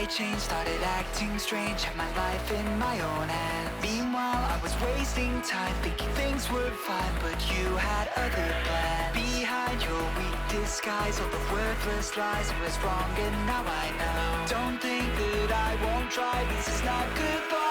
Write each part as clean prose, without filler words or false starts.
I changed, started acting strange, had my life in my own hands. Meanwhile, I was wasting time, thinking things were fine, but you had other plans. Behind your weak disguise, all the worthless lies, I was wrong and now I know. Don't think that I won't try, this is not goodbye.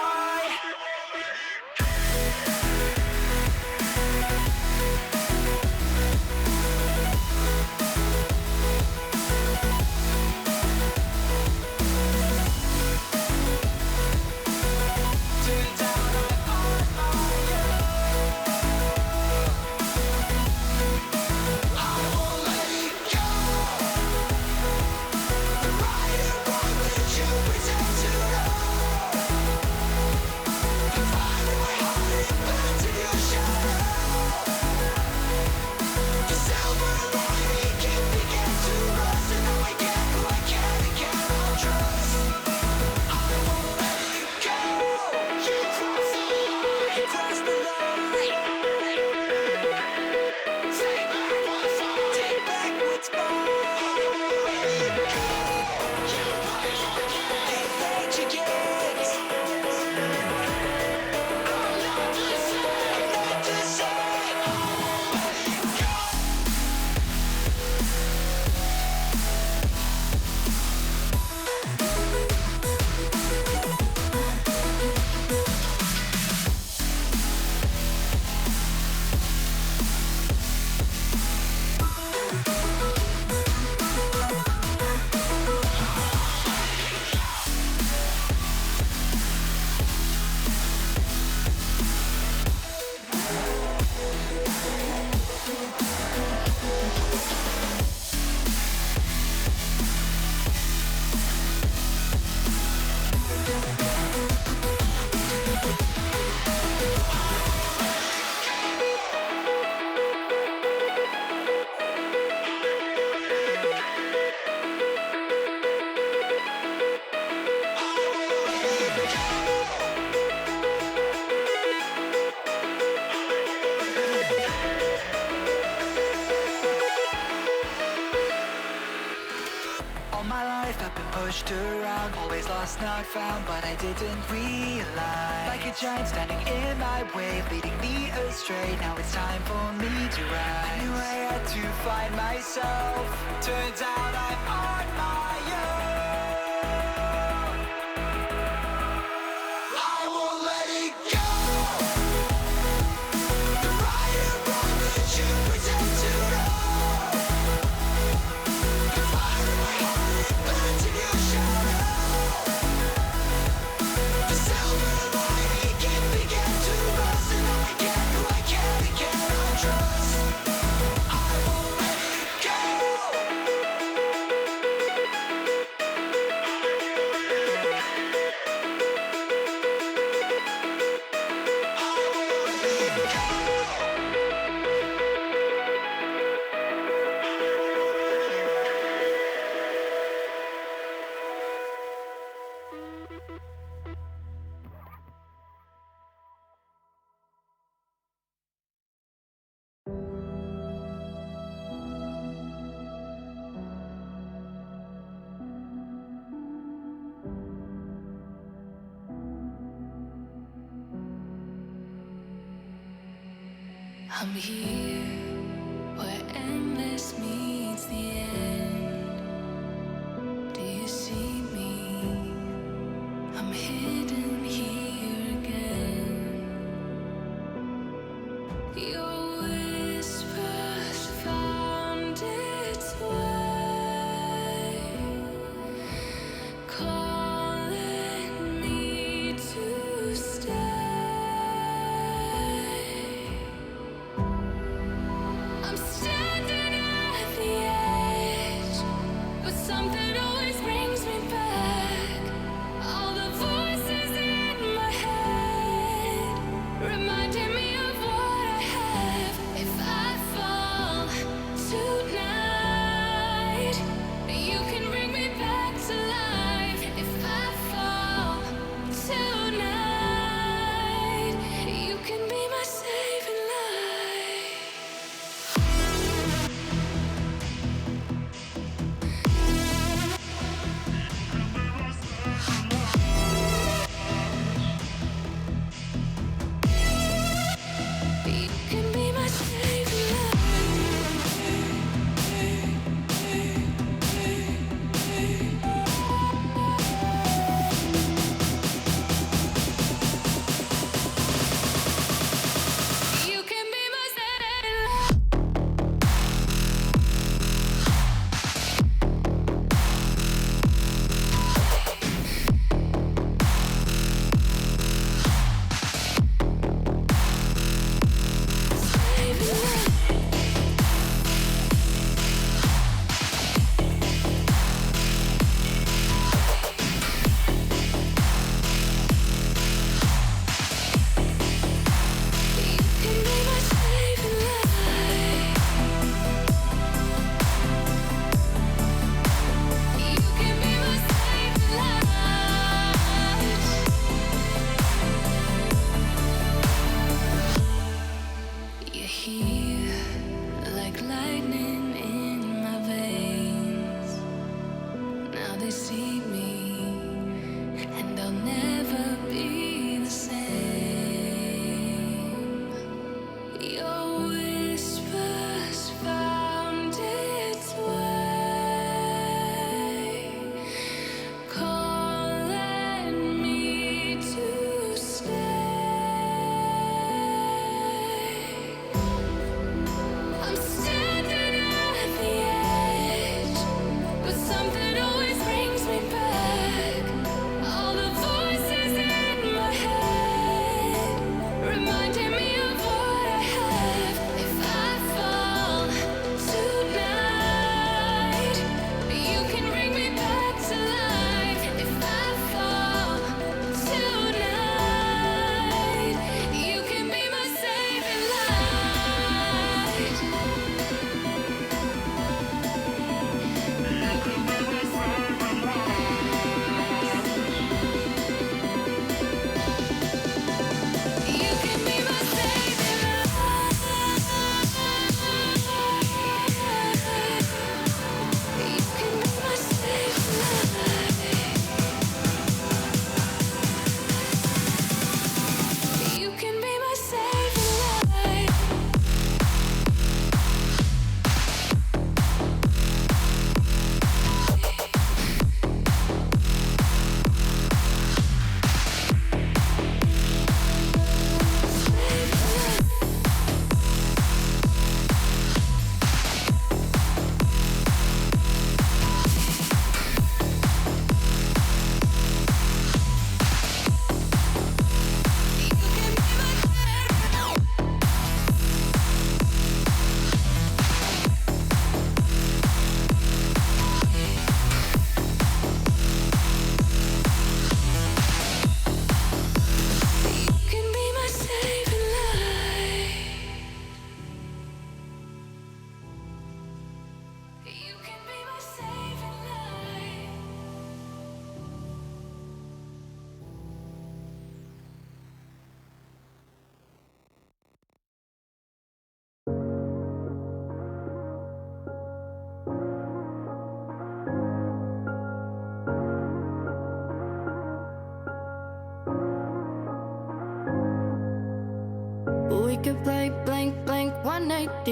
Pushed around, always lost, not found, but I didn't realize. Like a giant standing in my way, leading me astray. Now it's time for me to rise. I knew I had to find myself. Turns out I'm on my own. I won't let it go. The right and wrong that you pretend to know. The fire in my heart, it burns in your shadow. The silver lining it began to rust, and now I get who I can and cannot trust. I won't let it go. I'm here where endless meets the end. Do you see me? I'm hidden here again. Your whispers found its way, calling me to stay.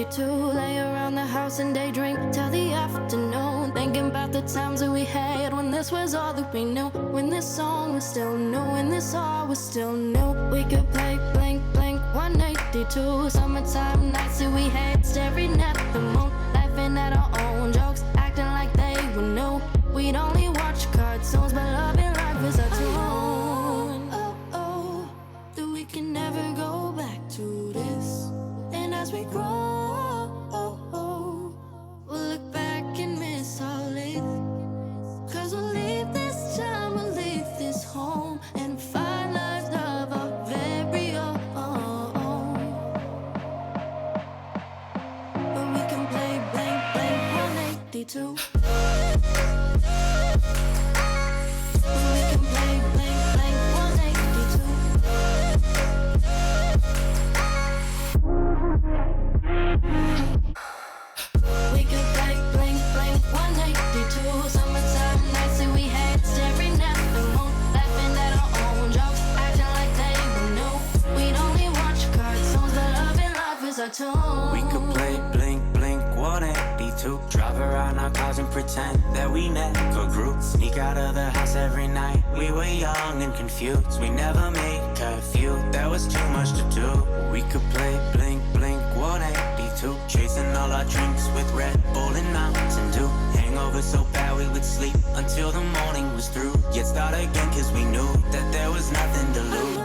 182. Lay around the house and daydream till the afternoon, thinking about the times that we had when this was all that we knew, when this song was still new, when this all was still new. We could play blank blank 182. Summertime nights that we had, staring at the moon, laughing at our own jokes, acting like they were new. We'd only watch cartoons, but love and life is our tune. Oh, oh, that we can never go back to this. And as we grow, we'll look back and miss our life. Cause we'll leave this time, we'll leave this home, and find lives of our very own. But we can play blank, blank 182. We could play blink, blink, 182. Drive around our cars and pretend that we never grew. Sneak out of the house every night. We were young and confused. We never made curfew. There was too much to do. We could play blink, blink, 182. Chasing all our drinks with Red Bull and Mountain Dew. Hangover so bad we would sleep until the morning was through. Yet start again cause we knew that there was nothing to lose.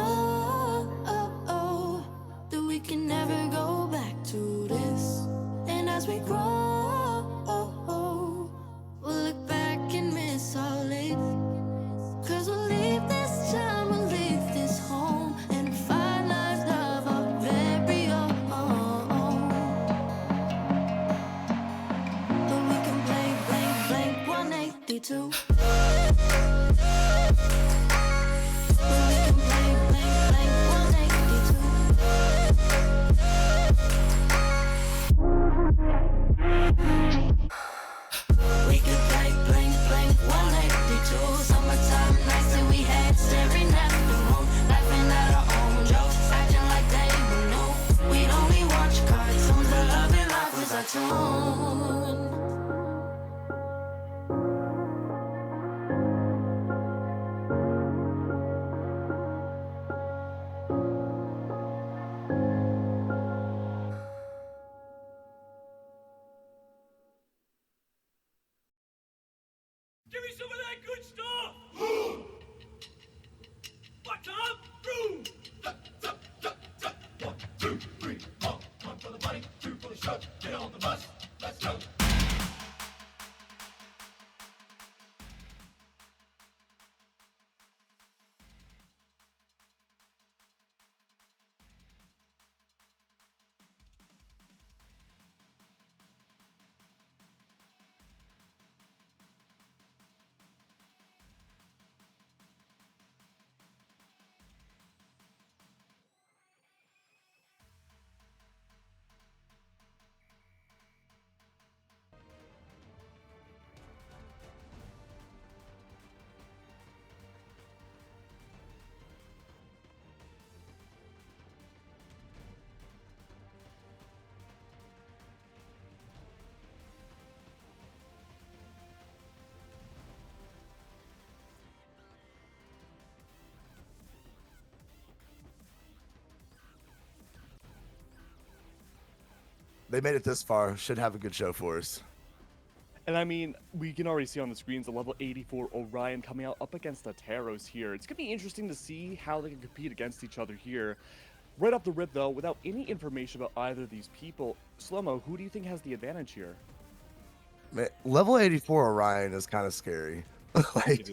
As we grow, we'll look back and miss our life. Cause we'll leave this time, we'll leave this home, and find lives of our very own. But we can play blank, blank 182. Give me some of that good stuff! What's up? Boom! 1, 2, 3, 4. 1 for the money, 2 for the show. Get on the bus, let's go! They made it this far. Should have a good show for us. And I mean, we can already see on the screens a level 84 Orion coming out up against the Taros here. It's going to be interesting to see how they can compete against each other here. Right off the rip, though, without any information about either of these people, Slow-Mo, who do you think has the advantage here? Man, level 84 Orion is kind of scary. Like,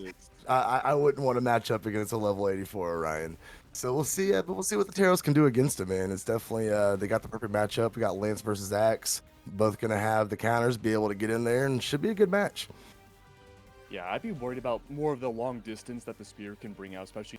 I wouldn't want to match up against a level 84 Orion. So we'll see, but we'll see what the Taros can do against him, man. It's definitely, they got the perfect matchup. We got Lance versus Axe. Both going to have the counters, be able to get in there, and should be a good match. Yeah, I'd be worried about more of the long distance that the Spear can bring out, especially.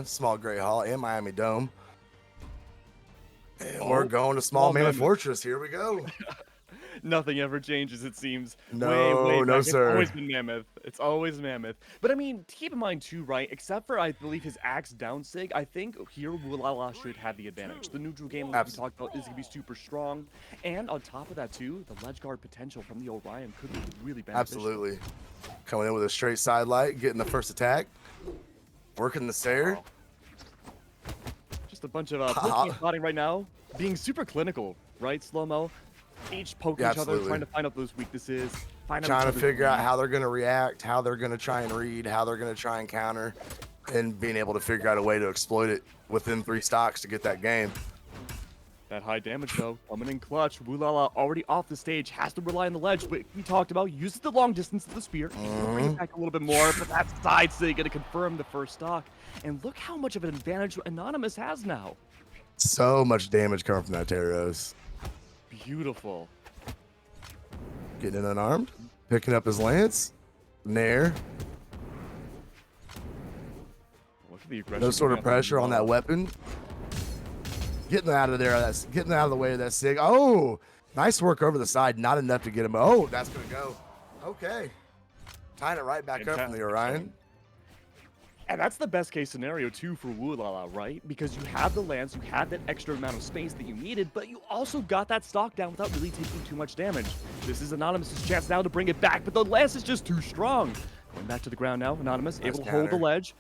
Small Great Hall, and Miami Dome. And Oh, we're going to Small Mammoth Fortress. Here we go. Nothing ever changes, it seems. No, Way no, back. It's always sir. been Mammoth. It's always Mammoth. But I mean, keep in mind too, right? Except for I believe his axe down sig, I think here Wulala should have the advantage. The neutral game, like we talked about, is gonna be super strong, and on top of that too, the ledge guard potential from the Orion could be really beneficial. Absolutely. Coming in with a straight side light, getting the first attack, working the Sair. Wow. Just a bunch of poking spotting right now, being super clinical, right? Slow-mo. Each poking each other, trying to find out those weaknesses. Trying to figure out how they're going to react, how they're going to try and read, how they're going to try and counter, and being able to figure out a way to exploit it within 3 stocks to get that game. That high damage though, coming in clutch. Wulala already off the stage, has to rely on the ledge, but we talked about uses the long distance of the spear, bring it back a little bit more, but that side sig gonna confirm the first stock. And look how much of an advantage Anonymous has now. So much damage coming from that Teros. Beautiful. Getting in unarmed, picking up his lance, Nair. Look at the aggression. No sort of pressure on that weapon. Getting out of there. That's getting out of the way of that sig. Oh, nice work over the side. Not enough to get him. Oh, that's gonna go. Okay, tying it right back up from the Orion. And that's the best case scenario too for Wulala, right? Because you have the lance, you had that extra amount of space that you needed, but you also got that stock down without really taking too much damage. This is Anonymous's chance now to bring it back, but the lance is just too strong. Going back to the ground now, Anonymous able to hold the ledge,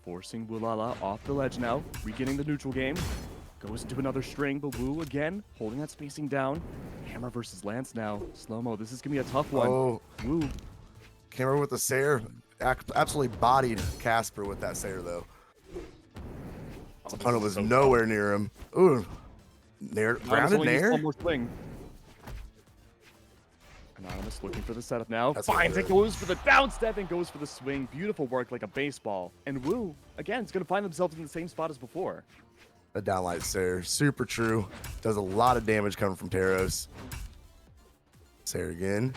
forcing Wulala off the ledge now, regaining the neutral game. Goes into another string, but Wu again holding that spacing down. Hammer versus lance now. Slow-mo, this is gonna be a tough one. Oh, Wu. Came over with the Sair. Absolutely bodied Casper with that Sair though. His opponent was nowhere near him. Ooh, Nair, grounded Nair. One more swing. Anonymous looking for the setup now. That's Finds it, goes for the down step and goes for the swing. Beautiful work like a baseball. And Wu, again, is going to find themselves in the same spot as before. A downlight Sair, super true. Does a lot of damage coming from Teros. Sair again.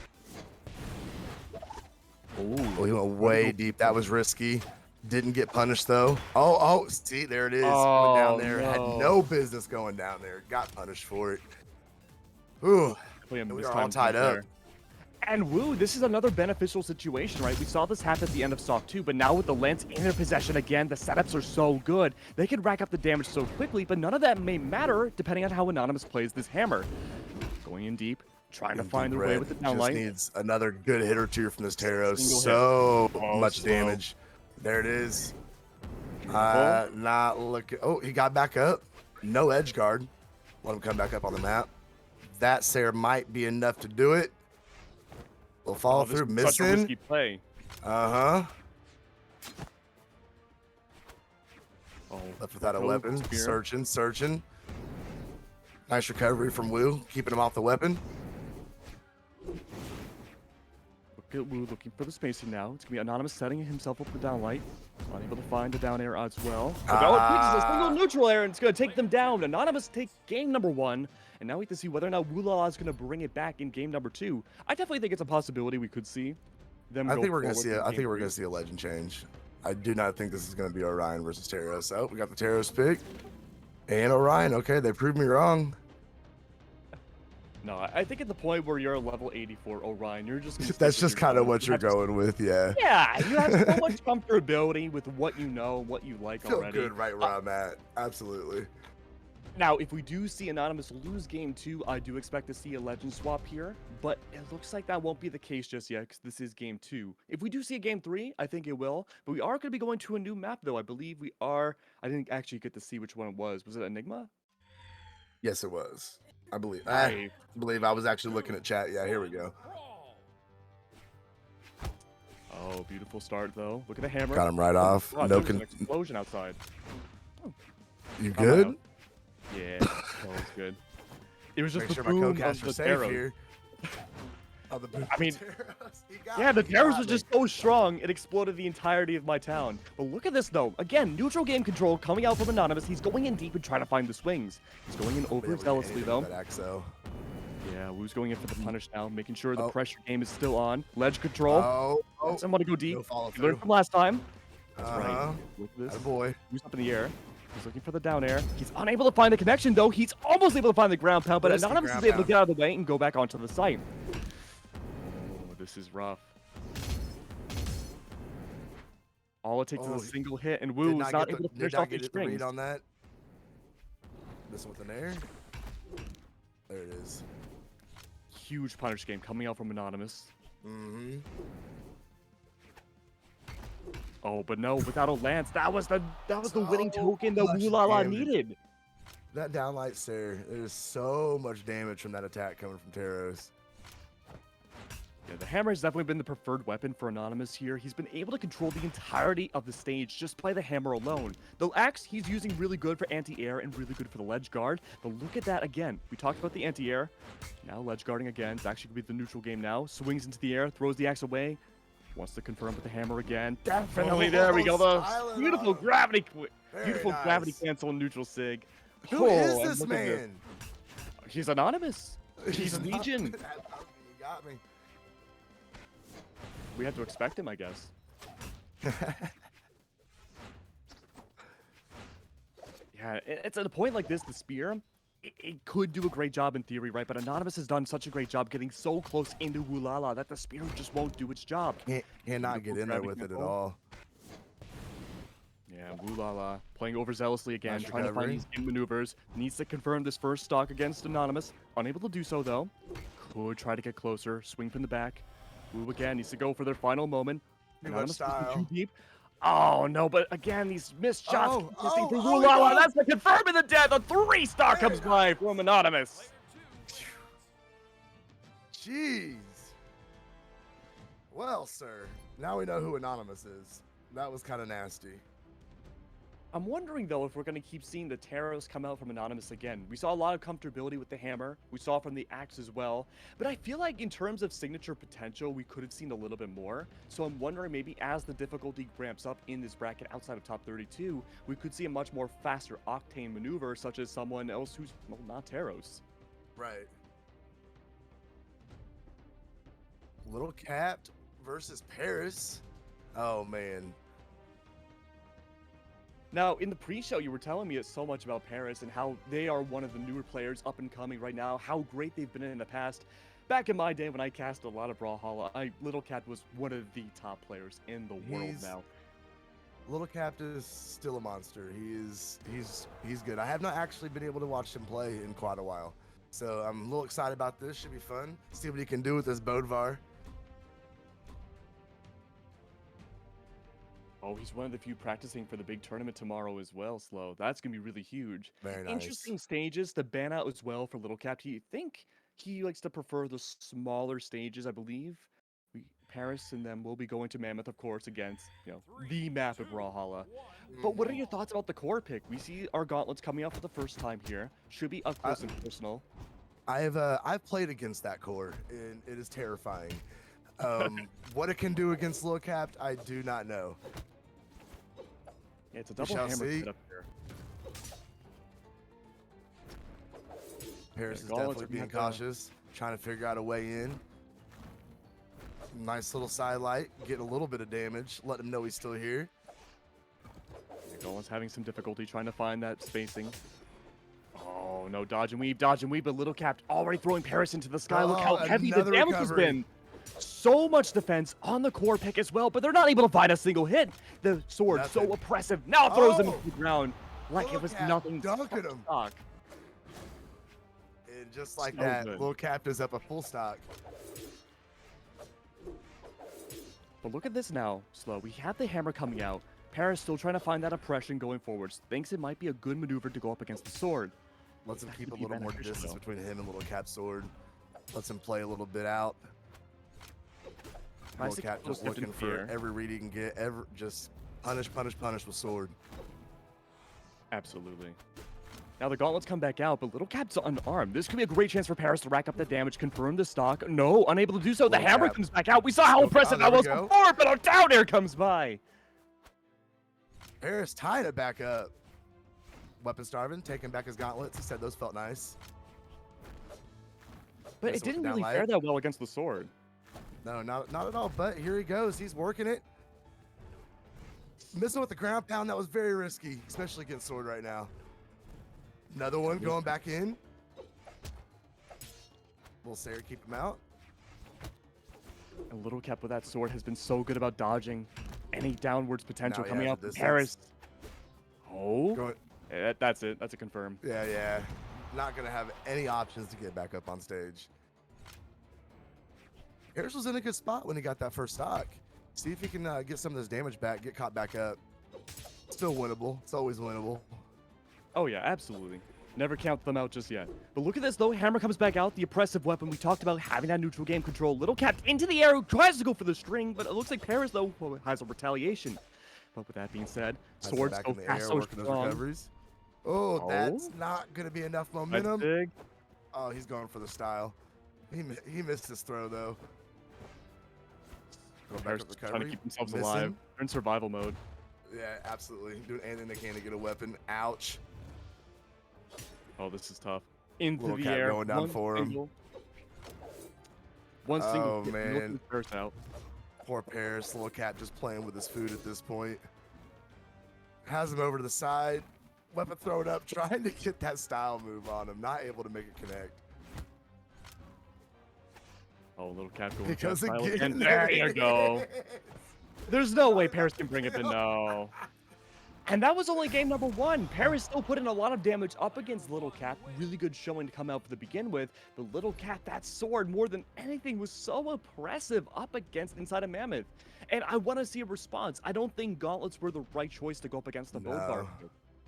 Oh, he went way deep. That was risky. Didn't get punished though. Oh, see, there it is. Going down there. Had no business going down there. Got punished for it. Ooh, we are all tied up. And Wu, this is another beneficial situation, right? We saw this happen at the end of Stock 2, but now with the lance in their possession again, the setups are so good. They can rack up the damage so quickly, but none of that may matter depending on how Anonymous plays this hammer. Going in deep, trying to find their way with the downlight. Just needs another good hit or two from this Teros. So much damage. There it is. Not looking. Oh, he got back up. No edge guard. Let him come back up on the map. That Sair might be enough to do it. We'll follow through. Missing. Such a risky play. Oh, left without a weapon. Searching. Nice recovery from Wu, keeping him off the weapon. Look at Wu looking for the spacing now. It's gonna be Anonymous setting himself up for downlight. Unable to find the down air as well. But it's a single neutral air, and it's gonna take them down. Anonymous take game number 1, and now we have to see whether or not Wulala is gonna bring it back in game number 2. I definitely think it's a possibility we could see them. I think we're gonna see a legend change. I do not think this is gonna be Orion versus Teros. Oh, we got the Teros pick and Orion. Okay, they proved me wrong. No, I think at the point where you're a level 84 Orion, you're just that's just kind of what you're going with, yeah. Yeah, you have so much comfortability with what you know, what you like Feel already. good right where I'm at. Absolutely. Now, if we do see Anonymous lose game 2, I do expect to see a legend swap here, but it looks like that won't be the case just yet because this is game 2. If we do see a game 3, I think it will, but we are going to be going to a new map though. I believe we are. I didn't actually get to see which one it was. Was it Enigma? Yes, it was. I believe. I I was actually looking at chat. Yeah, here we go. Oh, beautiful start though. Look at the hammer. Got him right off. Oh, No there's an explosion outside. You good? Yeah, that was good. It was just Make the sure my boom of co-caster's the safe Teros. here. Oh, the boom I mean, Teros. yeah, the Teros was just so strong, it exploded the entirety of my town. But look at this, though. Again, neutral game control coming out from Anonymous. He's going in deep and trying to find the swings. He's going in overzealously, though. Yeah, Wu's going in for the punish now, making sure the pressure game is still on. Ledge control. Oh. Someone to go deep. No follow Learn from last time. That's right. Look at this. Boy. He's up in the air. He's looking for the down air. He's unable to find the connection, though. He's almost able to find the ground pound, but Risky Anonymous is ground able to pound. get out of the way and go back onto the site. Oh, this is rough. All it takes is a single hit, and Wu is not able to finish off these the read strings. on that. This with an air. There it is. Huge punish game coming out from Anonymous. Mm-hmm. Oh, but no, without a lance, that was the winning token that much Wu La La damage. needed. That downlight stare. There's so much damage from that attack coming from Taros. Yeah, the hammer has definitely been the preferred weapon for Anonymous here. He's been able to control the entirety of the stage just by the hammer alone. The axe he's using really good for anti-air and really good for the ledge guard. But look at that again. We talked about the anti-air. Now ledge guarding again. It's actually going to be the neutral game now. Swings into the air, throws the axe away. Wants to confirm with the hammer again. Definitely, there we go. The Silent beautiful on him. beautiful nice. gravity cancel neutral sig. Who is and this look at man? He's Anonymous. He's not- Legion. You got me. We had to expect him, I guess. Yeah, it's at a point like this, the spear, it could do a great job in theory, right? But Anonymous has done such a great job getting so close into Wu La La that the spear just won't do its job. Cannot get in there with it at all. Yeah, Wu La La playing overzealously again, Nice trying to recovery. find these in maneuvers. Needs to confirm this first stock against Anonymous. Unable to do so, though. Could try to get closer. Swing from the back. Wu again needs to go for their final moment. Too much Anonymous pushing style. too deep. Oh, no, but again, these missed shots consisting for he Wu La La. goes. That's the confirming the death. A 3-star comes by from Anonymous. Jeez. Well, sir, now we know who Anonymous is. That was kind of nasty. I'm wondering, though, if we're going to keep seeing the Taros come out from Anonymous again. We saw a lot of comfortability with the hammer. We saw from the axe as well. But I feel like in terms of signature potential, we could have seen a little bit more. So I'm wondering maybe as the difficulty ramps up in this bracket outside of top 32, we could see a much more faster octane maneuver, such as someone else who's, well, not Taros. Right. Little Capped versus Paris. Oh, man. Now, in the pre-show, you were telling me so much about Paris and how they are one of the newer players up and coming right now, how great they've been in the past. Back in my day when I cast a lot of Brawlhalla, Little Cat was one of the top players in the world now. Little Capped is still a monster. He's good. I have not actually been able to watch him play in quite a while. So I'm a little excited about this. Should be fun. See what he can do with this Bodvar. Oh, he's one of the few practicing for the big tournament tomorrow as well, Slow. That's going to be really huge. Very nice. Interesting stages to ban out as well for Little Cat. I think he likes to prefer the smaller stages, I believe. Paris and them will be going to Mammoth, of course, against, the map of Brawlhalla. But what are your thoughts about the core pick? We see our gauntlets coming out for the first time here. Should be up close and personal. I've played against that core, and it is terrifying. What it can do against Little Capped, I do not know. Yeah, it's a We double shall hammer see. setup here. Paris is gauntlets definitely are being gonna have to- cautious, trying to figure out a way in. Nice little side light, getting a little bit of damage, let him know he's still here. Yeah, Golan's having some difficulty trying to find that spacing. Oh, no, dodge and weave, but Little Cap already throwing Paris into the sky. Look how Oh, heavy the another damage has recovery. been. So much defense on the core pick as well, but they're not able to find a single hit. The sword so Nothing. oppressive. Now throws them Oh! into the ground like it was Little Cap nothing. dunking him. Stock. And just like So that, good. Little Capped is up a full stock. But look at this now, Slow. We have the hammer coming out. Paris still trying to find that oppression going forwards. Thinks it might be a good maneuver to go up against the sword. Lets him That keep a could be little more beneficial, distance though. between him and Little Cap's sword. Lets him play a little bit out. Nice Little Cap little just step in looking for fear. every read he can get. Just punish with sword. Absolutely. Now the gauntlets come back out, but Little Cap's unarmed. This could be a great chance for Paris to rack up the damage, confirm the stock. No, unable to do so. The Little hammer Cap. comes back out. We saw how impressive there that we was go. before, but a down air comes by. Paris tied it back up. Weapon starving, taking back his gauntlets. He said those felt nice. But Nice it didn't down really light. fare that well against the sword. No, not at all. But here he goes. He's working it. Missing with the ground pound, that was very risky, especially against Sword right now. Another one going back in. Will Sarah keep him out? And Little Cap with that sword has been so good about dodging any downwards potential Now he coming has out the from Paris. distance. Oh, Going, that's it. That's a confirm. yeah. Not going to have any options to get back up on stage. Harris was in a good spot when he got that first stock. See if he can get some of this damage back, get caught back up. Still winnable. It's always winnable. Oh yeah, absolutely. Never count them out just yet. But look at this though. Hammer comes back out, the oppressive weapon. We talked about having that neutral game control. Little Cap into the air, tries to go for the string, but it looks like Paris though has a retaliation. But with that being said, Sword back so in the fast, air, so working those strong. recoveries. Oh, that's not going to be enough That's momentum. big. Oh, he's going for the style. He missed his throw though. Going back Paris to trying to recovery. keep themselves Missing. alive. They're in survival mode. Yeah, absolutely. Doing anything they can to get a weapon. Ouch. Oh, this is tough. Into Little the Cap air. going down for him. One single. Oh, hit, man. looking Paris out. Poor Paris. Little Cat just playing with his food at this point. Has him over to the side. Weapon thrown up, trying to get that style move on him. Not able to make it connect. Oh, Little Cap going Because for that style again, There you go. There's no way Paris can bring it, but no. And that was only game number 1. Paris still put in a lot of damage up against Little Cap. Really good showing to come out for the begin with. But Little Cap, that sword, more than anything, was so oppressive up against inside a Mammoth. And I want to see a response. I don't think gauntlets were the right choice to go up against the Boulevard.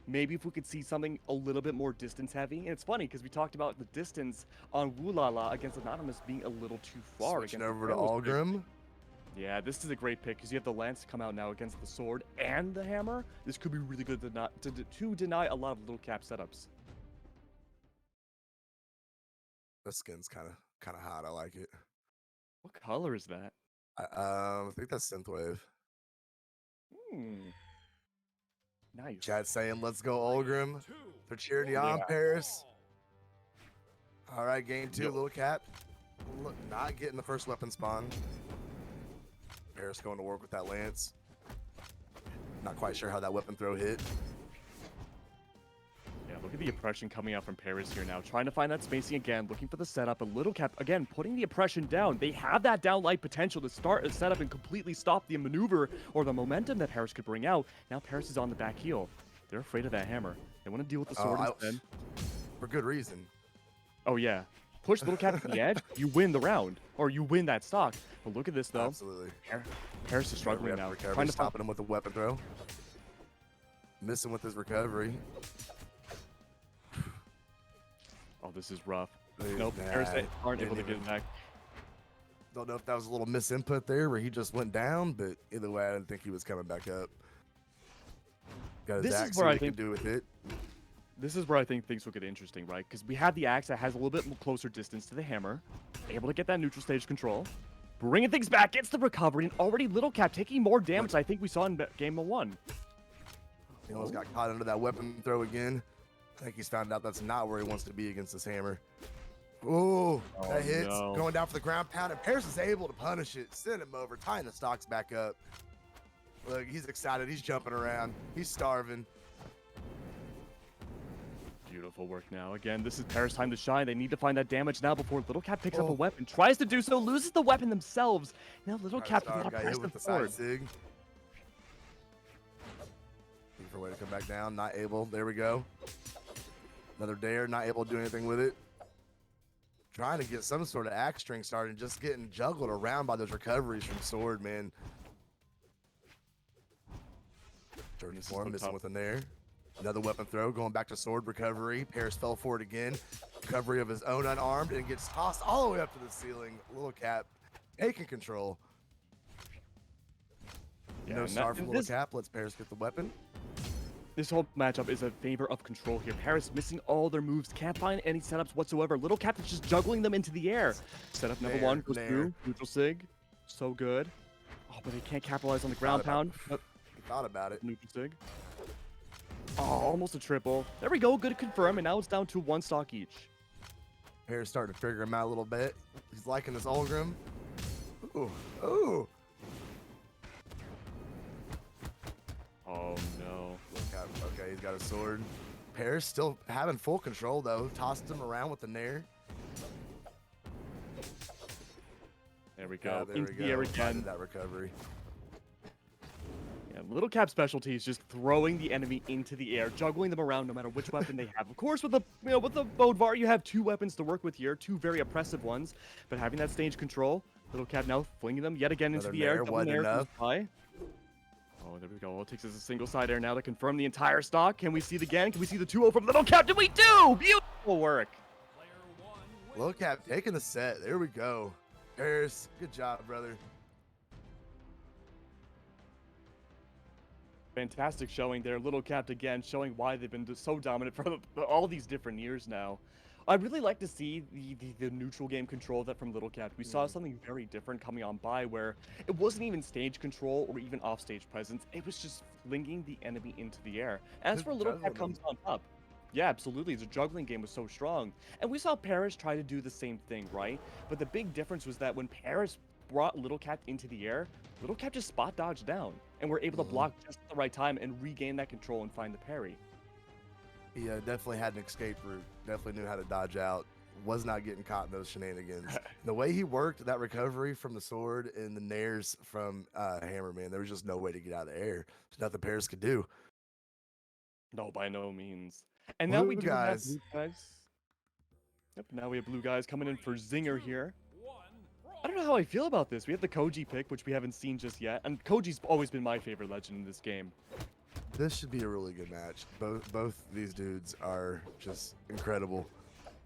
Maybe if we could see something a little bit more distance heavy. And it's funny because we talked about the distance on Wulala against Anonymous being a little too far. Switching against over to Arrow's pick. Algrim. Yeah, this is a great pick because you have the lance come out now against the sword and the hammer. This could be really good to deny a lot of Little Cap setups. The skin's kind of hot. I like it. What color is that? I think that's Synthwave. Nice. Chat saying, let's go, Algrim. They're cheering you on, Paris. All right, game 2, Little Cap. Look, not getting the first weapon spawn. Paris going to work with that lance. Not quite sure how that weapon throw hit. Yeah, look at the oppression coming out from Paris here now. Trying to find that spacing again, looking for the setup. And Little Cap, again, putting the oppression down. They have that down light potential to start a setup and completely stop the maneuver or the momentum that Paris could bring out. Now Paris is on the back heel. They're afraid of that hammer. They want to deal with the sword instead. For good reason. Oh, yeah. Push Little Cap to the edge, you win the round. Or you win that stock. But look at this, though. Absolutely. Paris is struggling now. Recovery, Trying to stopping him with a weapon throw. Missing with his recovery. Oh, this is rough. Dude, Nope, Paris aren't able to get it back. Don't know if that was a little misinput there where he just went down, but either way, I didn't think he was coming back up. Got his This is axe, where what I he can think- do with it. This is where I think things will get interesting, right? Because we have the axe that has a little bit more closer distance to the hammer. Able to get that neutral stage control. Bringing things back, gets the recovery, and already Little Cap taking more damage I think we saw in game 1. He almost got caught under that weapon throw again. I think he's found out that's not where he wants to be against this hammer. Ooh, that hits. no. Going down for the ground pound, and Paris is able to punish it, send him over, tying the stocks back up. Look, he's excited. He's jumping around. He's starving. Beautiful work now. Again, this is Paris' time to shine. They need to find that damage now before Little Cap picks up a weapon. Tries to do so, loses the weapon themselves. Now Little Cap does not got press hit the with the side forward. sig. Looking for a way to come back down. Not able. There we go. Another dare. Not able to do anything with it. Trying to get some sort of axe string started. Just getting juggled around by those recoveries from Sword, man. Turning for him. Missing with a nair. Another weapon throw. Going back to Sword recovery. Paris fell for it again. Recovery of his own unarmed and gets tossed all the way up to the ceiling. Little Cap taking control. Yeah, No and star that- from Little Cap. Lets Paris get the weapon. This whole matchup is a favor of control here. Paris missing all their moves, can't find any setups whatsoever. Little Cap is just juggling them into the air. Setup number Nair, 1 goes nair. through. Neutral sig. So good. Oh, but they can't capitalize on the ground pound. He thought about it. Neutral sig. Oh, almost a triple. There we go. Good to confirm. And now it's down to 1 stock each. Paris starting to figure him out a little bit. He's liking this Algrim. Ooh, ooh. got a sword. Paris still having full control though. Tossed him around with the nair. There we Yeah, go. there Into we the go. air Finding again. that recovery. Yeah, Little Cap's specialty is just throwing the enemy into the air, juggling them around no matter which weapon they have. Of course, with the with the Bodvar, you have 2 weapons to work with here, 2 very oppressive ones. But having that stage control, Little Cap now flinging them yet again into Another the air. nair, Double wasn't nair goes enough. by. Oh, there we go. All it takes is a single side air now to confirm the entire stock. Can we see it again? Can we see the 2-0 from Little Cap? Did we do? Beautiful work. Little Cap taking the set. There we go. Paris, good job, brother. Fantastic showing there. Little Cap again showing why they've been so dominant for all these different years now. I'd really like to see the neutral game control of that from Little Cap. We saw something very different coming on by where it wasn't even stage control or even off-stage presence. It was just flinging the enemy into the air. As for Little Cap comes on top. Yeah, absolutely. The juggling game was so strong. And we saw Paris try to do the same thing, right? But the big difference was that when Paris brought Little Cap into the air, Little Cap just spot dodged down and were able to block just at the right time and regain that control and find the parry. He definitely had an escape route. Definitely knew how to dodge out. Was not getting caught in those shenanigans. The way he worked that recovery from the sword and the nairs from Hammer, man, there was just no way to get out of the air. There's nothing Paris could do. No, by no means. And now Blue we do guys. have blue guys. Yep, now we have blue guys coming in for Zinger here. I don't know how I feel about this. We have the Koji pick, which we haven't seen just yet. And Koji's always been my favorite legend in this game. This should be a really good match. Both these dudes are just incredible.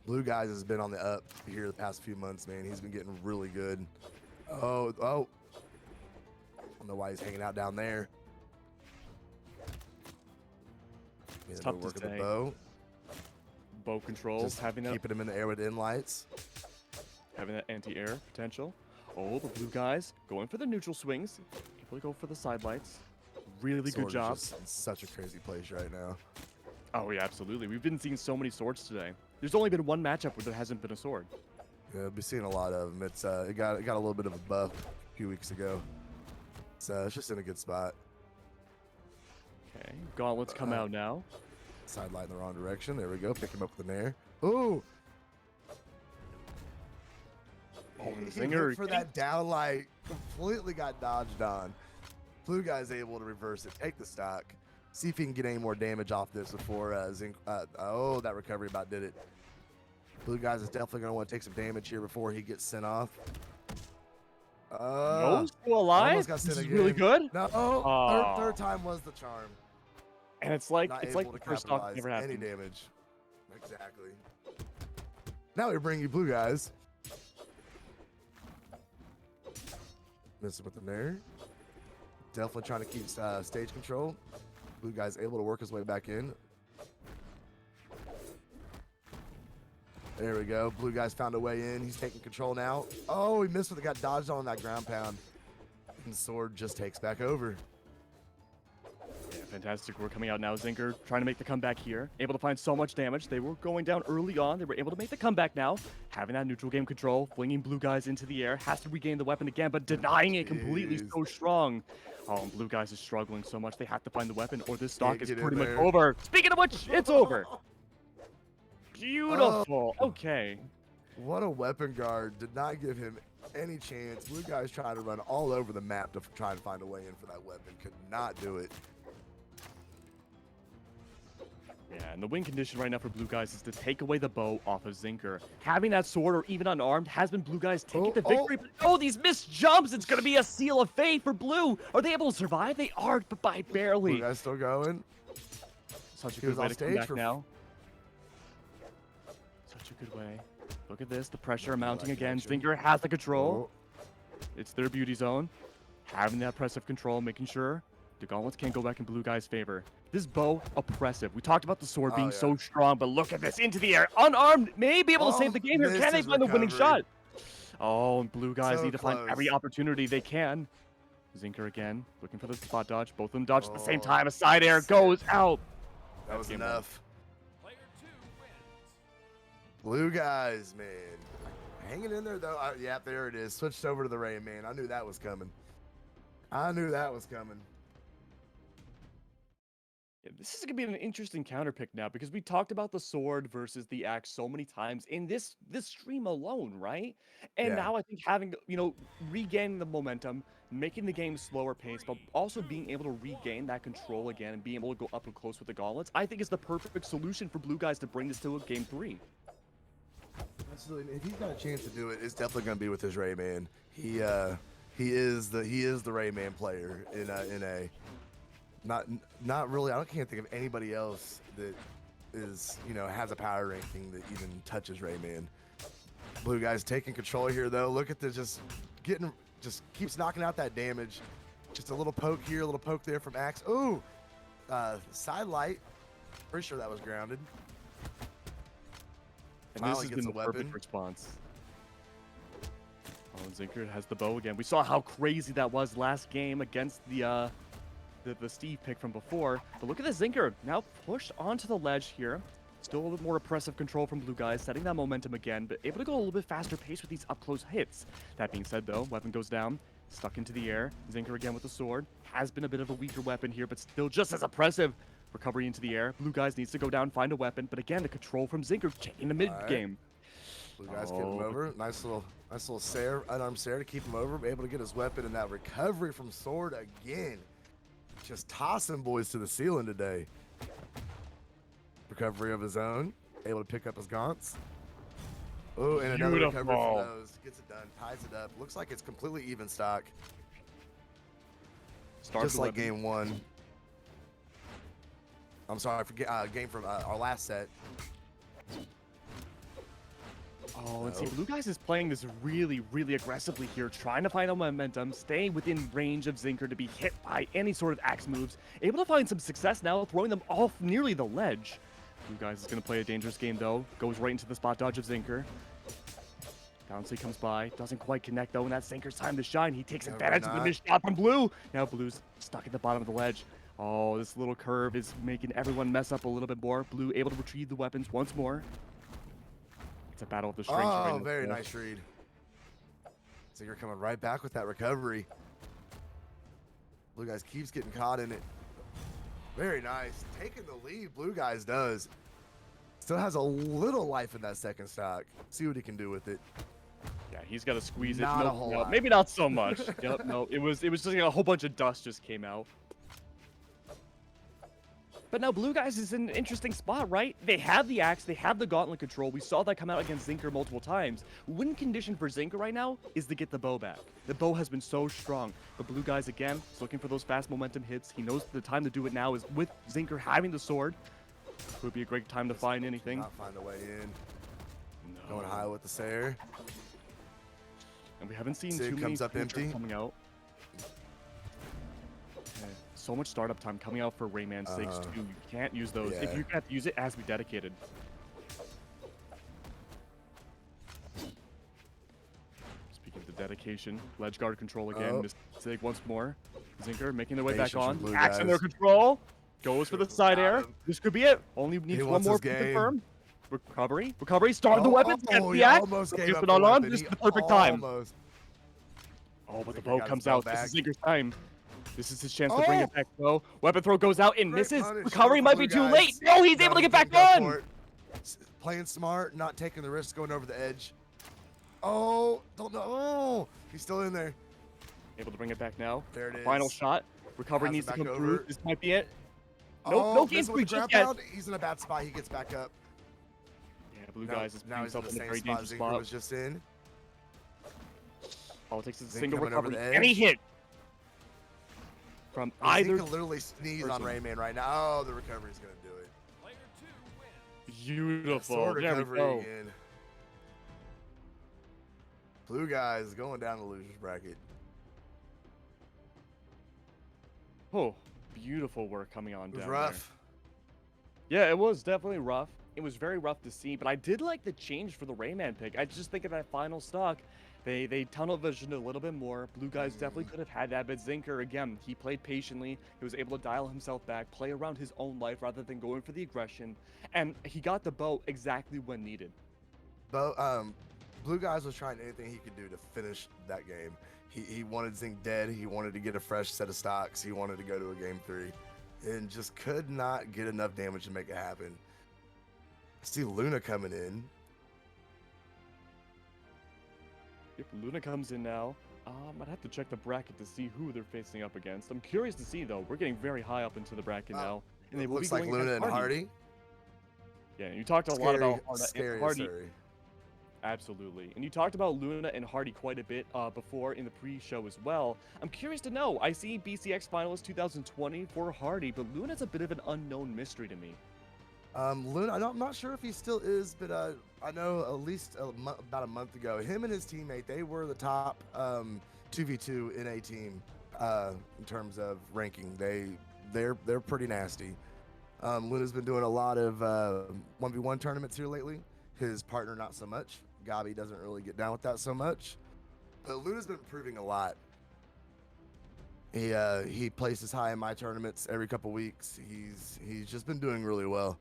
Blue Guys has been on the up here the past few months, man. He's been getting really good. Oh. I don't know why he's hanging out down there. It's tough to working the say. bow. Bow control, Just having that, keeping him in the air with in lights. having that anti-air potential. Oh, the blue guys going for the neutral swings. Able to go for the side lights. Really good Sword is job. just in such a crazy place right now. Oh yeah, absolutely. We've been seeing so many swords today. There's only been one matchup where there hasn't been a sword. Yeah, we'll be seeing a lot of them. It's it got a little bit of a buff a few weeks ago. So it's just in a good spot. Okay, gauntlets come out now. Side light in the wrong direction. There we go. Pick him up with an air. Ooh. Oh, the He Zinger went for that down light. Completely got dodged on. Blue guy's able to reverse it. Take the stock. See if he can get any more damage off this before oh, that recovery about did it. Blue guys is definitely going to want to take some damage here before he gets sent off. No, still alive. Almost got This sent is again. really good. No, Aw. third time was the charm. And it's like Not it's able like to the first stock capitalize never any happened. damage. Exactly. Now we bring you blue guys. Missing with the nair. Definitely trying to keep stage control. Blue guy's able to work his way back in. There we go. Blue guy's found a way in. He's taking control now. Oh, he missed with it. Got dodged on that ground pound. And sword just takes back over. Yeah, fantastic work coming out now. Zinker trying to make the comeback here. Able to find so much damage. They were going down early on. They were able to make the comeback now. Having that neutral game control. Flinging blue guys into the air. Has to regain the weapon again, but denying it completely. Jeez. So strong. Oh, and blue guys is struggling so much. They have to find the weapon or this stock Can't is get in pretty much there. over. Speaking of which, it's over. Beautiful. Okay. What a weapon guard. Did not give him any chance. Blue guy's trying to run all over the map to try and find a way in for that weapon. Could not do it. Yeah, and the win condition right now for blue guys is to take away the bow off of Zinker. Having that sword or even unarmed has been blue guys taking the victory. But oh, these missed jumps! It's going to be a seal of fate for blue. Are they able to survive? They are, but by barely. Blue guy's still going. Such a He good was way off to come stage back for- now. Such a good way. Look at this, the pressure mounting again. connection. Zinker has the control. Oh, It's their beauty zone. Having that oppressive control, making sure the gauntlets can't go back in blue guy's favor. This bow, oppressive. We talked about the sword being yeah. so strong, but look at this, into the air. Unarmed, may be able to save the game here. this Can they is find the winning recovery. shot? Oh, and blue guys So need to find every close. opportunity they can. Zinker again, looking for the spot dodge. Both of them dodge at the same Oh, time. A side air goes out. that was game one. enough. Blue guys, man. Hanging in there, though. Yeah, there it is. Switched over to the Rain, man. I knew that was coming. I knew that was coming. Yeah, this is gonna be an interesting counter pick now because we talked about the sword versus the axe so many times in this stream alone, right? And Yeah. now I think having regaining the momentum, making the game slower pace, but also being able to regain that control again and being able to go up and close with the gauntlets, I think is the perfect solution for blue guys to bring this to a game 3. Absolutely. If he's got a chance to do it, it's definitely going to be with his Rayman. He is the Rayman player in a not really. I can't think of anybody else that is has a power ranking that even touches Rayman. Blue guy's taking control here though. Look at the just keeps knocking out that damage. Just a little poke here, a little poke there from Axe. Ooh, side light. Pretty sure that was grounded. And Finally this has gets been a the perfect weapon. response. Oh, and Zinker has the bow again. We saw how crazy that was last game against the Steve pick from before. But look at this Zinker now pushed onto the ledge here. Still a little bit more oppressive control from blue guys, setting that momentum again, but able to go a little bit faster pace with these up-close hits. That being said, though, weapon goes down, stuck into the air. Zinker again with the sword. Has been a bit of a weaker weapon here, but still just as oppressive. Recovery into the air. Blue guys needs to go down, find a weapon, but again, the control from Zinker in the mid-game. Blue guys keep him over. Nice little unarmed Sarah to keep him over. Able to get his weapon, and that recovery from sword again. Just tossing boys to the ceiling today. Recovery of his own. Able to pick up his gaunts. Oh, and another recovery from those. Gets it done. Ties it up. Looks like it's completely even stock. Just like game 1. I'm sorry, I forget game from our last set. Oh, and see, blue guys is playing this really, really aggressively here, trying to find a momentum, staying within range of Zinker to be hit by any sort of axe moves. Able to find some success now, throwing them off nearly the ledge. Blue guys is going to play a dangerous game, though. Goes right into the spot dodge of Zinker. Bouncy comes by, doesn't quite connect, though, and that's Zinker's time to shine. He takes advantage of the missed shot from blue. Now blue's stuck at the bottom of the ledge. Oh, this little curve is making everyone mess up a little bit more. Blue able to retrieve the weapons once more. It's a battle of the strings. Oh, very nice read. So you're coming right back with that recovery. Blue guys keeps getting caught in it. Very nice. Taking the lead, blue guys does. Still has a little life in that second stock. See what he can do with it. Yeah, he's got to squeeze it. Not a whole lot. Maybe not so much. Yep, no, it was just like a whole bunch of dust just came out. But now blue guys is in an interesting spot, right? They have the axe, they have the gauntlet control. We saw that come out against Zinker multiple times. Win condition for Zinker right now is to get the bow back. The bow has been so strong. But blue guys, again, is looking for those fast momentum hits. He knows the time to do it now is with Zinker having the sword. Would be a great time to find anything. Not find a way in. No. Going high with the Sayer. And we haven't seen Sig too many comes up features empty. coming out. Okay. So much startup time coming out for Rayman Sigs too. You can't use those. If you have to use it, it has to be dedicated. Speaking of the dedication, ledge guard control again. Just Sig once more. Zinker making their way back Patience from on. blue Axe in their guys. control. Goes for the side Got air. him. This could be it. Only needs He one wants more his to game. confirm. Recovery. Recovery. Start the weapons. Gets Oh, the he axe. almost gave Gets up it the all on. weapon. This He is the perfect time. almost- Oh, but the Zinker bow got his comes bow out. back. This is Zinker's time. This is his chance to bring it back, though. Weapon throw goes out and Great misses. punish Recovery for might blue be too guys. late. No, he's able to get back Go on. for it. Playing smart, not taking the risk, going over the edge. Oh, don't know. Oh, he's still in there. Able to bring it back now. There it is. Final shot. Recovery Pass it needs to back come over. through. This might be it. Oh, no game missing with the breach ground yet. pound. He's in a bad spot. He gets back up. Yeah, blue Now- guys is now putting he's in himself the in a same very spot dangerous Zinker spot. was just in. All it takes is a Zinker single coming over recovery. the Any edge. hit from either. Zinker literally sneeze on person. Rayman right now. Oh, the recovery's gonna do it. Beautiful. Sword There we recovery go. again. Blue guys going down the losers bracket. Oh, beautiful work coming on It was down rough. there. Yeah, it was definitely rough. It was very rough to see, but I did like the change for the Rayman pick. I just think of that final stock. They tunnel visioned a little bit more. Blue guys definitely could have had that, but Zinker, again, he played patiently. He was able to dial himself back, play around his own life rather than going for the aggression, and he got the bow exactly when needed. Blue guys was trying anything he could do to finish that game. He wanted Zink dead. He wanted to get a fresh set of stocks. He wanted to go to a game 3. and just could not get enough damage to make it happen. I see Luna coming in. Yep, Luna comes in now. I'd have to check the bracket to see who they're facing up against. I'm curious to see, though. We're getting very high up into the bracket now. And they will Looks be like going Luna against and Hardy. Yeah, you talked a lot about Hardy. Scary. Absolutely. And you talked about Luna and Hardy quite a bit before in the pre-show as well. I'm curious to know. I see BCX Finalist 2020 for Hardy, but Luna's a bit of an unknown mystery to me. Luna, I'm not sure if he still is, but I know at least about a month ago, him and his teammate, they were the top 2v2 in a team in terms of ranking. They're pretty nasty. Luna's been doing a lot of 1v1 tournaments here lately. His partner, not so much. Gabi doesn't really get down with that so much. But Luna's been improving a lot. He places high in my tournaments every couple weeks. He's just been doing really well.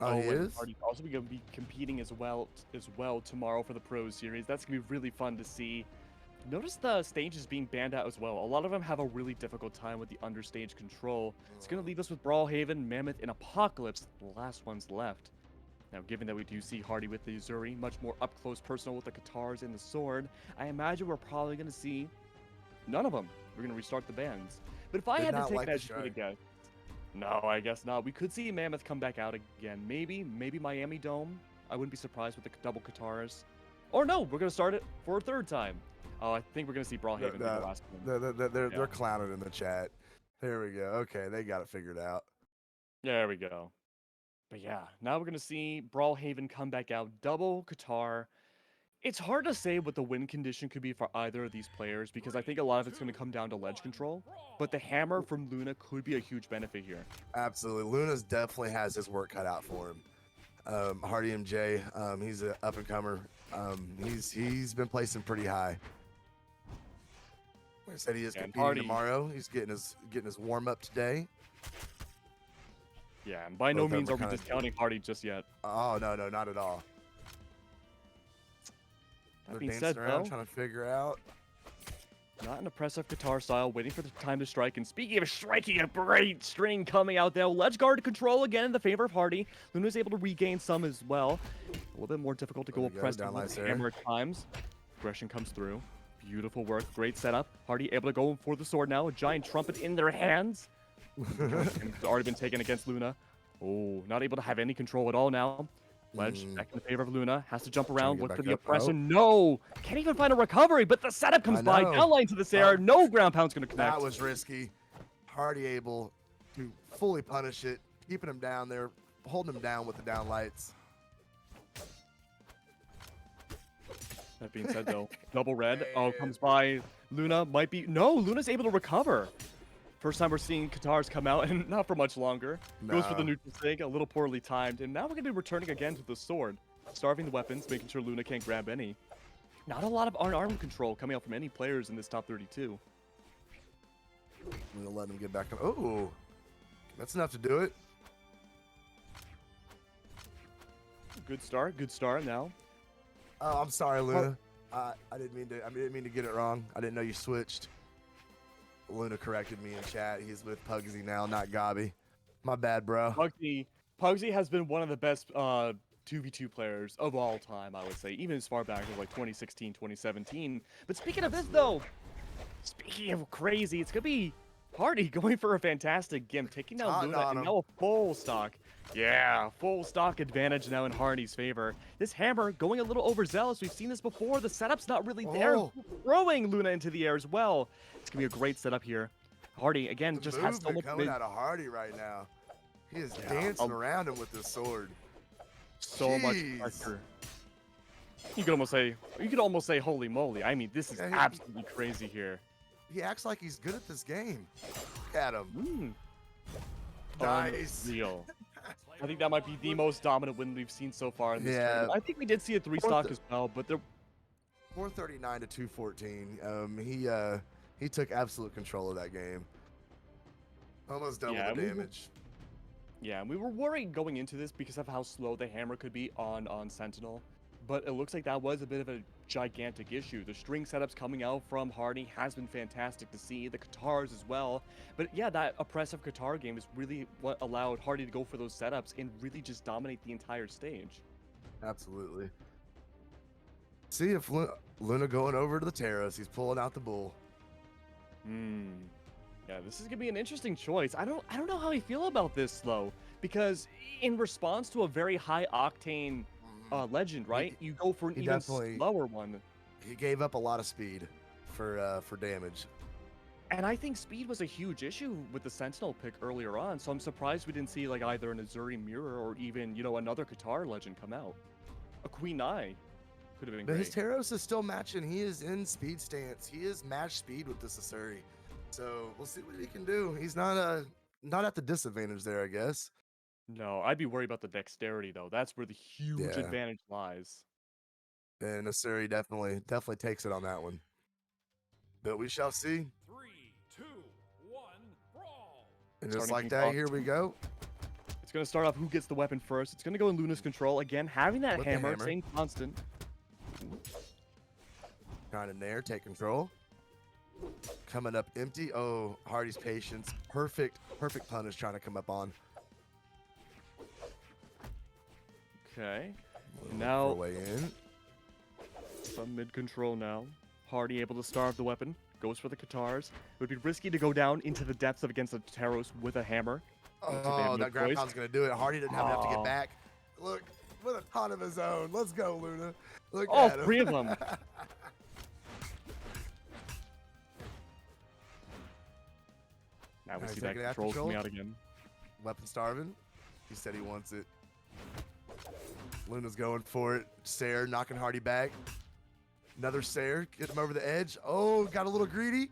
Oh, he is? Hardy's also going to be competing as well tomorrow for the Pro Series. That's going to be really fun to see. Notice the stages being banned out as well. A lot of them have a really difficult time with the understage control. It's going to leave us with Brawlhaven, Mammoth, and Apocalypse, the last ones left. Now, given that we do see Hardy with the Uzuri, much more up-close personal with the Katars and the Sword, I imagine we're probably going to see none of them. We're going to restart the bans. But if I had to take an educated guess, no, I guess not. We could see Mammoth come back out again. Maybe Miami Dome. I wouldn't be surprised with the double Katars. Or no, we're going to start it for a third time. Oh, I think we're going to see Brawlhaven be the last one. They're clowning in the chat. There we go. Okay, they got it figured out. There we go. But yeah, now we're going to see Brawlhaven come back out. Double Qatar. It's hard to say what the win condition could be for either of these players because I think a lot of it's going to come down to ledge control. But the hammer from Luna could be a huge benefit here. Absolutely. Luna's definitely has his work cut out for him. Hardy MJ, he's an up-and-comer. He's been placing pretty high. Like I said, he is competing tomorrow. He's getting his warm-up today. Yeah, and by no means are we discounting Hardy just yet. Oh, no, not at all. That being said, around, trying to figure out. Not an oppressive guitar style, waiting for the time to strike. And speaking of striking, a great string coming out there. Ledge guard control again in the favor of Hardy. Luna's able to regain some as well. A little bit more difficult to go oppressive with the hammer at times. Aggression comes through. Beautiful work, great setup. Hardy able to go for the sword now. A giant trumpet in their hands. It's already been taken against Luna. Oh, not able to have any control at all now. Ledge back in the favor of Luna. Has to jump around, look for the oppression. No! Can't even find a recovery, but the setup comes by. Downline to this air. No ground pound's going to connect. That was risky. Hardy able to fully punish it, keeping him down there, holding him down with the downlights. That being said, though, double red. Oh, comes by. Luna might be... No, Luna's able to recover. First time we're seeing Katars come out, and not for much longer. No. Goes for the neutral sig, a little poorly timed. And now we're going to be returning again to the sword. Starving the weapons, making sure Luna can't grab any. Not a lot of unarmed control coming out from any players in this top 32. I'm going to let him get back. Oh, that's enough to do it. Good start now. Oh, I'm sorry, Luna. I didn't mean to get it wrong. I didn't know you switched. Luna corrected me in chat. He's with Pugsy now, not Gabi. My bad, bro. Pugsy has been one of the best 2v2 players of all time, I would say, even as far back as like 2016, 2017. But speaking of this, though, speaking of crazy, it's gonna be Hardy going for a fantastic gimp, taking down Luna, and now a full stock. Yeah, full stock advantage now in Hardy's favor. This hammer going a little overzealous. We've seen this before. The setup's not really there. Throwing Luna into the air as well. It's going to be a great setup here. Hardy, again, just has so much... coming out of Hardy right now. He is dancing around him with this sword. So much pressure. You could almost say, holy moly. I mean, this is absolutely crazy here. He acts like he's good at this game. Look at him. Nice. Unreal. I think that might be the most dominant win we've seen so far in this tournament. I think we did see a 3-stock as well, but they're 439 to 214. He took absolute control of that game. Almost double the damage. Yeah, and we were worried going into this because of how slow the hammer could be on Sentinel. But it looks like that was a bit of a gigantic issue. The string setups coming out from Hardy has been fantastic to see, the Katars as well. But yeah, that oppressive Katar game is really what allowed Hardy to go for those setups and really just dominate the entire stage. Absolutely. See if Luna going over to the Terrace. He's pulling out the bull. Yeah, this is gonna be an interesting choice. I don't know how I feel about this though, because in response to a very high octane legend, right? You go for an even slower one. He gave up a lot of speed for damage. And I think speed was a huge issue with the Sentinel pick earlier on, so I'm surprised we didn't see like either an Azuri Mirror or even, you know, another Katar legend come out. A Queen Eye could have been But great. his Teros is still matching. He is in speed stance. He is match speed with this Azuri. So we'll see what he can do. He's not at the disadvantage there, I guess. No, I'd be worried about the dexterity though. That's where the huge advantage lies. And Azuri definitely takes it on that one. But we shall see. 3, 2, 1, brawl! And just Starting like things that, off. here we go. It's going to start off who gets the weapon first. It's going to go in Luna's control. Again, having that With the hammer, hammer. same constant. Trying to nair, take control. Coming up empty. Oh, Hardy's patience. Perfect punish trying to come up on. Okay. For a Now, way in. from mid-control now. Hardy able to starve the weapon. Goes for the Katars. It would be risky to go down into the depths of against the Taros with a hammer. Looks like they have Oh, no that grab choice. pound's going to do it. Hardy didn't have enough to Aw. get back. Look, with a ton of his own. Let's go, Luna. Look All at him. 3 of them. Now we Nice, see that taking it out control coming control. out again. Weapon starving. He said he wants it. Luna's going for it. Sayer knocking Hardy back. Another Sayer. Get him over the edge. Oh, got a little greedy.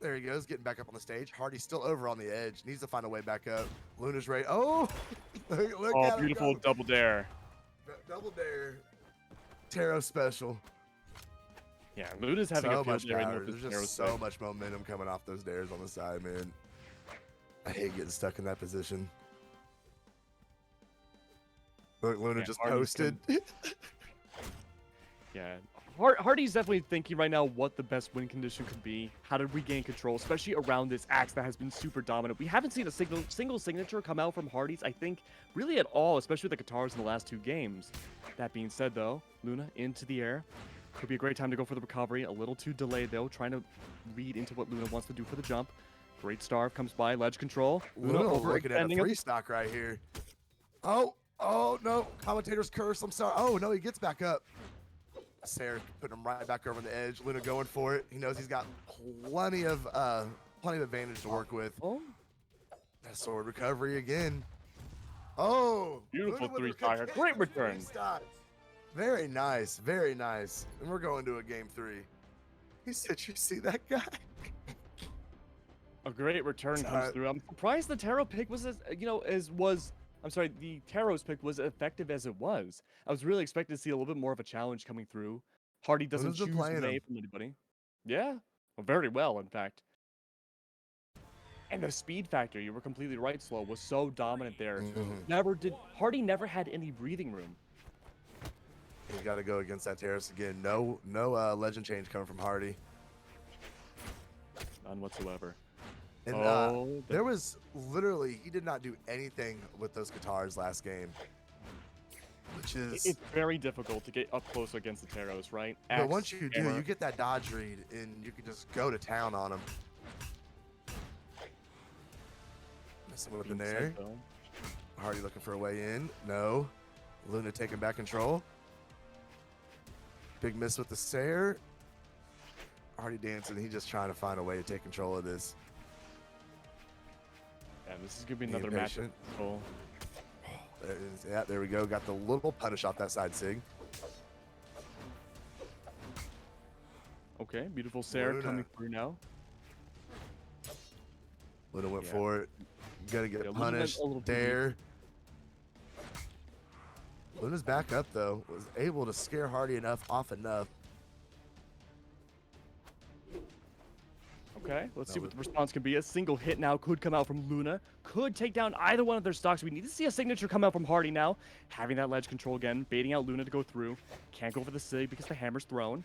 There he goes, getting back up on the stage. Hardy's still over on the edge. Needs to find a way back up. Luna's ready. Oh, look Oh, at him beautiful go. double dare. Double dare. Tarot special. Yeah, Luna's having So a field much day right now power. with this There's Taros just so pick. much momentum coming off those dares on the side, man. I hate getting stuck in that position. Look, Luna Yeah, just Hardy's posted. Yeah. Hardy's definitely thinking right now what the best win condition could be, how to regain control, especially around this axe that has been super dominant. We haven't seen a single signature come out from Hardy's, I think, really at all, especially with the Katars in the last 2 games. That being said, though, Luna into the air. Could be a great time to go for the recovery. A little too delayed, though, trying to read into what Luna wants to do for the jump. Great starve comes by, ledge control. Luna looking at a overextending 3 him. stock right here. Oh no. Commentator's curse. I'm sorry. Oh no, he gets back up. Sarah putting him right back over the edge. Luna going for it. He knows he's got plenty of advantage to work with. Oh, That sword recovery again. Oh, Beautiful Luna with 3 a stock. kick Great with 3 return. stocks. Very nice, very nice. And we're going to a game 3. He said, "You see that guy?" a great return comes Sorry. through. I'm surprised the Tarot pick was as the Taro's pick was effective as it was. I was really expecting to see a little bit more of a challenge coming through. Hardy doesn't Luna's been choose playing an A him. from anybody. Yeah, well, very well, in fact. And the speed factor, you were completely right, Slow, was so dominant there. Hardy never had any breathing room. He's got to go against that Terrace again. No legend change coming from Hardy. None whatsoever. And Oh, there was literally, he did not do anything with those Katars last game. Which is, It's very difficult to get up close against the Taros, right? but Axe, once you do, hammer. you get that dodge read and you can just go to town on him. Messing with the Being nair. said, though, Hardy looking for a way in. No. Luna taking back control. Big miss with the Sayer. Hardy dancing. He's just trying to find a way to take control of this. Yeah, this is gonna be Being another match. patient. There we go. Got the little punish off that side sig. Okay, beautiful Sarah Luna. coming through now. Luna went Yeah. for it. You gotta get Yeah, Luna went punished. a little too Dare. Luna's back up though. Was able to scare Hardy off enough. Okay, let's see what the response can be. A single hit now could come out from Luna. Could take down either one of their stocks. We need to see a signature come out from Hardy now. Having that ledge control again, baiting out Luna to go through. Can't go for the Sig because the hammer's thrown.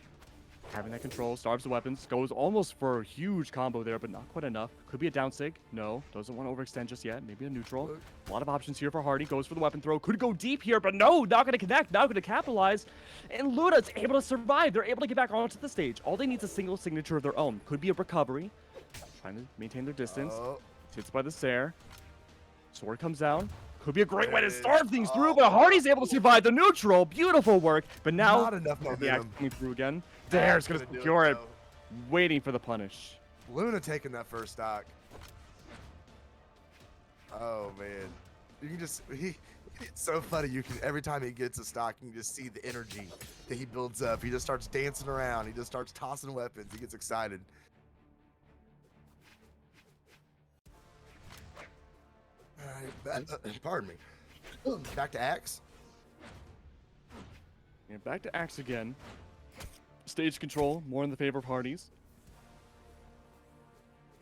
Having that control, starves the weapons. Goes almost for a huge combo there, but not quite enough. Could be a down Sig. No, doesn't want to overextend just yet. Maybe a neutral. A lot of options here for Hardy. Goes for the weapon throw. Could go deep here, but no, not going to connect. Not going to capitalize. And Luna's able to survive. They're able to get back onto the stage. All they need is a single signature of their own. Could be a recovery. Trying to maintain their distance. Hits by the Sair. Sword comes down. Could be a great way to starve things through, but Hardy's able to survive the neutral. Beautiful work. But now, not enough momentum. coming through again. There's going to secure it. Waiting for the punish. Luna taking that first stock. Oh man, you can just it's so funny. You can every time he gets a stock, you can just see the energy that he builds up. He just starts dancing around. He just starts tossing weapons. He gets excited. Pardon me. Back to Axe. Yeah, back to Axe again. Stage control, more in the favor of Hardy's.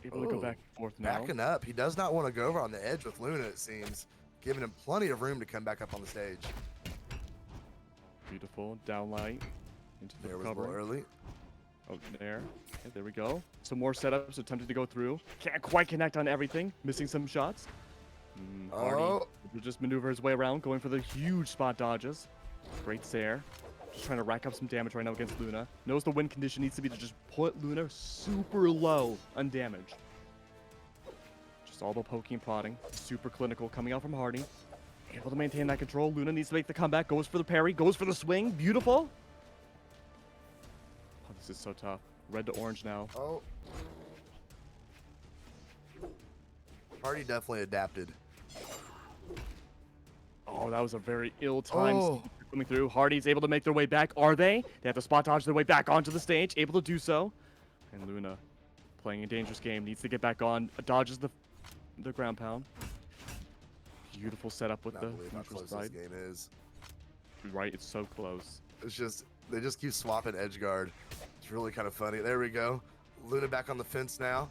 Able to go back and forth now. Backing up. He does not want to go over on the edge with Luna, it seems. Giving him plenty of room to come back up on the stage. Beautiful. Downlight. Into the There was a little recovery. early. Oh, there. Okay, there we go. Some more setups attempted to go through. Can't quite connect on everything. Missing some shots. Hardy will just maneuver his way around, going for the huge spot dodges. Great Sair. Just trying to rack up some damage right now against Luna. Knows the win condition needs to be to just put Luna super low, undamaged. Just all the poking and prodding. Super clinical coming out from Hardy. Able to maintain that control. Luna needs to make the comeback. Goes for the parry. Goes for the swing. Beautiful. Oh, this is so tough. Red to orange now. Oh. Hardy definitely adapted. Oh, that was a very ill-timed coming through. Hardy's able to make their way back. Are they? They have to spot dodge their way back onto the stage. Able to do so. And Luna, playing a dangerous game, needs to get back on. Dodges the ground pound. Beautiful setup with the Believe how neutral close side. this game is. Right, it's so close. It's just they just keep swapping edge guard. It's really kind of funny. There we go. Luna back on the fence now.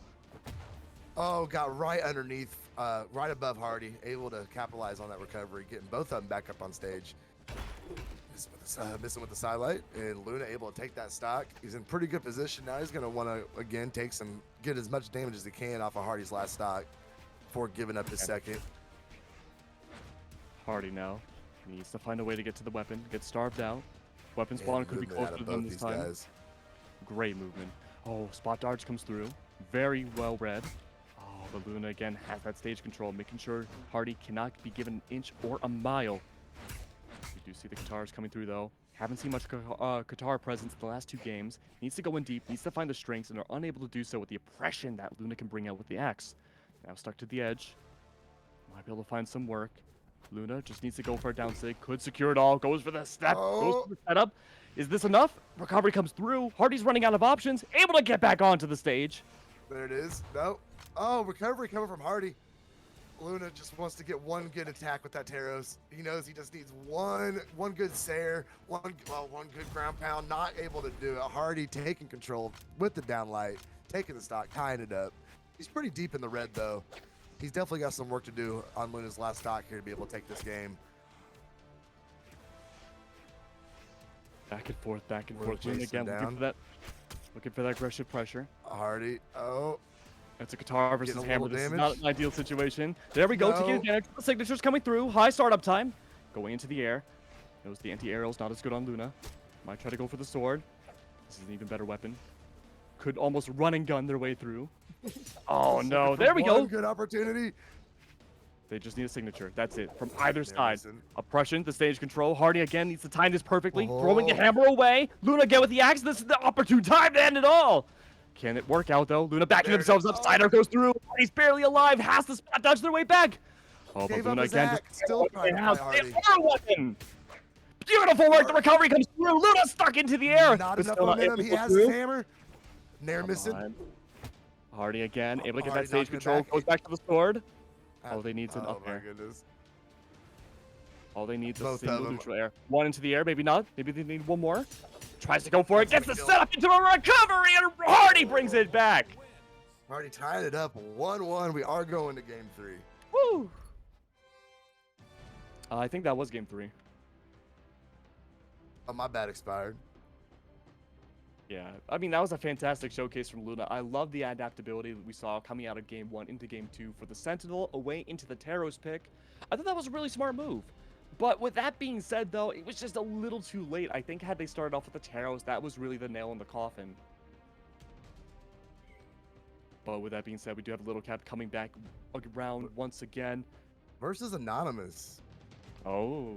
Oh, got right underneath, right above Hardy, able to capitalize on that recovery, getting both of them back up on stage. Missing with the sidelight, and Luna able to take that stock. He's in pretty good position now. He's going to want to again get as much damage as he can off of Hardy's last stock before giving up his second. Hardy now needs to find a way to get to the weapon, get starved out. Weapon spawn could be closer to them this time. Guys. Great movement. Oh, spot dodge comes through. Very well read. Oh, but Luna again has that stage control, making sure Hardy cannot be given an inch or a mile. We do see the Katars coming through though. Haven't seen much Katar presence in the last 2 games. Needs to go in deep, needs to find the strengths, and are unable to do so with the oppression that Luna can bring out with the axe. Now stuck to the edge. Might be able to find some work. Luna just needs to go for a down sig. Could secure it all. Goes for the step. Goes for the setup. Is this enough? Recovery comes through. Hardy's running out of options. Able to get back onto the stage. There it is. No. Oh, recovery coming from Hardy. Luna just wants to get one good attack with that Taros. He knows he just needs one good Sair, one good ground pound. Not able to do it. Hardy taking control with the downlight, taking the stock, tying it up. He's pretty deep in the red though. He's definitely got some work to do on Luna's last stock here to be able to take this game. Back and forth, back and forth. Luna again looking for that aggressive pressure. Hardy. Oh. That's a Katar versus Getting a Hammer. little This is damage. not an ideal situation. There we go. No. Taking advantage. The signatures coming through. High startup time. Going into the air. Knows the anti-aerial's not as good on Luna. Might try to go for the sword. This is an even better weapon. Could almost run and gun their way through. Oh no. There we go. Good opportunity. They just need a signature. That's it. From either There side. isn't. Oppression, the stage control. Hardy again needs to time this perfectly. Throwing the hammer away. Luna again with the axe. This is the opportune time to end it all. Can it work out though? Luna backing themselves up. Sider goes through. He's barely alive. Has to spot dodge their way back. Oh, but Gave Luna up his again. axe. Still trying to fight Hardy. Weapon. Beautiful work. The recovery comes through. Luna stuck into the air. Not but enough still not momentum. able He to has go his through. hammer. Nair Come missing. on. Hardy again. Able to get Hardy that stage knocking it control. back. Goes back to the sword. All they need is an Oh up my air. goodness. All they need is a Both of single them. neutral air. One into the air, maybe not. Maybe they need one more. Tries to go for it, gets the setup into a recovery, and Hardy brings it back. Already tying it up 1-1. We are going to game 3. Woo! I think that was game 3. Oh, my bad, expired. Yeah, I mean, that was a fantastic showcase from Luna. I love the adaptability that we saw coming out of game 1 into game 2 for the Sentinel away into the Taros pick. I thought that was a really smart move. But with that being said, though, it was just a little too late. I think had they started off with the Taros, that was really the nail in the coffin. But with that being said, we do have Little Cap coming back around once again. Versus Anonymous. Oh,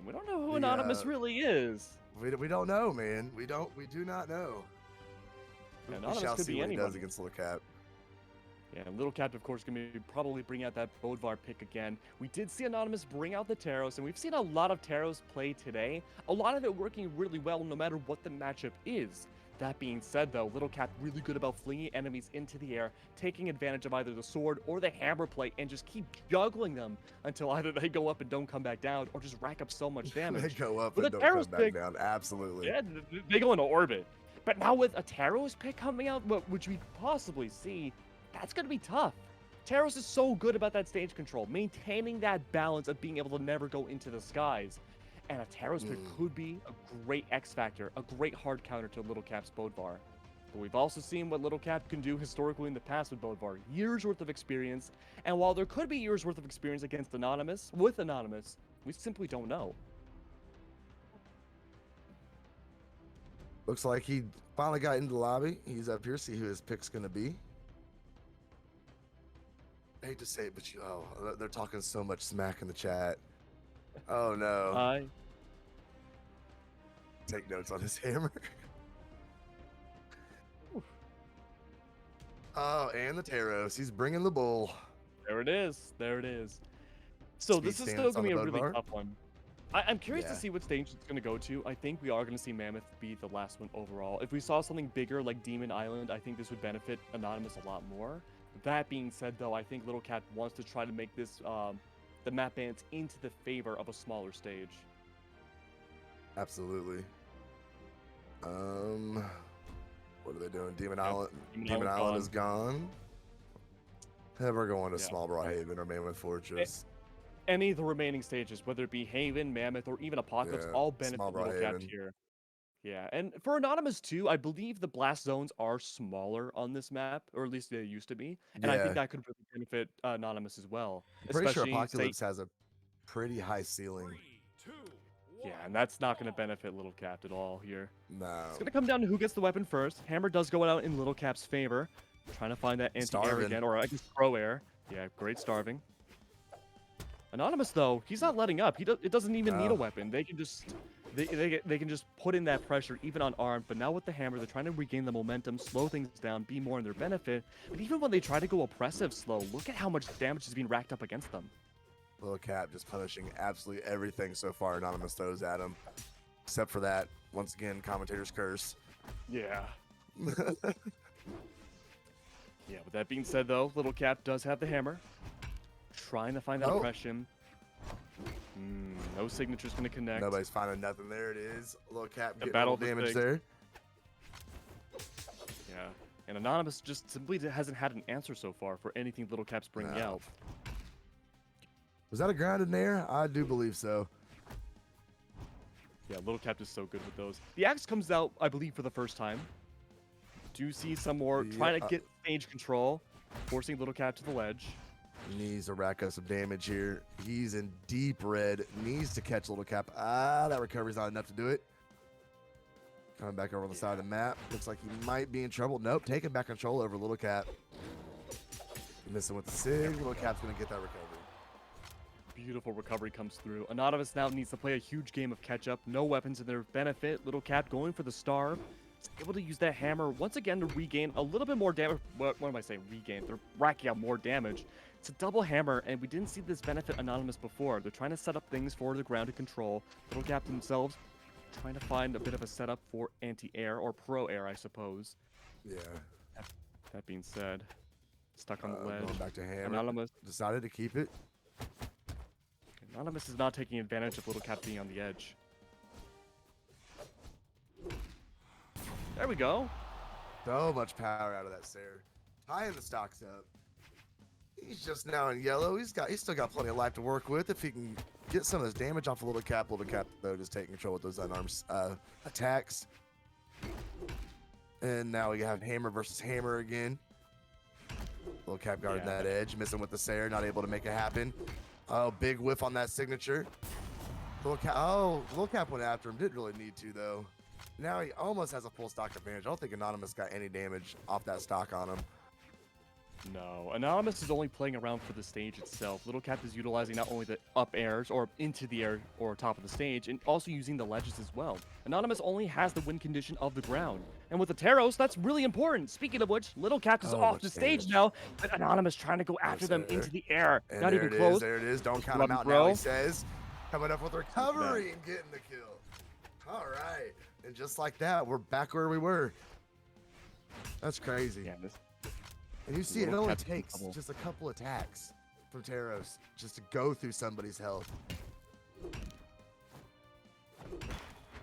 we don't know who Anonymous really is. We don't know, man. We do not know. Yeah, We Anonymous shall could see be what he does anyone. against Little Cap. Yeah, and Little Cap, of course, going to probably bring out that Bodvar pick again. We did see Anonymous bring out the Taros, and we've seen a lot of Taros play today. A lot of it working really well, no matter what the matchup is. That being said, though, Little Cap really good about flinging enemies into the air, taking advantage of either the sword or the hammer play, and just keep juggling them until either they go up and don't come back down, or just rack up so much damage. They go up With and a don't Taros come back pick, down. Absolutely. yeah, they go into orbit. But now with a Taros pick coming out, which we possibly see, that's going to be tough. Taros is so good about that stage control, maintaining that balance of being able to never go into the skies. And a Taros pick could be a great X factor, a great hard counter to Little Cap's Bodvar. But we've also seen what Little Cap can do historically in the past with Bodvar. Years worth of experience. And while there could be years worth of experience against Anonymous, we simply don't know. Looks like he finally got into the lobby. He's up here, see who his pick's going to be. I hate to say it, but they're talking so much smack in the chat. Oh no. Take notes on his hammer. Oh, and the Taros. He's bringing the bull. There it is. There it is. So Speed this is stance still on going to be a the really Bodvar? tough one. I'm curious to Yeah. see what stage it's going to go to. I think we are going to see Mammoth be the last one overall. If we saw something bigger like Demon Island, I think this would benefit Anonymous a lot more. That being said, though, I think Little Cat wants to try to make this the map balance into the favor of a smaller stage. Absolutely. What are they doing? Demon Yep, Island. Demon Demon Island's Island is gone. And we're going to Yeah. Small Brawl Haven or Mammoth Fortress. Any of the remaining stages, whether it be Haven, Mammoth, or even Apocalypse, Yeah, all benefit Small Brawl Little Cat Haven. here. Yeah, and for Anonymous too, I believe the blast zones are smaller on this map, or at least they used to be, and I think Yeah. that could really benefit Anonymous as well. I'm pretty sure Especially, say, Apocalypse has a pretty high ceiling. 3, 2, 1. yeah, and that's not going to benefit Little Cap at all here. No. It's going to come down to who gets the weapon first. Hammer does go out in Little Cap's favor, trying to find that anti-air Starving. again, or I guess pro air. Yeah, great starving. Anonymous though, he's not letting up. It doesn't even need a No. weapon. They can just they can just put in that pressure even unarmed. But now with the hammer, they're trying to regain the momentum, slow things down, be more in their benefit. But even when they try to go oppressive slow, look at how much damage is being racked up against them. Little Cap just punishing absolutely everything so far Anonymous throws at him. Except for that, once again, commentator's curse. Yeah. Yeah, with that being said though, Little Cap does have the hammer. Trying to find that Oh. oppression. No signature's gonna connect. Nobody's finding nothing. There it is. Little Cap getting battle all of the damage stakes. there. Yeah. And Anonymous just simply hasn't had an answer so far for anything Little Cap's bringing No. out. Was that a grounded nair? I do believe so. Yeah, Little Cap is so good with those. The axe comes out, I believe, for the first time. Do see some more trying to Yeah. get stage control, forcing Little Cap to the ledge. Needs to rack up some damage here. He's in deep red. Needs to catch Little Cap. That recovery's not enough to do it. Coming back over on the side of the map. Looks like he might be in trouble. Nope, taking back control over Little Cap. Missing with the Sig. Little Cap's going to get that recovery. Beautiful recovery comes through. Anonymous now needs to play a huge game of catch-up. No weapons in their benefit. Little Cap going for the star. He's able to use that hammer once again to regain a little bit more damage. What am I saying? Regain. They're racking out more damage. It's a double hammer, and we didn't see this benefit Anonymous before. They're trying to set up things for the grounded control. Little Cap themselves trying to find a bit of a setup for anti-air, or pro-air, I suppose. Yeah. That being said, stuck on the ledge. Going back to Hammer. Anonymous. Decided to keep it. Anonymous is not taking advantage of Little Cap being on the edge. There we go. So much power out of that Sarah. Tying the stocks up. He's just now in yellow. He's still got plenty of life to work with if he can get some of this damage off a Little Cap. Little Cap though just taking control with those unarmed attacks. And now we have Hammer versus Hammer again. Little Cap guarding that edge, missing with the Sayer, not able to make it happen. Oh, big whiff on that signature. Little Cap went after him. Didn't really need to though. Now he almost has a full stock advantage. I don't think Anonymous got any damage off that stock on him. No, Anonymous is only playing around for the stage itself. Little Cap is utilizing not only the up airs or into the air or top of the stage, and also using the ledges as well. Anonymous only has the win condition of the ground. And with the Taros, that's really important. Speaking of which, Little Cap is off the stage now, but Anonymous trying to go after them into the air. And not even close. There it is. Don't count him out now, he says. Coming up with recovery and getting the kill. All right. And just like that, we're back where we were. That's crazy. Yeah, and you see, it only takes just a couple attacks from Taros just to go through somebody's health.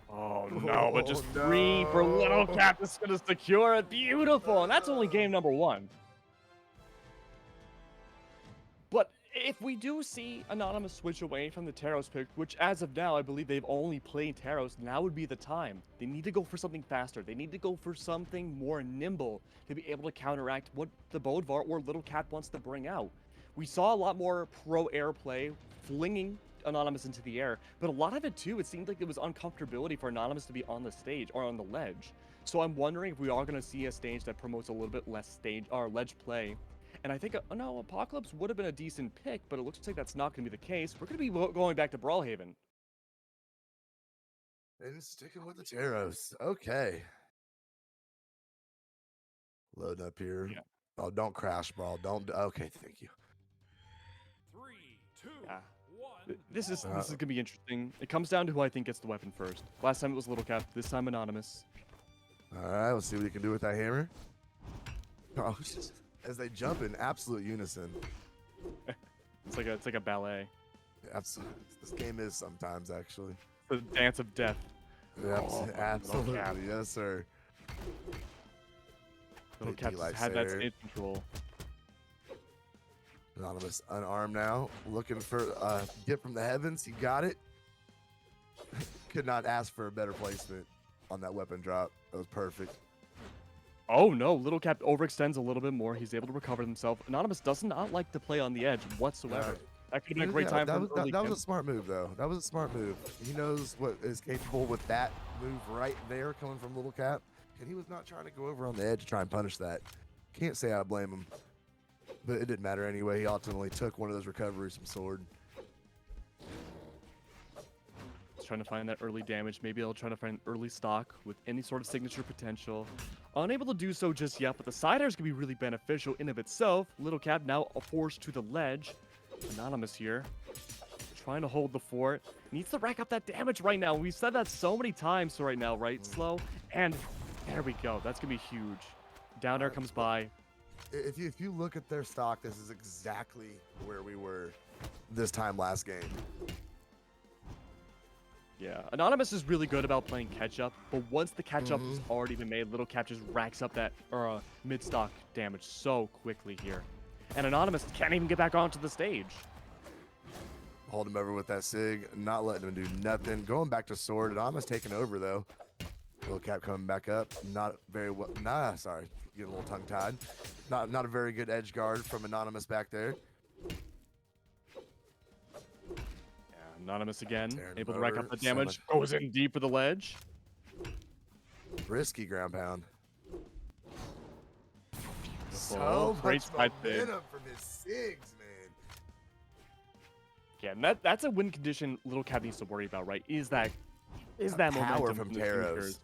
Oh no, but just 3 for Little Cap is going to secure it. Beautiful. And that's only game number 1. But if we do see Anonymous switch away from the Taros pick, which as of now, I believe they've only played Taros, now would be the time. They need to go for something faster. They need to go for something more nimble to be able to counteract what the Bodvar or Little Cap wants to bring out. We saw a lot more pro air play, flinging Anonymous into the air, but a lot of it too, it seemed like it was uncomfortability for Anonymous to be on the stage or on the ledge. So I'm wondering if we are going to see a stage that promotes a little bit less stage or ledge play. And I think, no, Apocalypse would have been a decent pick, but it looks like that's not going to be the case. We're going to be going back to Brawlhaven. And sticking with the Taros. Okay. Load up here. Yeah. Oh, don't crash, Brawl. Don't. Okay, thank you. 3, 2, Yeah. 1. This is going to be interesting. It comes down to who I think gets the weapon first. Last time it was Little Cap. This time Anonymous. All right, let's see what he can do with that hammer. Oh, just as they jump in absolute unison. It's like a ballet. Absolutely. This game is sometimes actually. The dance of death. Absolutely, yes, sir. Little Cap had that stage control. Anonymous unarmed now, looking for gift from the heavens. He got it. Could not ask for a better placement on that weapon drop. That was perfect. Oh no, Little Cap overextends a little bit more. He's able to recover himself. Anonymous does not like to play on the edge whatsoever. That could have been a great time. That was a smart move, though. That was a smart move. He knows what is capable with that move right there coming from Little Cap. And he was not trying to go over on the edge to try and punish that. Can't say I blame him. But it didn't matter anyway. He ultimately took one of those recoveries from Sword. Trying to find that early damage. Maybe I'll try to find early stock with any sort of signature potential. Unable to do so just yet, but the side airs can be really beneficial in of itself. Little Cap now forced to the ledge. Anonymous here, trying to hold the fort. Needs to rack up that damage right now. We've said that so many times right now, right, Slow? And there we go. That's going to be huge. Down air comes by. If you look at their stock, this is exactly where we were this time last game. Yeah, Anonymous is really good about playing catch-up, but once the catch-up has already been made, Little Cap just racks up that mid-stock damage so quickly here. And Anonymous can't even get back onto the stage. Hold him over with that Sig, not letting him do nothing. Going back to Sword. Anonymous taking over, though. Little Cap coming back up. Not very well. Sorry. Getting a little tongue-tied. Not a very good edge guard from Anonymous back there. Anonymous again, Tearing able to over. rack up the damage. Goes in deep for the ledge. Risky ground pound. So great side momentum from his Sigs, man. Yeah, and that's a win condition Little Cap needs to worry about, right? Is that power momentum from Taros.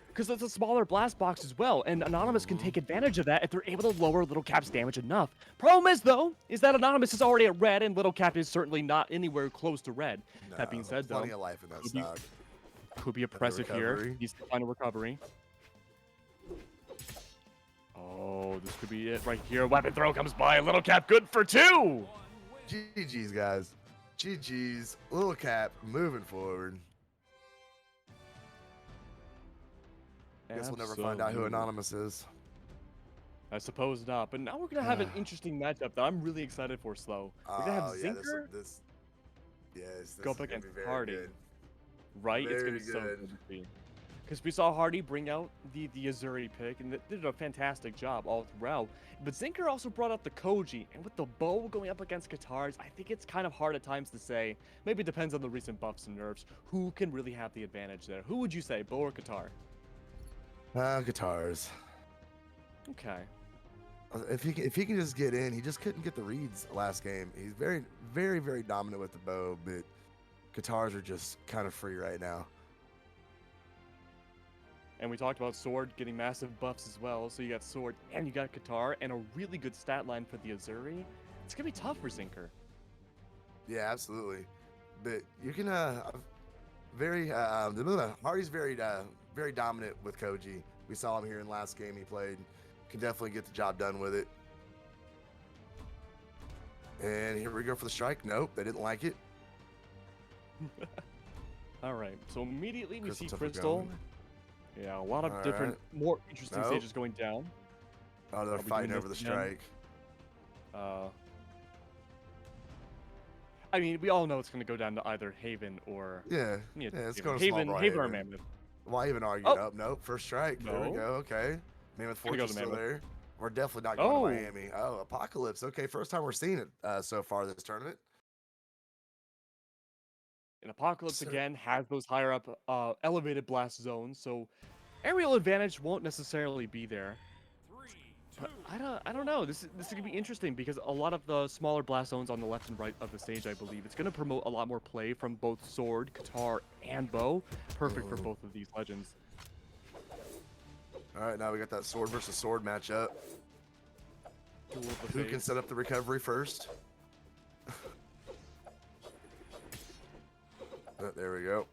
Because it's a smaller blast box as well, and Anonymous can take advantage of that if they're able to lower Little Cap's damage enough. Problem is, though, is that Anonymous is already at red, and Little Cap is certainly not anywhere close to red. No, that being said, though, plenty of life in that stock. Could be oppressive here. Needs to find a recovery. Oh, this could be it right here. Weapon throw comes by. Little Cap good for 2. GG's, guys. GG's. Little Cap moving forward. Guess we'll never find out who Anonymous is. I suppose not. But now we're gonna have an interesting matchup that I'm really excited for, Slow. We're gonna have Oh yeah, Zinker this go up is gonna against be very Hardy. good. Right? It's gonna Very be so good. good to see. Because we saw Hardy bring out the Azuri pick, and they did a fantastic job all throughout. But Zinker also brought out the Koji, and with the bow going up against Katars, I think it's kind of hard at times to say. Maybe it depends on the recent buffs and nerfs. Who can really have the advantage there? Who would you say, bow or Katar? Guitars. Okay. If he can just get in, he just couldn't get the reads last game. He's very dominant with the bow, but guitars are just kind of free right now. And we talked about Sword getting massive buffs as well. So you got Sword and you got Katar and a really good stat line for the Azuri. It's gonna be tough for Zinker. Yeah, absolutely. But you can Hardy's very dominant with Koji. We saw him here in last game he played. Can definitely get the job done with it. And here we go for the strike. Nope, they didn't like it. All right, so immediately we see took a Crystal. gun. Yeah, a lot of All different, right. more interesting Nope. stages going down. Oh, they're Are we fighting doing over the this again? strike. I mean, we all know it's going to go down to either Haven or Yeah, it's going to small Haven, brawl Haven or Haven. Mammoth. Why even argue? Oh! Nope, nope. First strike. There we No. go. Okay. Mammoth Gonna go Fortress to still Mammoth. there. We're definitely not going Oh! to Miami. Oh, Apocalypse. Okay, first time we're seeing it so far this tournament. And Apocalypse So- again has those higher up elevated blast zones, so aerial advantage won't necessarily be there. But I don't know. This is gonna be interesting because a lot of the smaller blast zones on the left and right of the stage, I believe, it's gonna promote a lot more play from both sword, Katar, and bow. Perfect for both of these legends. All right, now we got that sword versus sword matchup. Duel of the Who can Fates. set up the recovery first? Oh, there we go.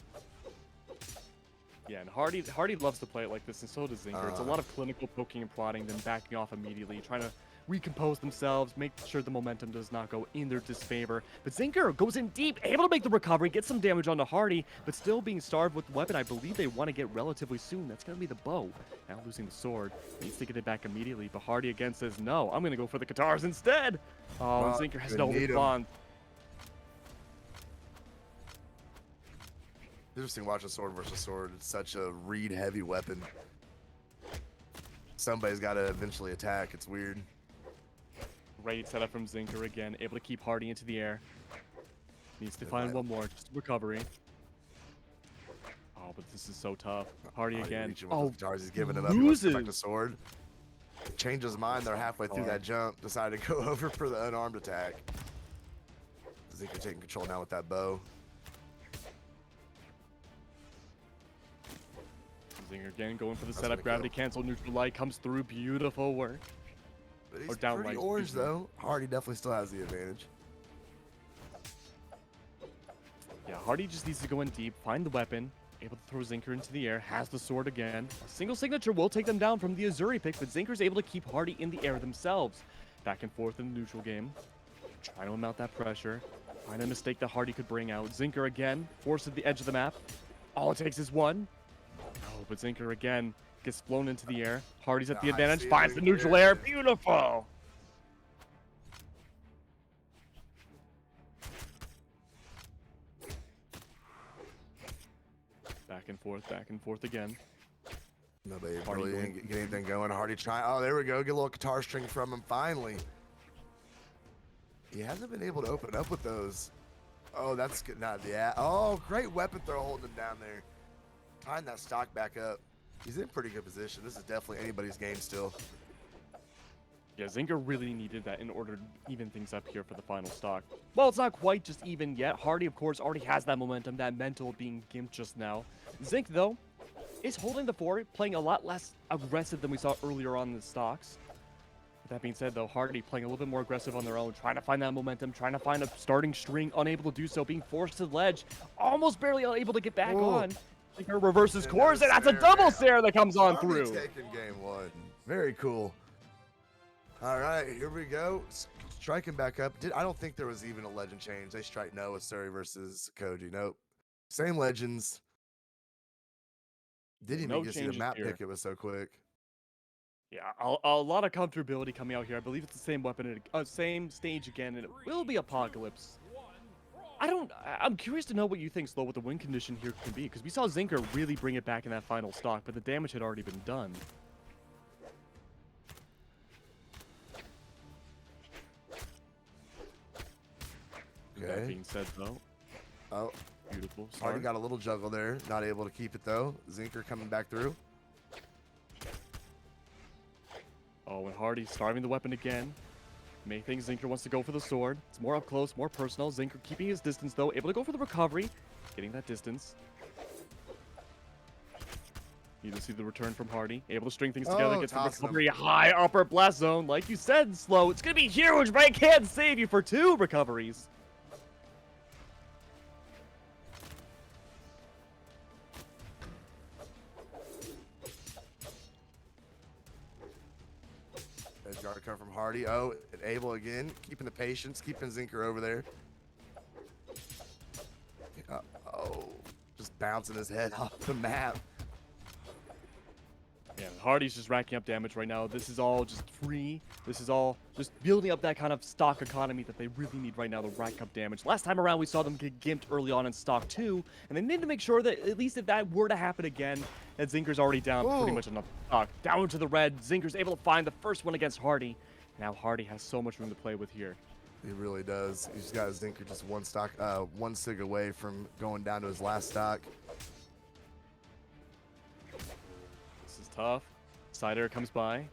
Yeah, and Hardy loves to play it like this, and so does Zinker. It's a lot of clinical poking and prodding, then backing off immediately, trying to recompose themselves, make sure the momentum does not go in their disfavor. But Zinker goes in deep, able to make the recovery, get some damage onto Hardy, but still being starved with the weapon I believe they want to get relatively soon. That's going to be the bow. Now losing the sword. Needs to get it back immediately, but Hardy again says, no, I'm going to go for the Katars instead. Oh, and Zinker has they no need 'em. response. Interesting watching sword versus sword. It's such a read heavy weapon. Somebody's got to eventually attack. It's weird. Great setup from Zinker again, able to keep Hardy into the air. Needs to find one more, just recovery. Oh, but this is so tough. Hardy again. Reaching with Oh, the guitars. He's giving it up. He wants to go back to loses. sword. Changed his mind. They're halfway through that jump. Decided to go over for the unarmed attack. Zinker taking control now with that bow. Zinger again going for the That's setup. gonna Gravity kill. cancel, neutral light comes through. Beautiful work. But he's down pretty light, orange excuse me. though. Hardy definitely still has the advantage. Yeah, Hardy just needs to go in deep, find the weapon, able to throw Zinker into the air, has the sword again. A single signature will take them down from the Azuri pick, but Zinker's able to keep Hardy in the air themselves. Back and forth in the neutral game. Trying to amount that pressure. Find a mistake that Hardy could bring out. Zinker again, forced at the edge of the map. All it takes is one. Oh, but Zinker again gets flown into the air. Hardy's at the I advantage, see finds it. the neutral There air. it is. Beautiful! Back and forth again. Nobody Hardy really going- didn't get anything going. Hardy trying. Oh, there we go. Get a little guitar string from him finally. He hasn't been able to open up with those. Oh, that's good. Not yeah. Oh, great weapon throw holding him down there. Tying that stock back up. He's in pretty good position. This is definitely anybody's game still. Yeah, Zinker really needed that in order to even things up here for the final stock. Well, it's not quite just even yet. Hardy, of course, already has that momentum, that mental being gimped just now. Zink, though, is holding the fort, playing a lot less aggressive than we saw earlier on in the stocks. With that being said, though, Hardy playing a little bit more aggressive on their own, trying to find that momentum, trying to find a starting string, unable to do so, being forced to the ledge, almost barely able to get back Ooh. on. Zinker reverses And course, and another that's a snare, double man. snare that comes on Hardy through. taking game one. Very cool. All right, here we go. Striking back up. I don't think there was even a legend change. They strike no with Surrey versus Koji. Nope. Same legends. Didn't even No get to see the changes map here. pick. It was so quick. Yeah, a lot of comfortability coming out here. I believe it's the same weapon, same stage again, and it will be Apocalypse. I'm curious to know what you think, Slow, what the win condition here can be, because we saw Zinker really bring it back in that final stock, but the damage had already been done. Okay. That being said, though, Oh, beautiful start. already got a little juggle there. Not able to keep it though. Zinker coming back through. Oh, and Hardy starving the weapon again. May think Zinker wants to go for the sword. It's more up close, more personal. Zinker keeping his distance, though. Able to go for the recovery. Getting that distance. You can see the return from Hardy. Able to string things together. Oh, Gets the tossing him. recovery. High upper blast zone. Like you said, Slow. It's going to be huge, but I can't save you for 2 recoveries. Edge guard come from Hardy. Oh, and Abel again. Keeping the patience. Keeping Zinker over there. Oh, just bouncing his head off the map. Yeah, Hardy's just racking up damage right now. This is all just free. This is all just building up that kind of stock economy that they really need right now to rack up damage. Last time around, we saw them get gimped early on in stock 2, and they need to make sure that at least if that were to happen again, that Zinker's already down pretty much enough stock. Down to the red. Zinker's able to find the first one against Hardy. Now Hardy has so much room to play with here. He really does. He's got Zinker just one sig away from going down to his last stock. This is tough. Side air comes by.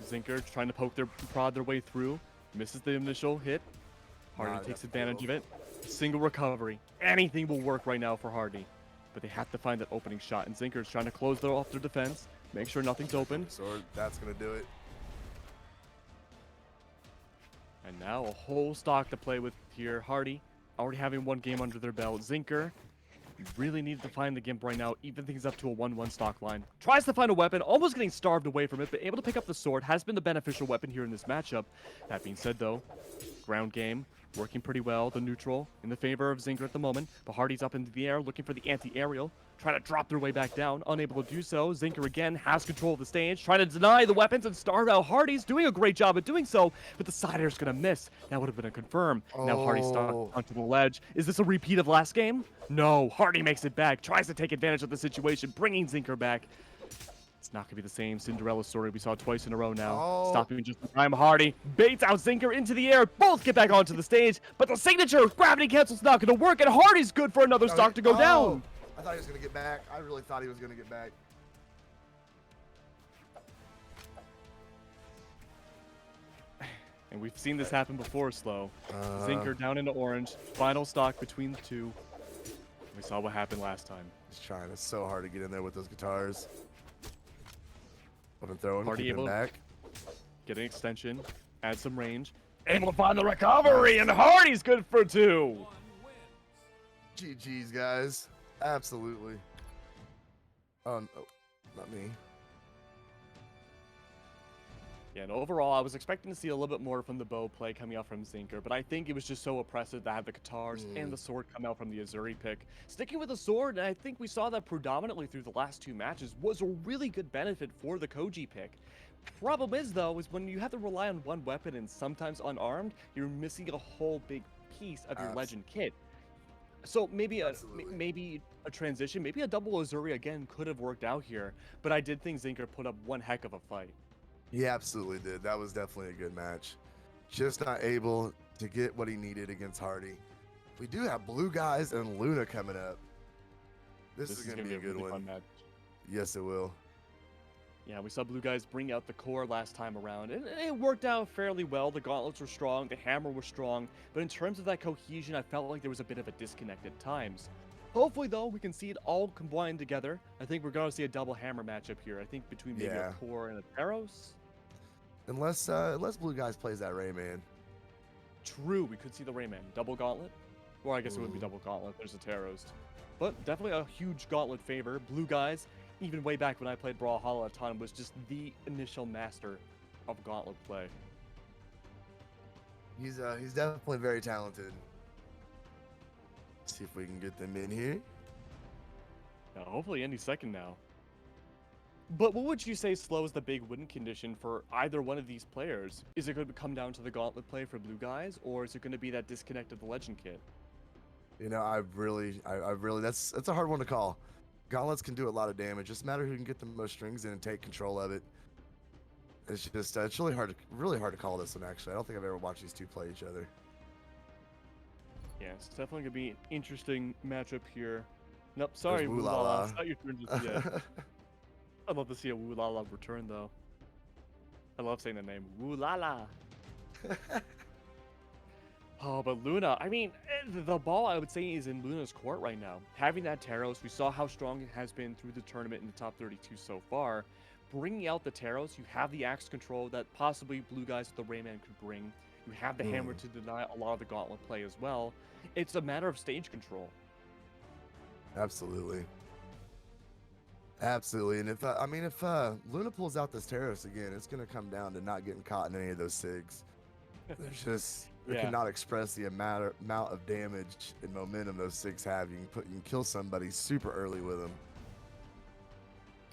Zinker trying to prod their way through. Misses the initial hit. Hardy takes advantage of it. Single recovery. Anything will work right now for Hardy. But they have to find that opening shot. And Zinker's trying to close off their defense. Make sure nothing's open. Sword, that's going to do it. And now a whole stock to play with here. Hardy already having 1 game under their belt. Zinker really needed to find the gimp right now, even things up to a 1-1 stock line. Tries to find a weapon, almost getting starved away from it, but able to pick up the sword. Has been the beneficial weapon here in this matchup. That being said, though, ground game working pretty well. The neutral in the favor of Zinker at the moment, but Hardy's up into the air looking for the anti-aerial. Trying to drop their way back down, unable to do so. Zinker again has control of the stage, trying to deny the weapons and starve out. Hardy's doing a great job at doing so, but the side air's gonna miss. That would have been a confirm. Now Hardy's stuck onto the ledge. Is this a repeat of last game? No, Hardy makes it back, tries to take advantage of the situation, bringing Zinker back. It's not gonna be the same Cinderella story we saw twice in a row now. Stopping just in time. Hardy baits out Zinker into the air. Both get back onto the stage, but the signature gravity cancel's not gonna work, and Hardy's good for another stock to go down. I thought he was going to get back. I really thought he was going to get back. And we've seen this happen before, Slow. Zinker down into orange. Final stock between the two. We saw what happened last time. He's trying. It's so hard to get in there with those guitars. Up and throwing. Hardy Keep him able back. Get an extension. Add some range. Able to find the recovery, and Hardy's good for 2. GG's, guys. Absolutely. Oh, no, not me. Yeah, and overall, I was expecting to see a little bit more from the bow play coming out from Zinker, but I think it was just so oppressive to have the guitars and the sword come out from the Azuri pick. Sticking with the sword, and I think we saw that predominantly through the last 2 matches, was a really good benefit for the Koji pick. Problem is, though, is when you have to rely on one weapon and sometimes unarmed, you're missing a whole big piece of your legend kit. So maybe a transition, maybe a double Azuri again could have worked out here, but I did think Zinker put up one heck of a fight. He absolutely did. That was definitely a good match. Just not able to get what he needed against Hardy. We do have Blue Guys and Luna coming up. This is going to be a good really one. Fun match. Yes, it will. Yeah, we saw Blue Guys bring out the core last time around, and it worked out fairly well. The gauntlets were strong, the hammer was strong, but in terms of that cohesion, I felt like there was a bit of a disconnect at times. Hopefully, though, we can see it all combined together. I think we're going to see a double hammer matchup here. I think between maybe a core and a Taros. Unless Blue Guys plays that Rayman. True, we could see the Rayman. Double gauntlet? Or I guess it would be double gauntlet. There's a Taros. But definitely a huge gauntlet favor. Blue Guys, even way back when I played Brawl a ton, was just the initial master of gauntlet play. He's definitely very talented. See if we can get them in here. Now, hopefully any second now. But what would you say slows the big win condition for either one of these players? Is it going to come down to the gauntlet play for blue guys, or is it going to be that disconnect of the legend kit? You know, I really, that's a hard one to call. Gauntlets can do a lot of damage. Just matter who can get the most strings in and take control of it. It's just it's really hard to call this one. Actually, I don't think I've ever watched these two play each other. Yeah, it's definitely gonna be an interesting matchup here. Nope, sorry, There's Wulala. Wulala. It's not your turn just yet. I'd love to see a Wulala return though. I love saying the name Wulala. Oh, but Luna, I mean, the ball I would say is in Luna's court right now. Having that Taros, we saw how strong it has been through the tournament in the top 32 so far. Bringing out the Taros, you have the axe control that possibly blue guys with the Rayman could bring. You have the hammer to deny a lot of the gauntlet play as well. It's a matter of stage control. Absolutely. Absolutely. And if Luna pulls out this Taros again, it's gonna come down to not getting caught in any of those SIGs. There's just you Yeah. cannot express the amount of damage and momentum those SIGs have. You can kill somebody super early with them.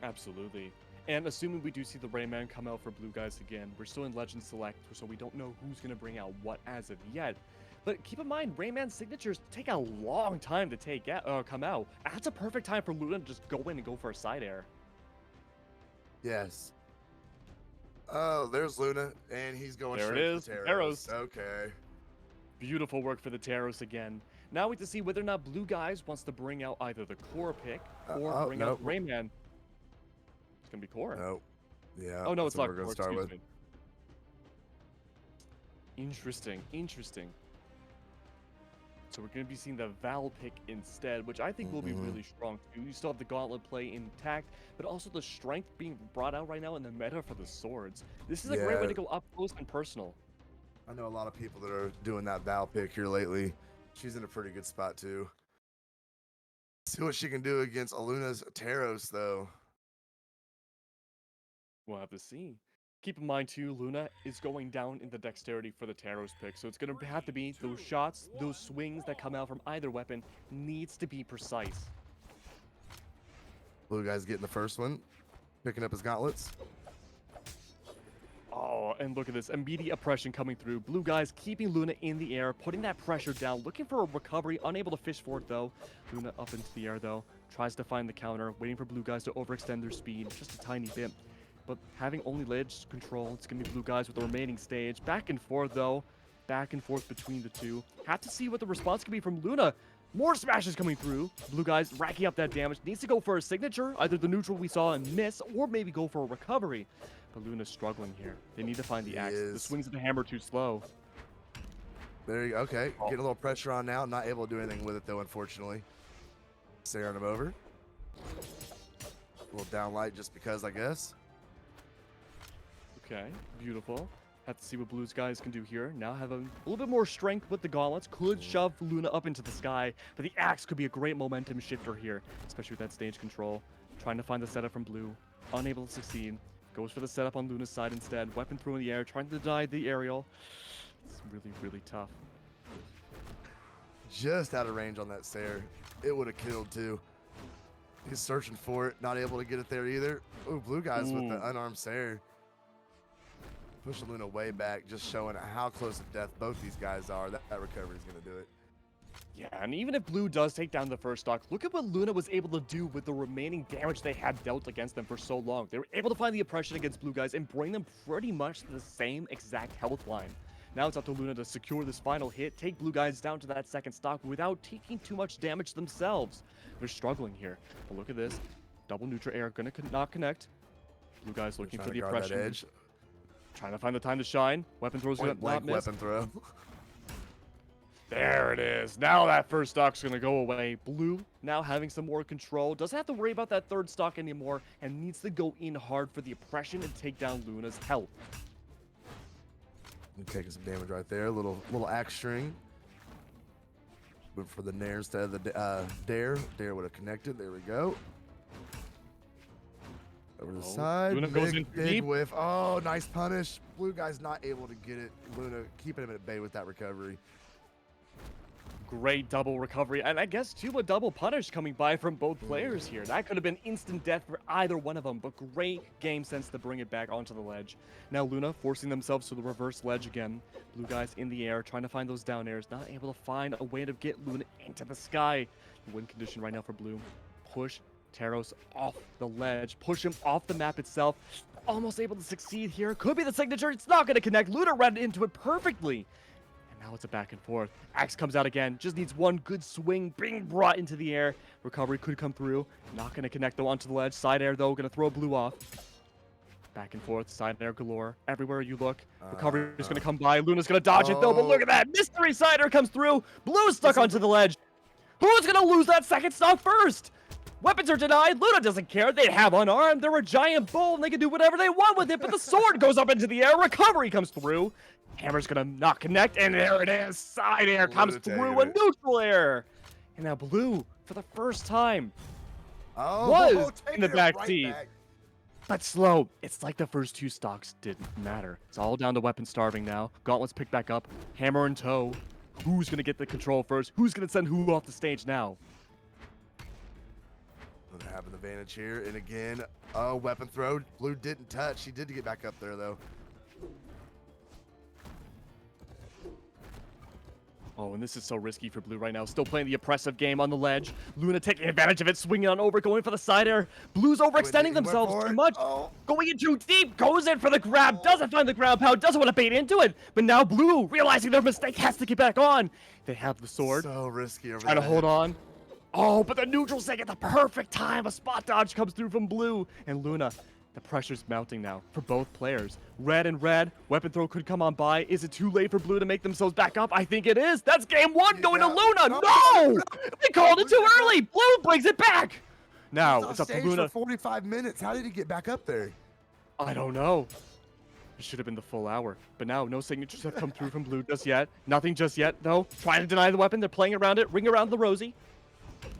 Absolutely. And assuming we do see the Rayman come out for blue guys again, we're still in Legend Select, so we don't know who's going to bring out what as of yet. But keep in mind, Rayman signatures take a long time to come out. That's a perfect time for Luna to just go in and go for a side air. Yes. Oh, there's Luna, and he's going There it straight is, for the Taros. Okay. Beautiful work for the Taros again. Now we have to see whether or not blue guys wants to bring out either the core pick or bring out Rayman. It's going to be core. Nope. Yeah. Oh, no, that's it's what not we're gonna core. start Excuse with. me. Interesting. So we're going to be seeing the Val pick instead, which I think will be really strong too. You still have the gauntlet play intact, but also the strength being brought out right now in the meta for the swords. This is a great way Yeah. to go up close and personal. I know a lot of people that are doing that Val pick here lately. She's in a pretty good spot too. See what she can do against Aluna's Taros, though. We'll have to see. Keep in mind too, Luna is going down in the dexterity for the Taros pick, so it's going to have to be those shots, those swings that come out from either weapon needs to be precise. Blue guy's getting the first one, picking up his gauntlets. Oh, and look at this immediate oppression coming through. Blue guys keeping Luna in the air, putting that pressure down, looking for a recovery, unable to fish for it though. Luna up into the air though, tries to find the counter, waiting for blue guys to overextend their speed just a tiny bit. But having only ledge control, it's going to be blue guys with the remaining stage. Back and forth though, back and forth between the two. Have to see what the response can be from Luna. More smashes coming through. Blue guys racking up that damage. Needs to go for a signature, either the neutral we saw and miss, or maybe go for a recovery. But Luna's struggling here. They need to find the axe. The swings of the hammer too slow. There you go. Okay, getting a little pressure on now. Not able to do anything with it though, unfortunately. Staring him over. A little down light just because, I guess. Okay, beautiful. Have to see what Blue's guys can do here. Now have a little bit more strength with the gauntlets. Could shove Luna up into the sky, but the axe could be a great momentum shifter here, especially with that stage control. Trying to find the setup from Blue. Unable to succeed. Goes for the setup on Luna's side instead. Weapon through in the air, trying to deny the aerial. It's really tough. Just out of range on that Sair. It would have killed too. He's searching for it, not able to get it there either. Oh, blue guys with the unarmed Sair. Pushing Luna way back, just showing how close to death both these guys are. That recovery is going to do it. Yeah, and even if Blue does take down the first stock, look at what Luna was able to do with the remaining damage they had dealt against them for so long. They were able to find the oppression against blue guys and bring them pretty much to the same exact health line. Now it's up to Luna to secure this final hit, take blue guys down to that second stock without taking too much damage themselves. They're struggling here. But look at this. Double neutral air, gonna not connect. Blue guys looking for the oppression. Edge. Trying to find the time to shine. Weapon throws Point blank not miss. weapon throw. There it is. Now that first stock's going to go away. Blue now having some more control. Doesn't have to worry about that third stock anymore and needs to go in hard for the oppression and take down Luna's health. Taking some damage right there. Little axe string. Went for the nair instead of the dare. Dare would have connected. There we go. Over the side. Luna goes in Big deep. whiff. Oh, nice punish. Blue guy's not able to get it. Luna keeping him at bay with that recovery. Great double recovery, and I guess too a double punish coming by from both players here. That could have been instant death for either one of them, but great game sense to bring it back onto the ledge. Now Luna forcing themselves to the reverse ledge again. Blue guys in the air, trying to find those down airs, not able to find a way to get Luna into the sky. Win condition right now for Blue. Push Taros off the ledge, push him off the map itself. Almost able to succeed here. Could be the signature. It's not going to connect. Luna ran into it perfectly. Now it's a back and forth. Axe comes out again. Just needs one good swing. Being brought into the air. Recovery could come through. Not going to connect though onto the ledge. Side air though. Going to throw Blue off. Back and forth. Side air galore. Everywhere you look. Recovery is going to come by. Luna's going to dodge it though. But look at that. Mystery side air comes through. Blue is stuck onto the ledge. Who's going to lose that second stock first? Weapons are denied. Luna doesn't care. They have unarmed. They're a giant bull and they can do whatever they want with it. But the sword goes up into the air. Recovery comes through. Hammer's gonna not connect, and there it is. Side air comes through a neutral air. And now Blue, for the first time, was in the back seat. But slow. It's like the first two stocks didn't matter. It's all down to weapon starving now. Gauntlets pick back up. Hammer in tow. Who's gonna get the control first? Who's gonna send who off the stage now? Gonna have an advantage here, and again, weapon throw. Blue didn't touch. He did get back up there though. Oh, and this is so risky for Blue right now. Still playing the oppressive game on the ledge. Luna taking advantage of it, swinging on over, going for the side air. Blue's overextending themselves too much. Going in too deep, goes in for the grab, doesn't find the ground pound, doesn't want to bait into it. But now Blue, realizing their mistake, has to get back on. They have the sword. So risky over there. Trying to hold on. Oh, but the neutral stake at the perfect time. A spot dodge comes through from Blue. And Luna, the pressure's mounting now for both players. Red and red. Weapon throw could come on by. Is it too late for Blue to make themselves back up? I think it is. That's game one going to Luna. No! They called it too early. Blue brings it back. Now it's up to Luna. For 45 minutes. How did he get back up there? I don't know. It should have been the full hour. But now no signatures have come through from Blue just yet. Nothing just yet, though. Trying to deny the weapon. They're playing around it. Ring around the Rosie.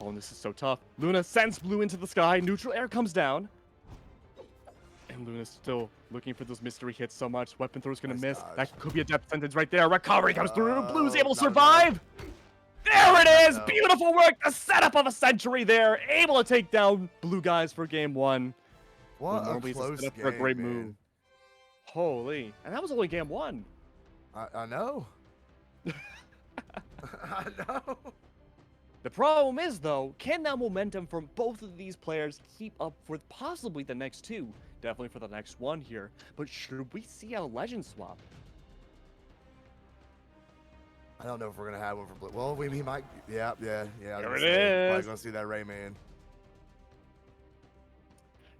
Oh, and this is so tough. Luna sends Blue into the sky. Neutral air comes down. And Luna's still looking for those mystery hits so much. Weapon throw's gonna miss. Dodge. That could be a death sentence right there. Recovery comes through. Blue's able to survive. There it is. Beautiful work. The setup of a century there. Able to take down Blue guys for game one. What Normally a it's close setup game, for a great man. move. Holy. And that was only game one. I know. I know. The problem is, though, can that momentum from both of these players keep up for possibly the next two? Definitely for the next one here. But should we see a legend swap? I don't know if we're gonna have one for Blue. Well, he might. Yeah. There it Probably is. gonna see that Rayman.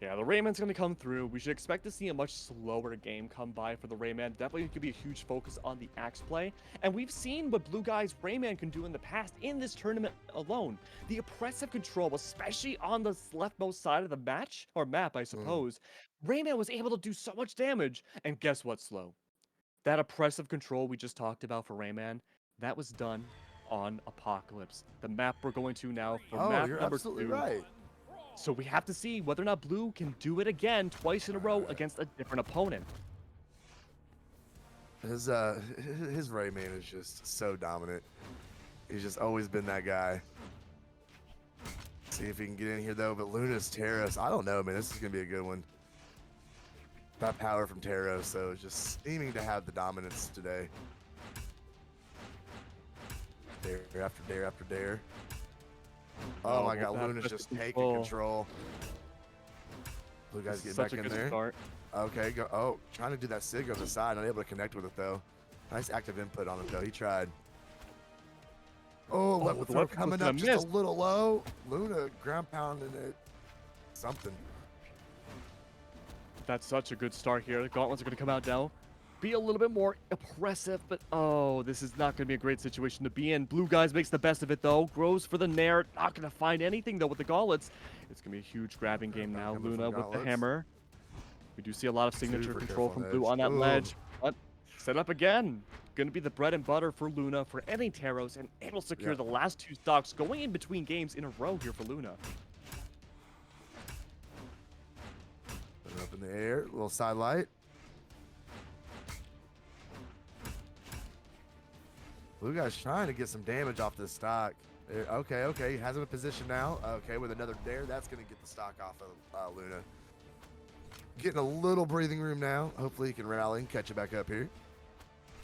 Yeah, the Rayman's going to come through. We should expect to see a much slower game come by for the Rayman. Definitely could be a huge focus on the Axe play. And we've seen what Blue Guy's Rayman can do in the past in this tournament alone. The oppressive control, especially on the leftmost side of the match, or map, I suppose. Rayman was able to do so much damage. And guess what, Slow? That oppressive control we just talked about for Rayman, that was done on Apocalypse. The map we're going to now for map you're number absolutely 2. right. So we have to see whether or not Blue can do it again twice in a row against a different opponent. His Rayman is just so dominant. He's just always been that guy. See if he can get in here though. But Luna's Taros, I don't know, man. This is gonna be a good one. That power from Taros, so it's just seeming to have the dominance today. Dare after dare after dare. Oh my God, Luna's just taking control. Blue guys getting back in there. Start. Okay, go. Oh, trying to do that sig on the side. Not able to connect with it though. Nice active input on it though. He tried. Oh, weapon throw coming up just a little low. Luna ground pounding it. Something. That's such a good start here. The gauntlets are going to come out now. Be a little bit more oppressive, but oh, this is not going to be a great situation to be in. Blue guys makes the best of it though. Grows for the nair. Not going to find anything though with the gauntlets. It's going to be a huge grabbing game now. Luna with the hammer. We do see a lot of signature control from Blue on that ledge. But set up again. Going to be the bread and butter for Luna for any Taros, and able to secure the last two stocks going in between games in a row here for Luna. Put it up in the air. Little side light. Blue guy's trying to get some damage off this stock. Okay, he has him in position now. Okay, with another dare, that's going to get the stock off of Luna. Getting a little breathing room now. Hopefully he can rally and catch it back up here.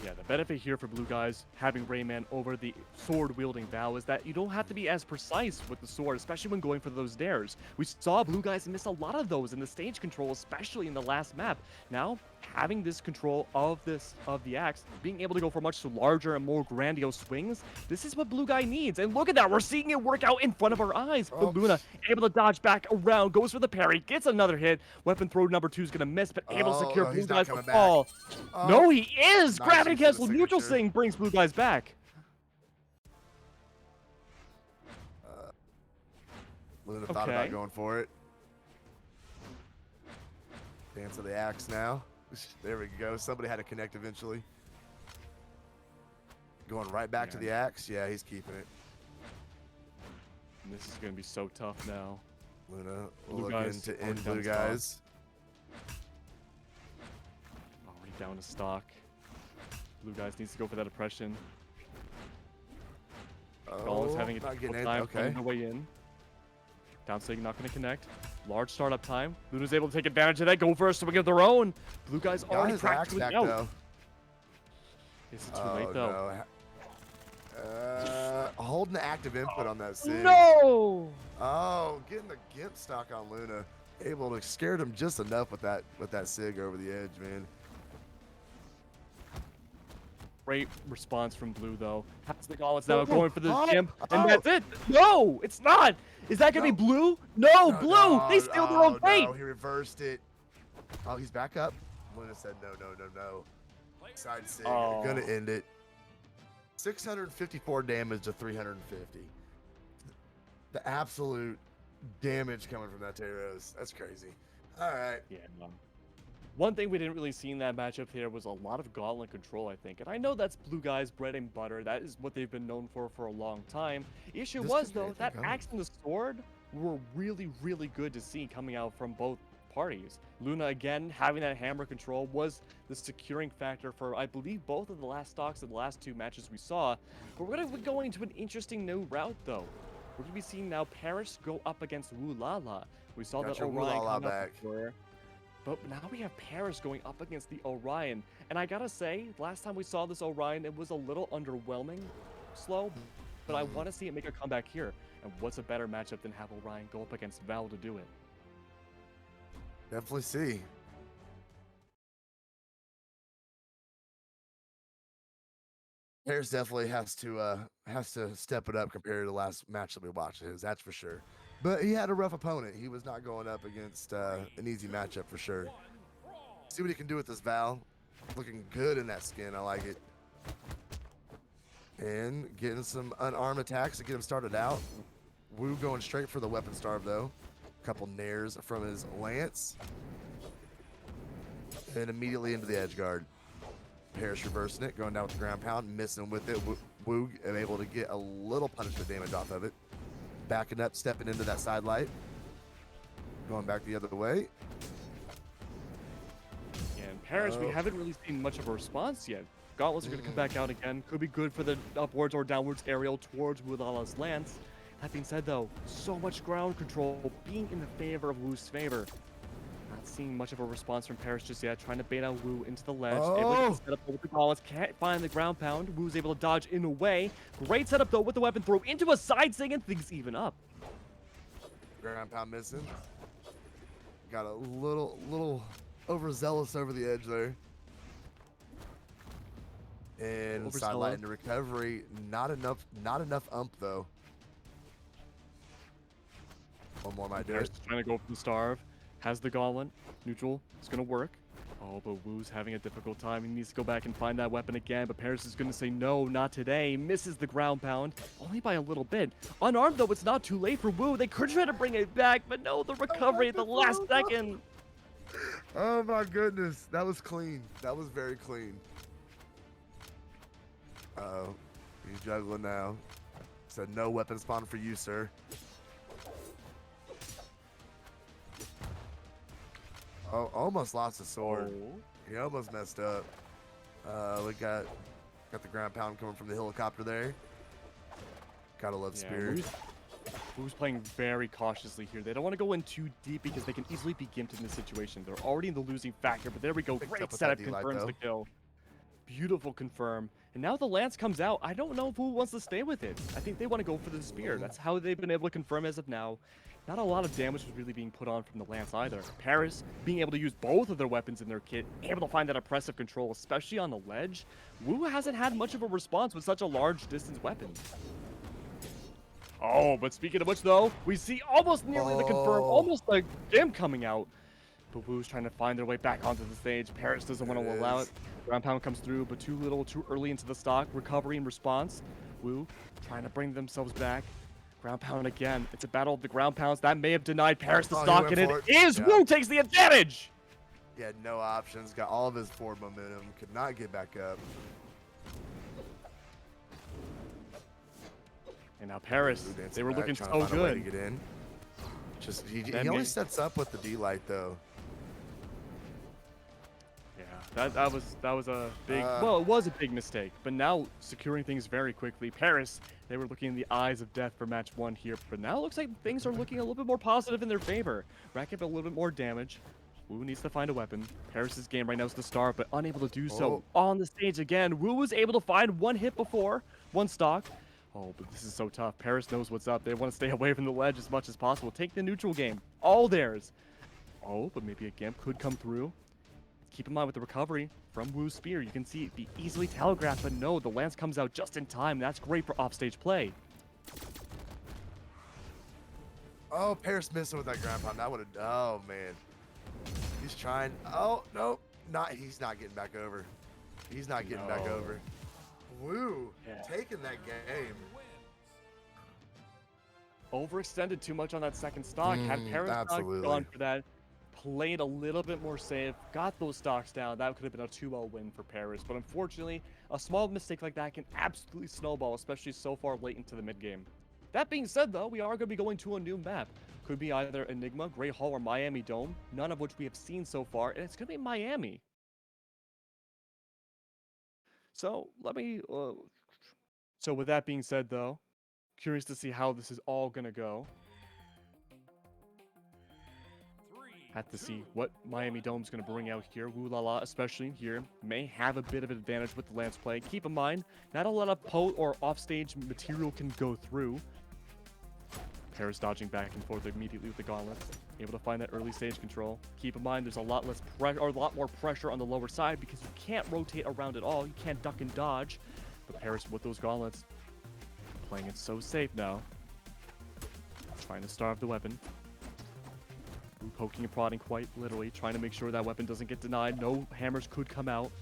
Yeah, the benefit here for blue guys having Rayman over the sword-wielding Val is that you don't have to be as precise with the sword, especially when going for those dares. We saw blue guys miss a lot of those in the stage control, especially in the last map. Now, having this control of the axe, being able to go for much larger and more grandiose swings, this is what blue guy needs. And look at that, we're seeing it work out in front of our eyes. Oh. But Luna able to dodge back around, goes for the parry, gets another hit. Weapon throw number 2 is gonna miss, but able to secure blue he's not guys to coming back. fall. Oh. No, he is! Nice Gravity use of the cancel neutral signature. sing brings blue guys back. Luna thought Okay. about going for it. Dance of the axe now. There we go. Somebody had to connect eventually. Going right back to Yeah. the axe. Yeah, he's keeping it. And this is gonna be so tough now. Luna Blue looking guys to going end down blue stock. guys. Already down to stock. Blue guys needs to go for that oppression. Golem's having a not getting difficult it. time Okay. finding the way in. Down stage not going to connect. Large startup time. Luna's able to take advantage of that. Go for a swing of their own. Blue guys Got already his axe practically back out. though. Is it too late though? No. Holding the active input on that Sig. No! Oh, getting the gimp stock on Luna. Able to scare him just enough with that Sig over the edge, man. Great response from Blue though. Has the gauntlets now going for the Oh, gym, and oh. that's it. No, it's not. Is that gonna No. be Blue? No, Blue. They steal their own fate. No, he reversed it. Oh, he's back up. Luna said no. Side Sig. Oh. Gonna end it. 654 damage to 350. The absolute damage coming from that Teros. That's crazy. All right. Yeah. One thing we didn't really see in that matchup here was a lot of gauntlet control, I think. And I know that's blue guys' bread and butter. That is what they've been known for a long time. The issue This was, could be though, anything that going. axe and the sword were really, really good to see coming out from both parties. Luna, again, having that hammer control was the securing factor for, I believe, both of the last stocks of the last 2 matches we saw. But we're going to be going to an interesting new route, though. We're going to be seeing now Paris go up against Wu Lala. We saw Got that your Wu Orion Lala come up back. before. But now we have Paris going up against the Orion. And I gotta say, last time we saw this Orion, it was a little underwhelming, slow. But I want to see it make a comeback here. And what's a better matchup than have Orion go up against Val to do it? Definitely see. Paris definitely has to step it up compared to the last match that we watched his, that's for sure. But he had a rough opponent. He was not going up against an easy matchup for sure. See what he can do with this Val. Looking good in that skin. I like it. And getting some unarmed attacks to get him started out. Wu going straight for the weapon starve though. Couple nairs from his lance. And immediately into the edge guard. Paris reversing it, going down with the ground pound, missing with it. Wu able to get a little punishment damage off of it. Backing up, stepping into that side light. Going back the other way. And Paris, we Oh. haven't really seen much of a response yet. Gauntlets are going to come back out again. Could be good for the upwards or downwards aerial towards Wulala's lance. That being said, though, so much ground control being in the favor of Wu's favor. Not seeing much of a response from Paris just yet. Trying to bait out Wu into the ledge. Able to Oh. get set up with the gauntlets. Can't find the ground pound. Wu's able to dodge in a way. Great setup, though, with the weapon throw into a side sing and things even up. Ground pound missing. Got a little overzealous over the edge there. And Overzealous. side light into recovery. Not enough ump though. One more might do Paris it. is trying to go for the starve. Has the gauntlet. Neutral. It's going to work. Oh, but Wu's having a difficult time. He needs to go back and find that weapon again. But Paris is going to say, no, not today. Misses the ground pound. Only by a little bit. Unarmed, though, it's not too late for Wu. They could try to bring it back. But no, the recovery at the last second. Oh my goodness. That was clean. That was very clean. Uh-oh. He's juggling now. Said no weapon spawn for you, sir. Oh, almost lost his sword. Oh. He almost messed up. We got Got the ground pound coming from the helicopter there. Gotta love Yeah, Spirit. Wu's playing very cautiously here. They don't want to go in too deep because they can easily be gimped in this situation. They're already in the losing factor, but there we go. Picked Great up with setup, that D-Light, confirms though. the kill. Beautiful confirm. And now the lance comes out. I don't know if Wu wants to stay with it. I think they want to go for the spear. That's how they've been able to confirm as of now. Not a lot of damage was really being put on from the lance either. Paris being able to use both of their weapons in their kit, able to find that oppressive control, especially on the ledge. Wu hasn't had much of a response with such a large distance weapon. Oh, but speaking of which, though, we see almost nearly the confirm, almost like Gim coming out. But Wu's trying to find their way back onto the stage. Paris doesn't want to allow it. Ground pound comes through, but too little, too early into the stock. Recovery and response. Wu trying to bring themselves back. Ground pound again. It's a battle of the ground pounds. That may have denied Paris the stock, and it is Wu takes the advantage! He had no options. Got all of his forward momentum. Could not get back up. And now Paris, they were looking so good. To get in. Just he That always mid- sets up with the D-Light though. Yeah, that was a big, well, it was a big mistake, but now securing things very quickly. Paris, they were looking in the eyes of death for match 1 here, but now it looks like things are looking a little bit more positive in their favor. Rack up a little bit more damage. Wu needs to find a weapon. Paris's game right now is the start, but unable to do so on the stage again. Wu was able to find one hit before, one stock. Oh, but this is so tough. Paris knows what's up. They want to stay away from the ledge as much as possible. Take the neutral game. All theirs. Oh, but maybe a Gimp could come through. Keep in mind with the recovery from Wu's spear, you can see it be easily telegraphed, but no, the lance comes out just in time. That's great for offstage play. Oh, Paris missing with that ground pound. That would have. Oh man, he's trying. Oh no, he's not getting back over. He's not getting back over. Wu taking that game. Overextended too much on that second stock. Had Paris not gone for that, played a little bit more safe, got those stocks down, that could have been a 2-0 win for Paris. But unfortunately, a small mistake like that can absolutely snowball, especially so far late into the mid game. That being said, though, we are going to be going to a new map. Could be either Enigma, Great Hall, or Miami Dome, none of which we have seen so far, and it's going to be Miami. So, so with that being said, though, curious to see how this is all going to go. Have to see what Miami Dome's going to bring out here. Woo La La, especially here, may have a bit of an advantage with the lance play. Keep in mind, not a lot of pote or offstage material can go through. Paris dodging back and forth immediately with the gauntlets, able to find that early stage control. Keep in mind, there's a lot less pressure, or a lot more pressure on the lower side because you can't rotate around at all. You can't duck and dodge. But Paris with those gauntlets, playing it so safe now, trying to starve the weapon. Poking and prodding quite literally, trying to make sure that weapon doesn't get denied. No hammers could come out.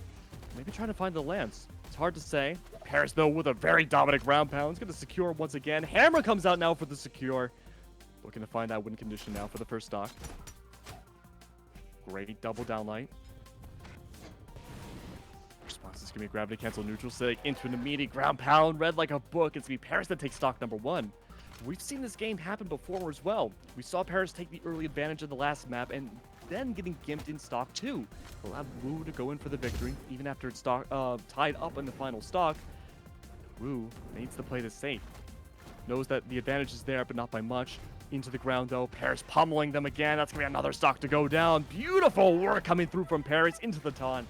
Maybe trying to find the lance. It's hard to say. Paris, though, with a very dominant ground pound, is going to secure once again. Hammer comes out now for the secure. Looking to find that win condition now for the first stock. Great double downlight. Response is going to be a gravity cancel neutral sig into an immediate ground pound. Read like a book. It's going to be Paris that takes stock number 1. We've seen this game happen before as well. We saw Paris take the early advantage of the last map and then getting gimped in stock 2. Allowed Wu to go in for the victory, even after it's tied up in the final stock. Wu needs to play this safe. Knows that the advantage is there, but not by much. Into the ground, though. Paris pummeling them again. That's going to be another stock to go down. Beautiful work coming through from Paris into the taunt.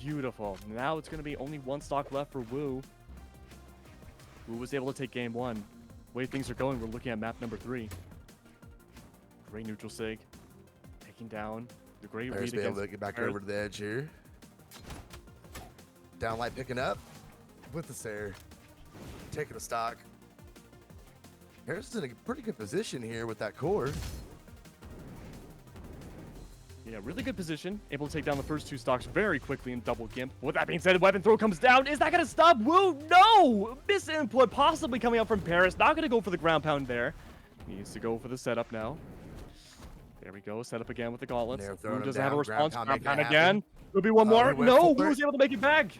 Beautiful. Now it's going to be only 1 stock left for Wu. Wu was able to take game 1. The way things are going, we're looking at map number 3. Great neutral sig. Taking down the great Paris read be able against to get back over to the edge here. Downlight picking up with the Sair. Taking a stock. Paris is in a pretty good position here with that core. Yeah, really good position. Able to take down the first 2 stocks very quickly in double gimp. With that being said, weapon throw comes down. Is that going to stop Wu? No! Misinput possibly coming up from Paris. Not going to go for the ground pound there. Needs to go for the setup now. There we go. Set up again with the gauntlets. Wu doesn't have a response. Ground pound again. Could be one more. No, Wu was able to make it back.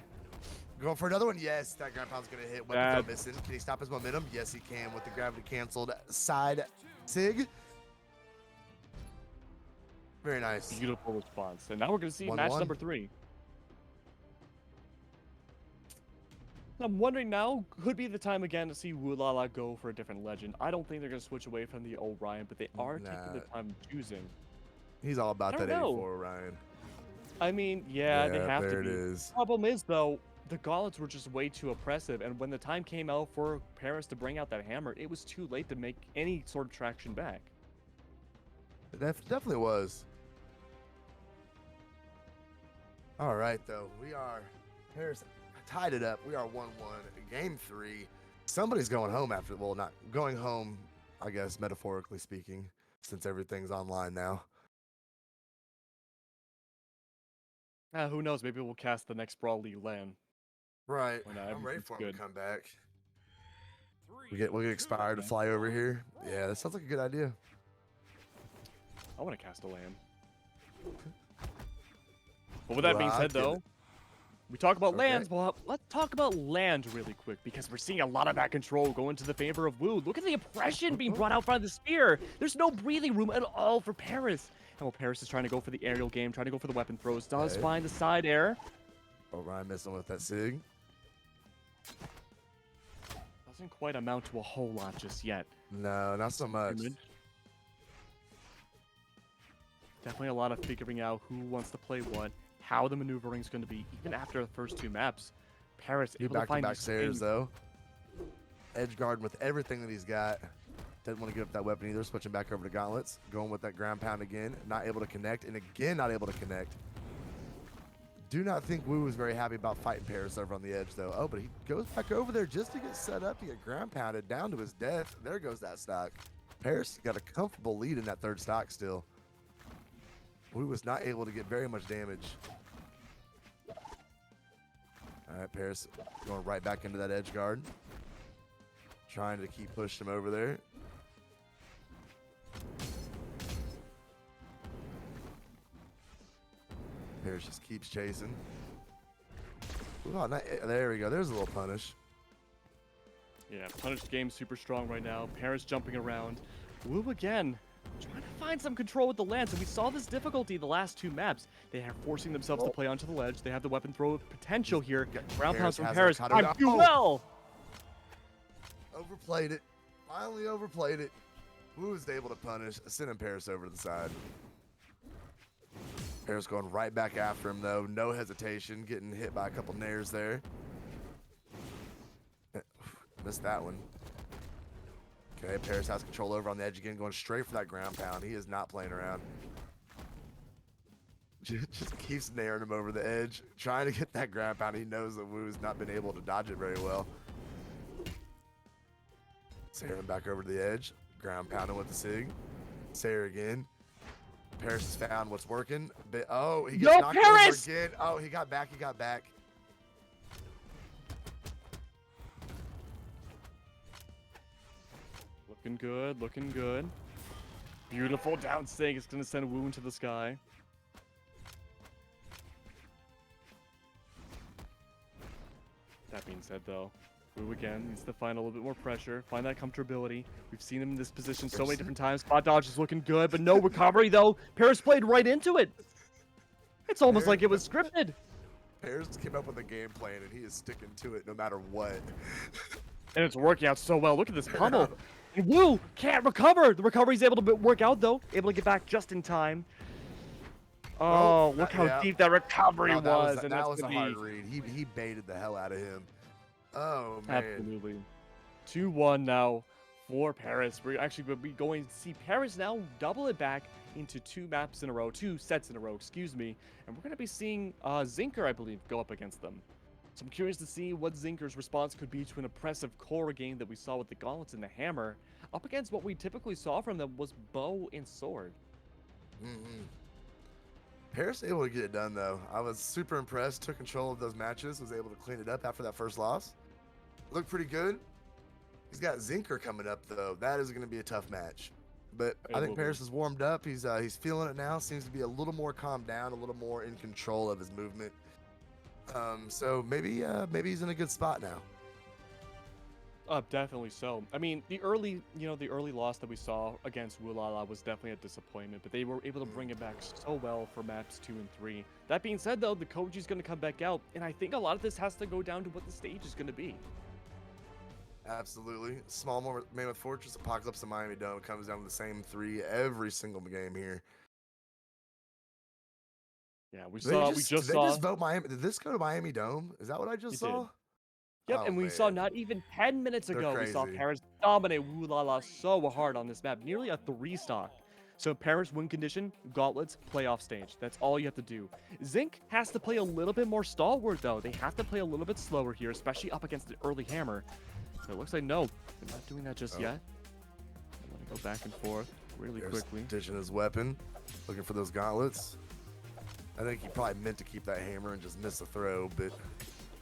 Going for another one. Yes, that ground pound's going to hit. Weapon throw missing. Can he stop his momentum? Yes, he can with the gravity canceled side sig. Very nice. Beautiful response. And now we're going to see match number 3. I'm wondering now, could be the time again to see Woolala go for a different legend. I don't think they're going to switch away from the Orion, but they are taking the time choosing. He's all about I that don't know. 84 Orion. I mean, yeah, they have there to be. it is. Problem is, though, the gauntlets were just way too oppressive, and when the time came out for Paris to bring out that hammer, it was too late to make any sort of traction back. It definitely was. All right, though. We are... Paris tied it up. We are 1-1. Game 3. Somebody's going home after... Well, not going home, I guess, metaphorically speaking, since everything's online now. Who knows? Maybe we'll cast the next Brawl League LAN. Right. When I'm ready for him good. to come back. We'll get expired to fly over here. Yeah, that sounds like a good idea. I want to cast a LAN. But with that being said, though, we talk about lands. Well, let's talk about land really quick because we're seeing a lot of that control go into the favor of Wu. Look at the oppression being brought out by the spear. There's no breathing room at all for Paris. And while Paris is trying to go for the aerial game, trying to go for the weapon throws, does find the side air. Oh, Ryan missing with that SIG. Doesn't quite amount to a whole lot just yet. No, not so much. Definitely a lot of figuring out who wants to play what, how the maneuvering is going to be, even after the first two maps. Paris able to find back stairs though. Edge guard with everything that he's got. Doesn't want to give up that weapon either. Switching back over to gauntlets. Going with that ground pound again. Not able to connect. And again, not able to connect. Do not think Wu was very happy about fighting Paris over on the edge though. Oh, but he goes back over there just to get set up to get ground pounded down to his death. There goes that stock. Paris got a comfortable lead in that third stock still. Wu was not able to get very much damage. All right, Paris going right back into that edge guard. Trying to keep pushing him over there. Paris just keeps chasing. Ooh, oh, there we go. There's a little punish. Yeah, punish game super strong right now. Paris jumping around. Wu again. Trying to find some control with the lance, and we saw this difficulty the last two maps. They are forcing themselves to play onto the ledge. They have the weapon throw potential here. Ground pounds from Paris. I'm too well. Overplayed it. Finally overplayed it. Wu was able to punish, sending Paris over to the side. Paris going right back after him though. No hesitation. Getting hit by a couple nairs there. Missed that one. Okay, Paris has control over on the edge again, going straight for that ground pound. He is not playing around. Just keeps nairing him over the edge, trying to get that ground pound. He knows that Wu's not been able to dodge it very well. Sayer back over to the edge, ground pounding with the SIG. Sayer again. Paris has found what's working. But, oh, he gets knocked over again. Oh, he got back. Looking good, looking good. Beautiful down sting. It's going to send Wu into the sky. That being said, though, Wu again needs to find a little bit more pressure, find that comfortability. We've seen him in this position so many different times. Spot dodge is looking good, but no recovery, though. Paris played right into it. It's almost like it was scripted. Paris came up with a game plan, and he is sticking to it no matter what. And it's working out so well. Look at this pummel. And Wu can't recover. The recovery's able to work out, though. Able to get back just in time. Oh, look how deep that recovery was. And that was a hard read. He baited the hell out of him. Oh, man. Absolutely. 2-1 now for Paris. We're actually going to be going to see Paris now double it back into two sets in a row, excuse me. And we're going to be seeing Zinker, I believe, go up against them. So I'm curious to see what Zinker's response could be to an oppressive core game that we saw with the gauntlets and the hammer, up against what we typically saw from them was bow and sword. Paris able to get it done though. I was super impressed. Took control of those matches. Was able to clean it up after that first loss. Looked pretty good. He's got Zinker coming up though. That is going to be a tough match. But I think Paris is warmed up. He's feeling it now. Seems to be a little more calmed down, a little more in control of his movement. So maybe he's in a good spot now. Definitely so. I mean, the early loss that we saw against Wulala was definitely a disappointment, but they were able to bring it back so well for maps 2 and 3. That being said, though, the Koji's going to come back out, and I think a lot of this has to go down to what the stage is going to be. Absolutely. Small Mammoth Fortress, Apocalypse, and Miami Dome comes down to the same 3 every single game here. Yeah, we Did they just did they saw. just vote Miami? Did this go to Miami Dome? Is that what I just It did. saw? Yep, Oh, and we saw man. not even 10 minutes They're ago, we saw crazy. Paris dominate Wulala so hard on this map, nearly a 3-stock. So Paris win condition, gauntlets, playoff stage. That's all you have to do. Zinc has to play a little bit more stalwart, though. They have to play a little bit slower here, especially up against the early hammer. So it looks like, no, they're not doing that just yet. I'm going to go back and forth really quickly. Ditching his weapon, looking for those gauntlets. I think he probably meant to keep that hammer and just miss the throw, but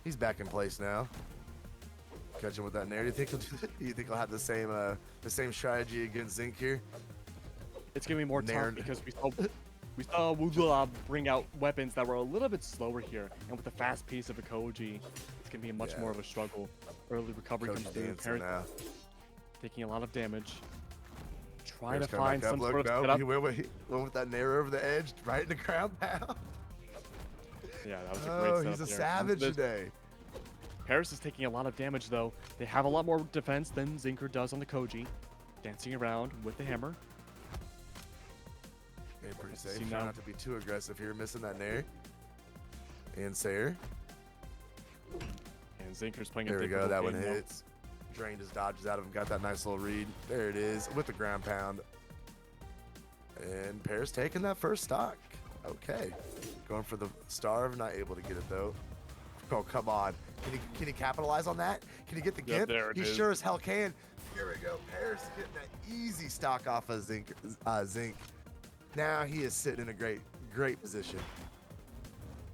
he's back in place now. Catch him with that nair. Do you think he'll have the same strategy against Zinc here? It's gonna be more Nair. tough because we saw Wulala bring out weapons that were a little bit slower here, and with the fast pace of a Koji, it's gonna be much more of a struggle. Early recovery Koji comes through. dancing Paris now. taking a lot of damage. Try Paris to coming find back up. some Look, sort of no, setup. he went with that nair over the edge, right in the ground pound. Yeah, that was a great Oh, setup he's a there. savage today. Paris is taking a lot of damage though. They have a lot more defense than Zinker does on the Koji. Dancing around with the hammer. Okay, pretty Let's safe. see Try now. not to be too aggressive here, missing that nair. And Sayer. And Zinker's playing a There we go. difficult That one game now. hits. Drained his dodges out of him. Got that nice little read. There it is with the ground pound. And Paris taking that first stock. Okay. Going for the starve. Not able to get it though. Oh, come on. Can he capitalize on that? Can he get the Yep, gift? there it He is. sure as hell can. Here we go. Paris getting that easy stock off of Zinc. Now he is sitting in a great position.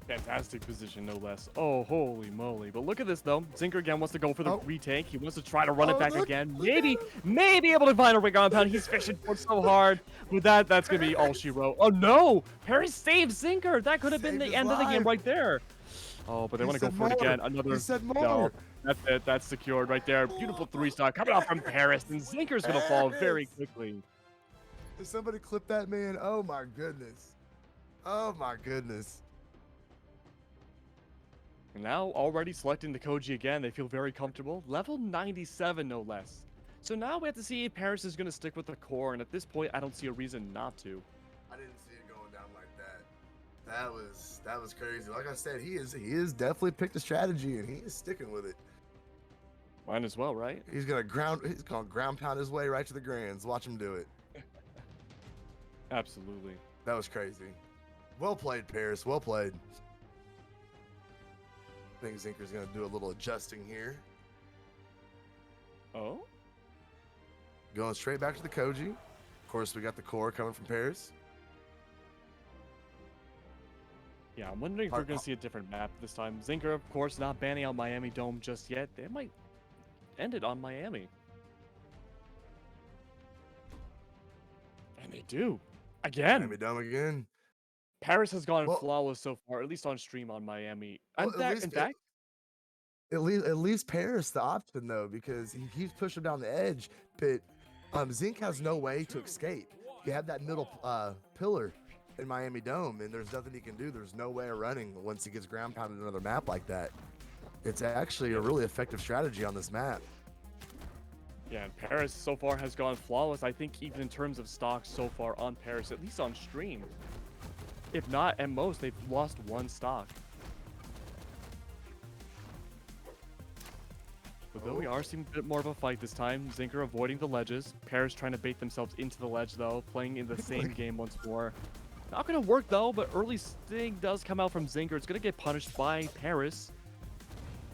Fantastic position, no less. Oh, holy moly. But look at this, though. Zinker again wants to go for the retake. He wants to try to run it back look, again. look Maybe able to find a ring on pound. He's fishing for it so hard. With that's going to be all she wrote. Oh, no. Paris saved Zinker. That could have been Saved the his end of the game life. right there. Oh, but they He want to go said for it more. again. Another. He said more. No, that's it. That's secured right there. Beautiful 3-star coming off from Paris. And Zinker's going to fall very quickly. Did somebody clip that man? Oh my goodness. Oh my goodness. And now already selecting the Koji again, they feel very comfortable. Level 97, no less. So now we have to see if Paris is going to stick with the core, and at this point, I don't see a reason not to. I didn't see it going down like that. That was crazy. Like I said, he is definitely picked a strategy and he is sticking with it. Mine as well, right? He's gonna ground pound his way right to the grands. Watch him do it. Absolutely. That was crazy. Well played, Paris. Well played. I think Zinker's gonna do a little adjusting here. Oh? Going straight back to the Koji. Of course, we got the core coming from Paris. Yeah, I'm wondering if we're going to see a different map this time. Zinker, of course, not banning out Miami Dome just yet. They might end it on Miami. And they do. Again. Miami Dome again. Paris has gone Well- flawless so far, at least on stream on Miami. Well, In fact, It leaves Paris the option though, because he keeps pushing down the edge, but Zinc has no way to escape. You have that middle pillar in Miami Dome, and there's nothing he can do. There's no way of running once he gets ground pounded in another map like that. It's actually a really effective strategy on this map. yeah, and Paris so far has gone flawless. I think even in terms of stocks so far on Paris, at least on stream. If not, at most, they've lost one stock. But though we are seeing a bit more of a fight this time, Zinker avoiding the ledges. Paris trying to bait themselves into the ledge, though, playing in the same game once more. Not going to work, though, but early sting does come out from Zinker. It's going to get punished by Paris.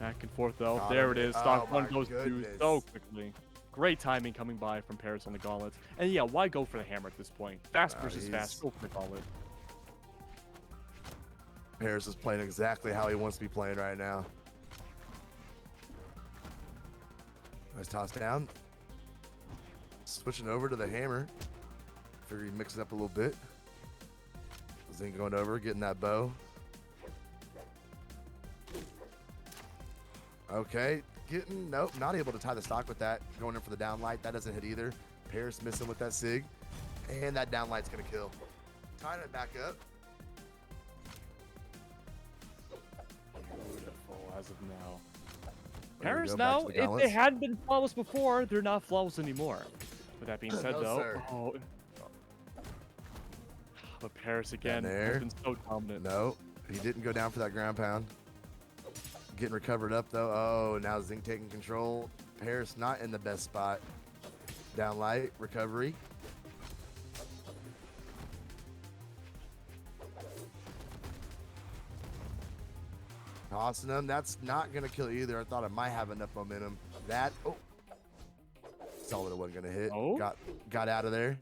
Back and forth, though. Got There him. it is. Oh Stock my 1 goes through goodness. so quickly. Great timing coming by from Paris on the gauntlets. And yeah, why go for the hammer at this point? Fast versus fast. Go for the gauntlet. Paris is playing exactly how he wants to be playing right now. Nice toss down. Switching over to the hammer. Figure he mixes up a little bit. Zinc going over, getting that bow. Okay, getting, nope, not able to tie the stock with that. Going in for the down light. That doesn't hit either. Paris missing with that sig. And that down light's going to kill. Tying it back up. Beautiful as of now. There we Paris go, back now, to the if they gauntlets. hadn't been flawless before, they're not flawless anymore. With that being said, No, though, sir. But Paris again there. has been so dominant. No, he didn't go down for that ground pound. Getting recovered up though. Oh, now Zinc taking control. Paris not in the best spot. Down light, recovery. Tossing him. That's not going to kill either. I thought it might have enough momentum. That, oh. Saw that it wasn't going to hit. Oh. Got out of there.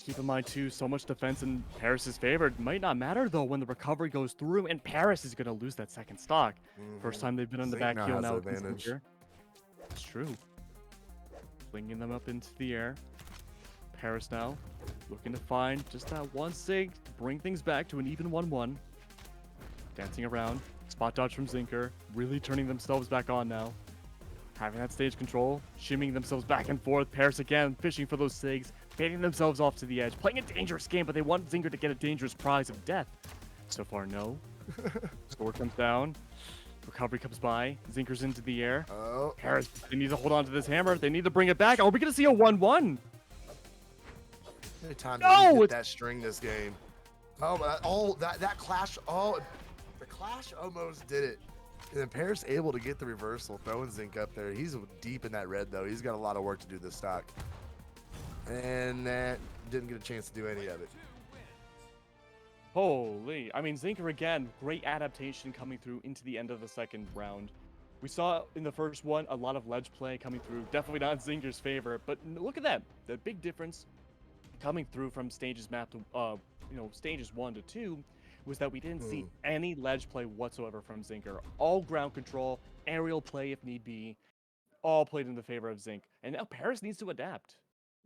Keep in mind, too, so much defense in Paris' favor. It might not matter, though, when the recovery goes through, and Paris is going to lose that second stock. First time they've been on the Zink back now heel has now. the against advantage. Zinker. It's true. Flinging them up into the air. Paris now looking to find just that one sig to bring things back to an even 1-1. Dancing around. Spot dodge from Zinker. Really turning themselves back on now. Having that stage control. Shimmying themselves back and forth. Paris again fishing for those sigs. Baiting themselves off to the edge. Playing a dangerous game, but they want Zinker to get a dangerous prize of death. So far, no. Sword comes down. Recovery comes by. Zinker's into the air. Oh, Paris, they need to hold on to this hammer. They need to bring it back. Are we going to see a 1-1? every time No, you hit it's- that string this game. Oh, but that clash. Oh, the clash almost did it. And then Paris able to get the reversal, throwing Zinc up there. He's deep in that red though. He's got a lot of work to do this stock. And that didn't get a chance to do any of it. Holy. I mean, Zinker again, great adaptation coming through into the end of the second round. We saw in the first one a lot of ledge play coming through. Definitely not Zinker's favor, but look at that. The big difference coming through from stages map to, stages 1 to 2 was that we didn't see any ledge play whatsoever from Zinker. All ground control, aerial play if need be, all played in the favor of Zinc. And now Paris needs to adapt.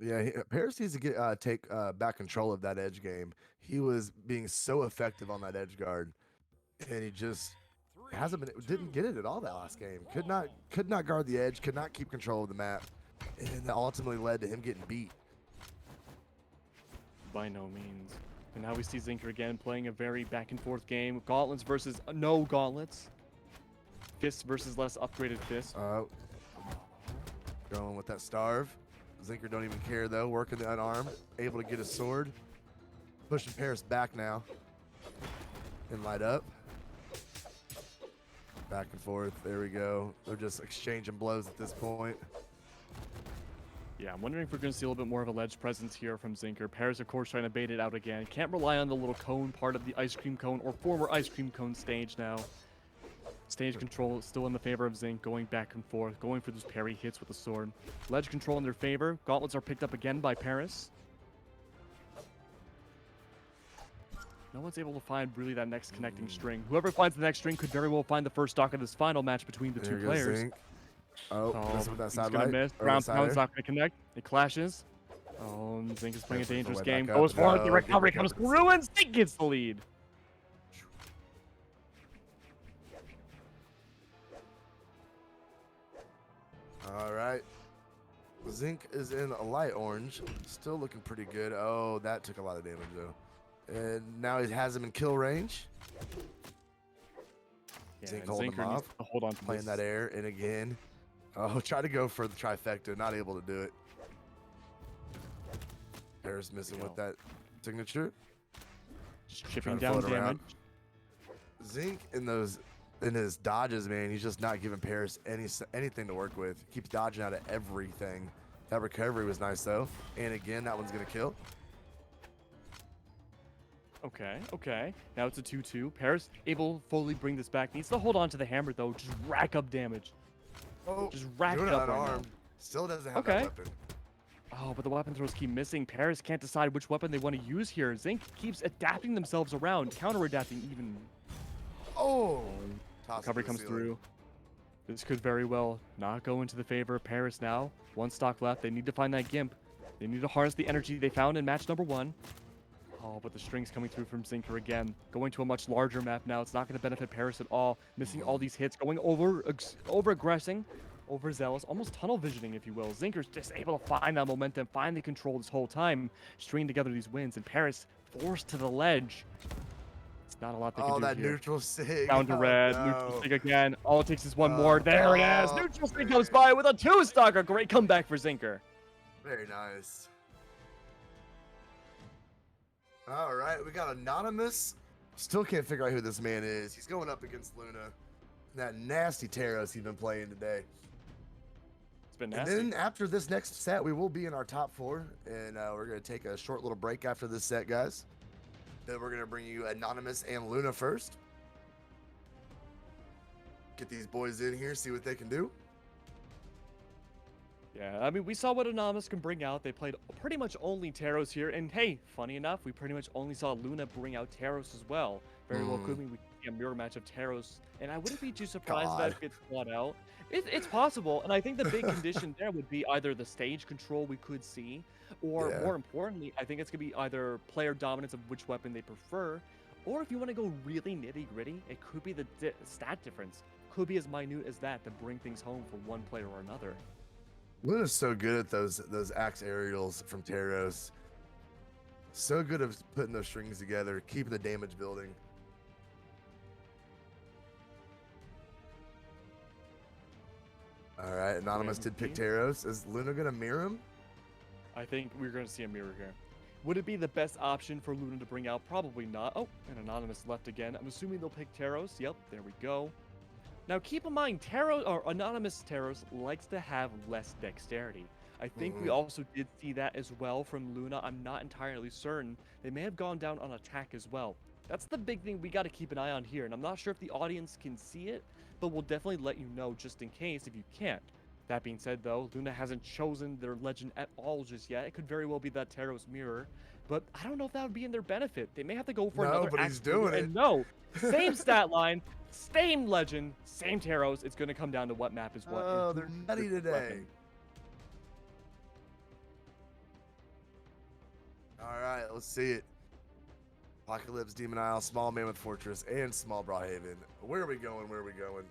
Yeah, Paris needs to take back control of that edge game. He was being so effective on that edge guard, and he just didn't get it at all that last game. Could not guard the edge. Could not keep control of the map, and that ultimately led to him getting beat. By no means. And now we see Zinker again playing a very back and forth game. Gauntlets versus no gauntlets. Fists versus less upgraded fists. Going with that starve. Zinker don't even care though. Working the unarmed, able to get his sword. Pushing Paris back now. And light up. Back and forth. There we go. They're just exchanging blows at this point. Yeah, I'm wondering if we're going to see a little bit more of a ledge presence here from Zinker. Paris, of course, trying to bait it out again. Can't rely on the little cone part of the ice cream cone or former ice cream cone stage now. Stage control is still in the favor of Zinc, going back and forth, going for those parry hits with the sword. Ledge control in their favor. Gauntlets are picked up again by Paris. No one's able to find really that next connecting string. Whoever finds the next string could very well find the first stock of this final match between the There two goes players. Zinc. Oh, missing with that He's side gonna light. miss. Or Ground the pound's sider. not gonna connect. It clashes. Oh, Zinc is playing a Paris works their dangerous way game. back up. Goes for it. The No, recovery getting comes recovered. through, and Zinc gets the lead. All right. Zinc is in a light orange. Still looking pretty good. Oh, that took a lot of damage though. And now he has him in kill range. Yeah, Zinc and holding Zinker him needs off. to hold on to Playing this. that air. And again. Oh, try to go for the trifecta. Not able to do it. Paris missing with that signature. Just Trying chipping to down float around. damage. Zinc in his dodges, man, he's just not giving Paris anything to work with. He keeps dodging out of everything. That recovery was nice though. And again, that one's gonna kill. Okay. Now it's a 2-2. Paris able to fully bring this back. Needs to hold on to the hammer though. Just rack up damage. Oh, Just rack doing it up right now. unarmed. Still doesn't have Okay. that weapon. Oh, but the weapon throws keep missing. Paris can't decide which weapon they want to use here. Zinc keeps adapting themselves around, counter-adapting even. Oh, toss it to Recovery the comes ceiling. through. This could very well not go into the favor of Paris now. One stock left. They need to find that Gimp. They need to harness the energy they found in match number 1. Oh, but the strings coming through from Zinker again. Going to a much larger map now. It's not going to benefit Paris at all. Missing all these hits. Going over-aggressing. Overzealous. Almost tunnel visioning, if you will. Zinker's just able to find that momentum. Find the control this whole time. Stringing together these wins. And Paris forced to the ledge. It's not a lot they can do that here. neutral sig. Down to red. No. Neutral sig again. All it takes is one more. There it is. Neutral sig comes by with a 2-stock. A great comeback for Zinker. Very nice. All right, we got Anonymous. Still can't figure out who this man is. He's going up against Luna. That nasty Taros he's been playing today. It's been nasty. And then after this next set, we will be in our top 4. And we're going to take a short little break after this set, guys. Then we're going to bring you Anonymous and Luna first. Get these boys in here, see what they can do. Yeah, I mean, we saw what Anonymous can bring out. They played pretty much only Taros here. And hey, funny enough, we pretty much only saw Luna bring out Taros as well. Very well could mean we could see a mirror match of Taros. And I wouldn't be too surprised if that gets brought out. It's possible. And I think the big condition there would be either the stage control we could see, or more importantly, I think it's going to be either player dominance of which weapon they prefer, or if you want to go really nitty-gritty, it could be the stat difference. Could be as minute as that to bring things home for one player or another. Luna's so good at those axe aerials from Taros. So good at putting those strings together, keeping the damage building. All right, Anonymous did pick Taros. Is Luna gonna mirror him? I think we're going to see a mirror here. Would it be the best option for Luna to bring out? Probably not. Oh, and Anonymous left again. I'm assuming they'll pick Taros. Yep, there we go. Now, keep in mind, Anonymous Taros likes to have less dexterity. I think we also did see that as well from Luna. I'm not entirely certain. They may have gone down on attack as well. That's the big thing we got to keep an eye on here. And I'm not sure if the audience can see it, but we'll definitely let you know just in case if you can't. That being said, though, Luna hasn't chosen their legend at all just yet. It could very well be that Taros mirror, but I don't know if that would be in their benefit. They may have to go for another. No, but he's doing it. And no, same stat line, same legend, same Taros. It's going to come down to what map is what. Oh, they're nutty today. Weapon. All right, let's see it. Apocalypse, Demon Isle, Small Mammoth Fortress, and Small Brawlhaven. Where are we going? Where are we going?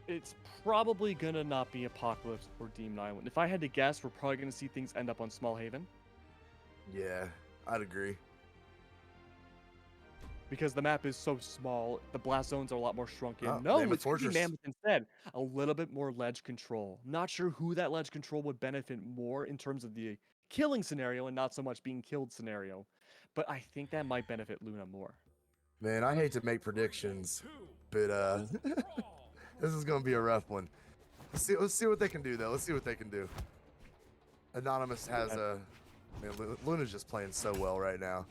It's probably going to not be Apocalypse or Demon Island. If I had to guess, we're probably going to see things end up on Small Haven. Yeah, I'd agree. Because the map is so small, the blast zones are a lot more shrunken. Oh, No, Mammoth it's going to be Fortress. Mammoth instead. A little bit more ledge control. Not sure who that ledge control would benefit more in terms of the killing scenario and not so much being killed scenario. But I think that might benefit Luna more. Man, I hate to make predictions, but this is gonna be a rough one. Let's see what they can do though. Let's see what they can do. Anonymous has man, Luna's just playing so well right now.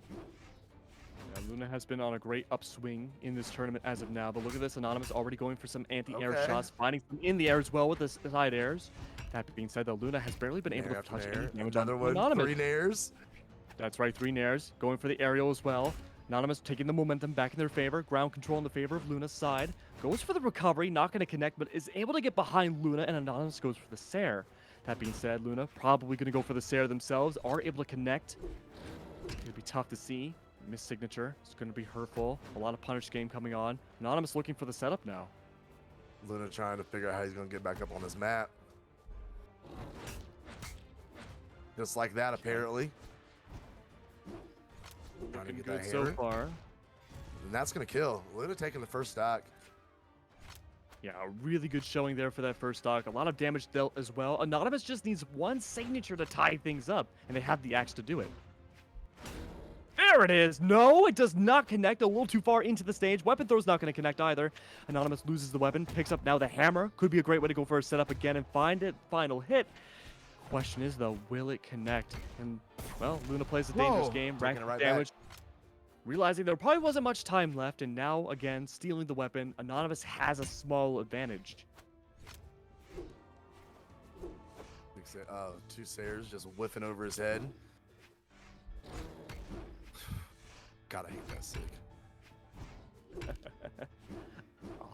Yeah, Luna has been on a great upswing in this tournament as of now, but look at this, Anonymous already going for some anti-air Okay. shots, finding some in the air as well with the side airs. That being said, though, Luna has barely been able to touch any damage on Another one, Anonymous. 3 nairs. That's right, 3 nairs, going for the aerial as well. Anonymous taking the momentum back in their favor, ground control in the favor of Luna's side. Goes for the recovery, not going to connect, but is able to get behind Luna, and Anonymous goes for the Sair. That being said, Luna probably going to go for the Sair themselves, are able to connect. It'll be tough to see. Miss signature, it's going to be hurtful. A lot of punish game coming on. Anonymous looking for the setup now. Luna trying to figure out how he's gonna get back up on this map. Just like that, apparently. Trying to Looking get good that so hammer. far. And that's gonna kill. Luna taking the first stock. Yeah, a really good showing there for that first stock. A lot of damage dealt as well. Anonymous just needs one signature to tie things up, and they have the axe to do it. There it is. No, it does not connect. A little too far into the stage. Weapon throw's not going to connect either. Anonymous loses the weapon, picks up now the hammer. Could be a great way to go for a setup again and find it. Final hit. Question is, though, will it connect? And, well, Luna plays a dangerous game, taking ranking it right damage. Realizing there probably wasn't much time left, and now, again, stealing the weapon. Anonymous has a small advantage. 2 Sairs just whiffing over his head. God, I hate that sick.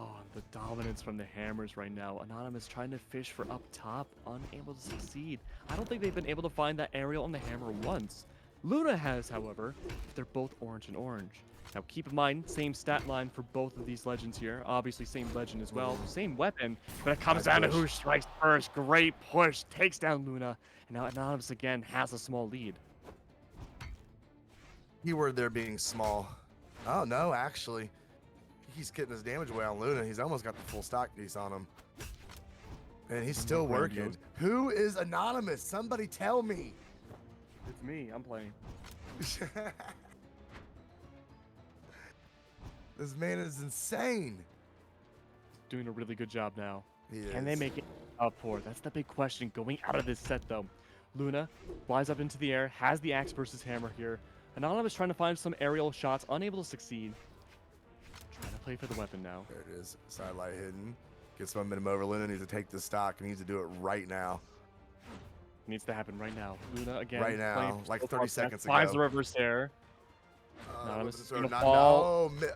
Oh, the dominance from the hammers right now. Anonymous trying to fish for up top, unable to succeed. I don't think they've been able to find that aerial on the hammer once. Luna has, however. They're both orange and orange. Now, keep in mind, same stat line for both of these legends here. Obviously, same legend as well, same weapon, but it comes down to who strikes first. Great push, takes down Luna, and now Anonymous again has a small lead. Keyword there being small. Oh, no, actually. He's getting his damage away on Luna. He's almost got the full stock piece on him. And he's still working. Who is Anonymous? Somebody tell me. It's me. I'm playing. This man is insane. Doing a really good job now. He Can they is. make it up for? That's the big question going out of this set, though. Luna flies up into the air, has the axe versus hammer here. Anonymous trying to find some aerial shots, unable to succeed. Trying to play for the weapon now. There it is. Sidelight hidden. Gets momentum over Luna. Needs to take the stock and needs to do it right now. Needs to happen right now. Luna again. Right now, playing like full 30 contact, seconds finds ago. the reverse air. Anonymous is is gonna not, fall. no,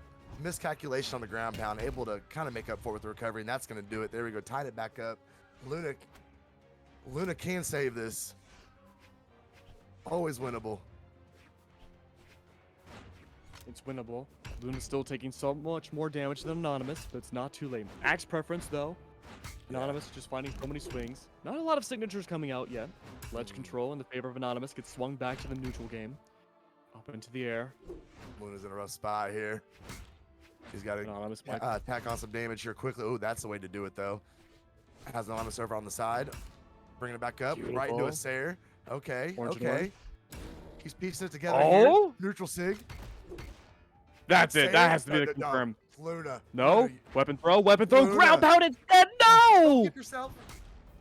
miscalculation on the ground pound. Able to kind of make up for it with the recovery, and that's going to do it. There we go. Tied it back up. Luna can save this. Always winnable. It's winnable. Luna's still taking so much more damage than Anonymous, but it's not too late. Axe preference, though. Anonymous just finding so many swings. Not a lot of signatures coming out yet. Ledge control in the favor of Anonymous gets swung back to the neutral game. Up into the air. Luna's in a rough spot here. He's got to Anonymous might- tack on some damage here quickly. Oh, that's the way to do it, though. Has Anonymous over on the side. Bringing it back up. Right into a Beautiful. Sair. Okay, Orange and okay. orange. He's piecing it together Oh! here. Neutral sig. That's it. Sair? That has to be No, the no, confirm. Luna. No. Luna, Weapon throw. Luna. Ground pound instead. No. Get yourself.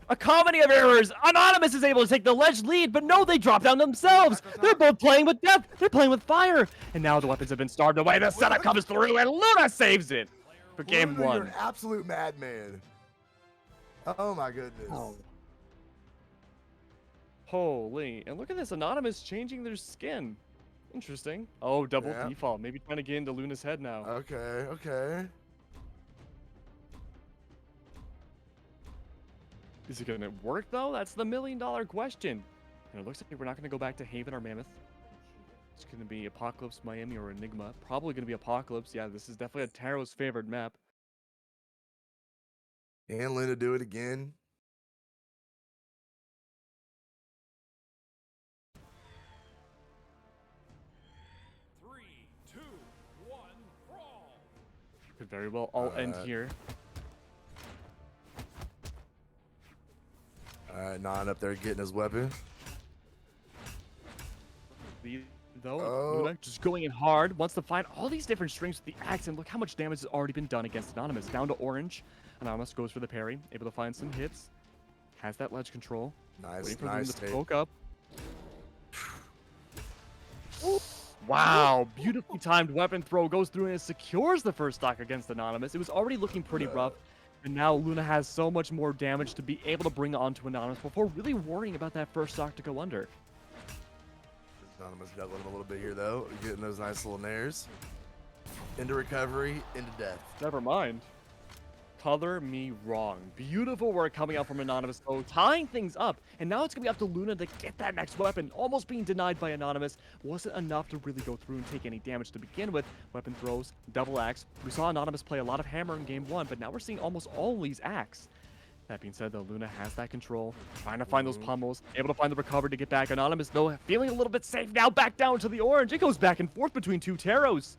A comedy of errors. Anonymous is able to take the ledge lead, but no, they drop down themselves. They're both playing with death. They're playing with fire. And now the weapons have been starved away. The setup comes through, and Luna saves it for game Luna, one. You're an absolute madman. Oh my goodness. Holy. And look at this. Anonymous changing their skin. Interesting. Oh, double Yeah. default. Maybe trying to get into Luna's head now. Okay, okay. Is it going to work, though? That's the million-dollar question. And it looks like we're not going to go back to Haven or Mammoth. It's going to be Apocalypse, Miami, or Enigma. Probably going to be Apocalypse. Yeah, this is definitely a Taro's favored map. And Luna do it again. Three, two, one, brawl. Could very well all end here. All right, Non up there getting his weapon. Though, Oh. Luna just going in hard, wants to find all these different strings with the axe, and look how much damage has already been done against Anonymous. Down to orange. Anonymous goes for the parry, able to find some hits. Has that ledge control. Nice, Waiting for them nice to take. poke up. Wow, beautifully timed weapon throw goes through and it secures the first stock against Anonymous. It was already looking pretty rough, and now Luna has so much more damage to be able to bring onto Anonymous before really worrying about that first stock to go under. Anonymous juggling a little bit here, though. Getting those nice little nairs. Into recovery, into death. Never mind. Color me wrong. Beautiful work coming out from Anonymous, though, tying things up. And now it's going to be up to Luna to get that next weapon. Almost being denied by Anonymous. Wasn't enough to really go through and take any damage to begin with. Weapon throws, double axe. We saw Anonymous play a lot of hammer in game one, but now we're seeing almost always axe. That being said, though, Luna has that control. Trying to find those pummels. Able to find the recovery to get back. Anonymous, though, feeling a little bit safe now. Back down to the orange. It goes back and forth between two Taros.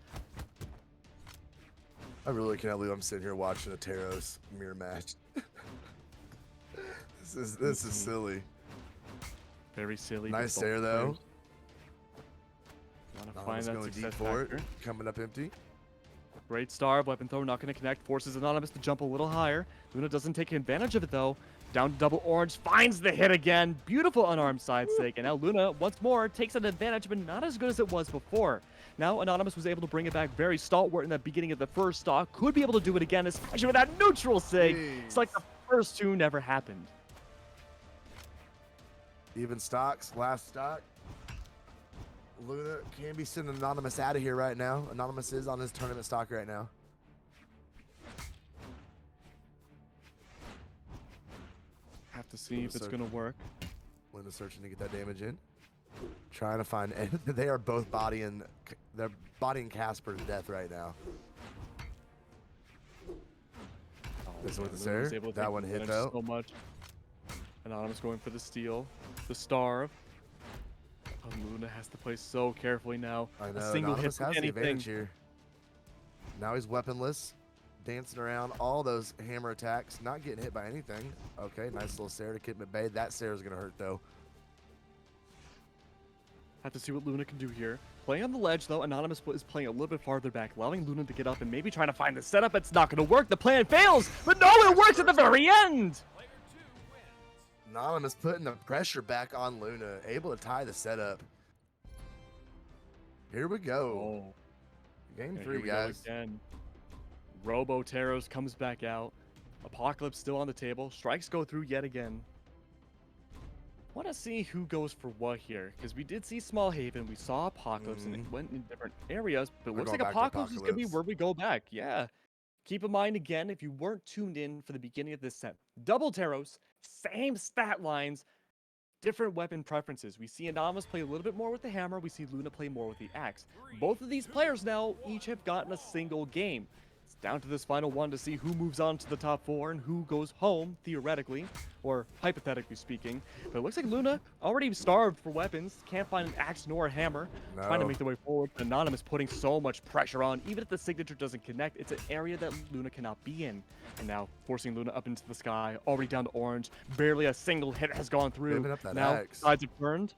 I really cannot believe I'm sitting here watching a Taros mirror match. This is silly. Very silly. Nice but there, both though. players wanna find Anonymous that going deep success for factor. it. Coming up empty. Great starve, weapon throw not going to connect, forces Anonymous to jump a little higher. Luna doesn't take advantage of it though. Down to double orange, finds the hit again. Beautiful unarmed side stake, and now Luna once more takes an advantage, but not as good as it was before. Now Anonymous was able to bring it back very stalwart in the beginning of the first stock. Could be able to do it again, especially with that neutral sig. It's like the first two never happened. Even stocks, last stock. Luna can be sending Anonymous out of here right now. Anonymous is on his tournament stock right now. to see if it's gonna work. Luna searching to get that damage in. Trying to find. They are both bodying. They're bodying Casper to death right now. This with the Sarah. That one hit though. So much. Anonymous going for the steal, the starve. Oh, Luna has to play so carefully now. I know. A single hit Anonymous for has the anything. advantage here. Now he's weaponless, dancing around all those hammer attacks, not getting hit by anything. Okay, nice little Sarah to keep him at bay. That Sarah's gonna hurt though. Have to see what Luna can do here. Playing on the ledge, though, Anonymous is playing a little bit farther back, allowing Luna to get up and maybe trying to find the setup. It's not going to work. The plan fails, but no, it works at the very end. Anonymous putting the pressure back on Luna, able to tie the setup. Here we go. Oh, Game and 3, here we go guys. again. Robo Teros comes back out. Apocalypse still on the table. Strikes go through yet again. Want to see who goes for what here, because we did see Small Haven, we saw Apocalypse, and it went in different areas, but it We're looks like going back to Apocalypse is going to be Apocalypse. where we go back. Yeah. Keep in mind, again, if you weren't tuned in for the beginning of this set, double Teros, same stat lines, different weapon preferences. We see Anonymous play a little bit more with the hammer, we see Luna play more with the axe. Both of these players now each have gotten a single game. It's down to this final one to see who moves on to the top 4 and who goes home, theoretically, or hypothetically speaking. But it looks like Luna already starved for weapons, can't find an axe nor a hammer, trying to make their way forward. Anonymous putting so much pressure on, even if the signature doesn't connect, it's an area that Luna cannot be in. And now forcing Luna up into the sky, already down to orange, barely a single hit has gone through. Giving up that Now axe. sides have turned.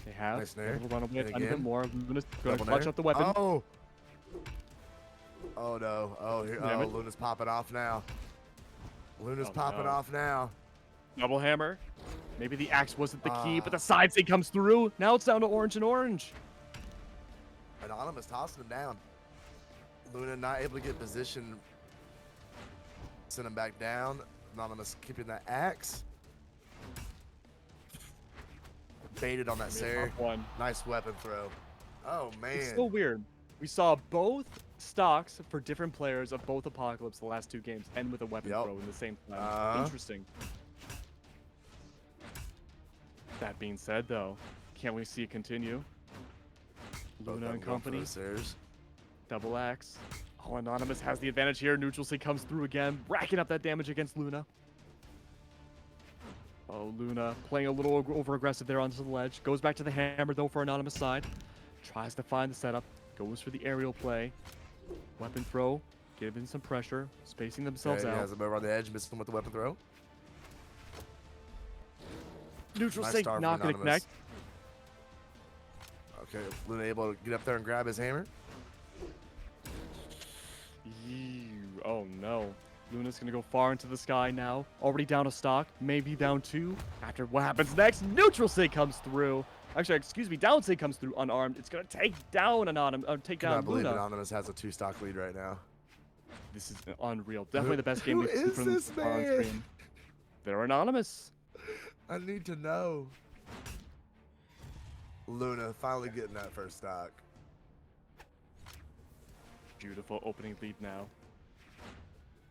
They have. Nice snare. Able to run away a And tiny bit again. more. Luna's going to Double clutch nair. up the weapon. Oh! Oh no. Oh, here. Damn Oh, it. Luna's popping off now. Luna's Oh, popping no. off now. Double hammer. Maybe the axe wasn't the key, but Ah. the side seat comes through. Now it's down to orange and orange. Anonymous tossing him down. Luna not able to get position. Send him back down. Anonymous keeping that axe. Baited on that Sarah. One. Nice weapon throw. Oh man. It's so weird. We saw both stocks for different players of both Apocalypse the last 2 games end with a weapon Yep. throw in the same time. Uh-huh. Interesting. That being said, though, can't we see it continue? Both Luna of them and going for company, the Sarahs. double axe. Oh, Anonymous has the advantage here. Neutral Sig comes through again, racking up that damage against Luna. Oh, Luna playing a little over-aggressive there onto the ledge. Goes back to the hammer, though, for Anonymous side. Tries to find the setup. Goes for the aerial play. Weapon throw. Giving some pressure. Spacing themselves Okay, he out. has him over on the edge, missing him with the weapon throw. Neutral Nice Sig start from not going to Anonymous. connect. Okay, Luna able to get up there and grab his hammer. Ew. Oh, no. Luna's going to go far into the sky now. Already down a stock. Maybe down 2. After what happens next, Neutral Sig comes through. Actually, excuse me, Down Sig comes through unarmed. It's going to take down Anonymous, take Cannot down believe Luna. Anonymous has a 2-stock lead right now. This is unreal. Definitely the best game Who we've seen is from them this so far on man? stream. They're Anonymous. I need to know. Luna finally getting that first stock. Beautiful opening lead now.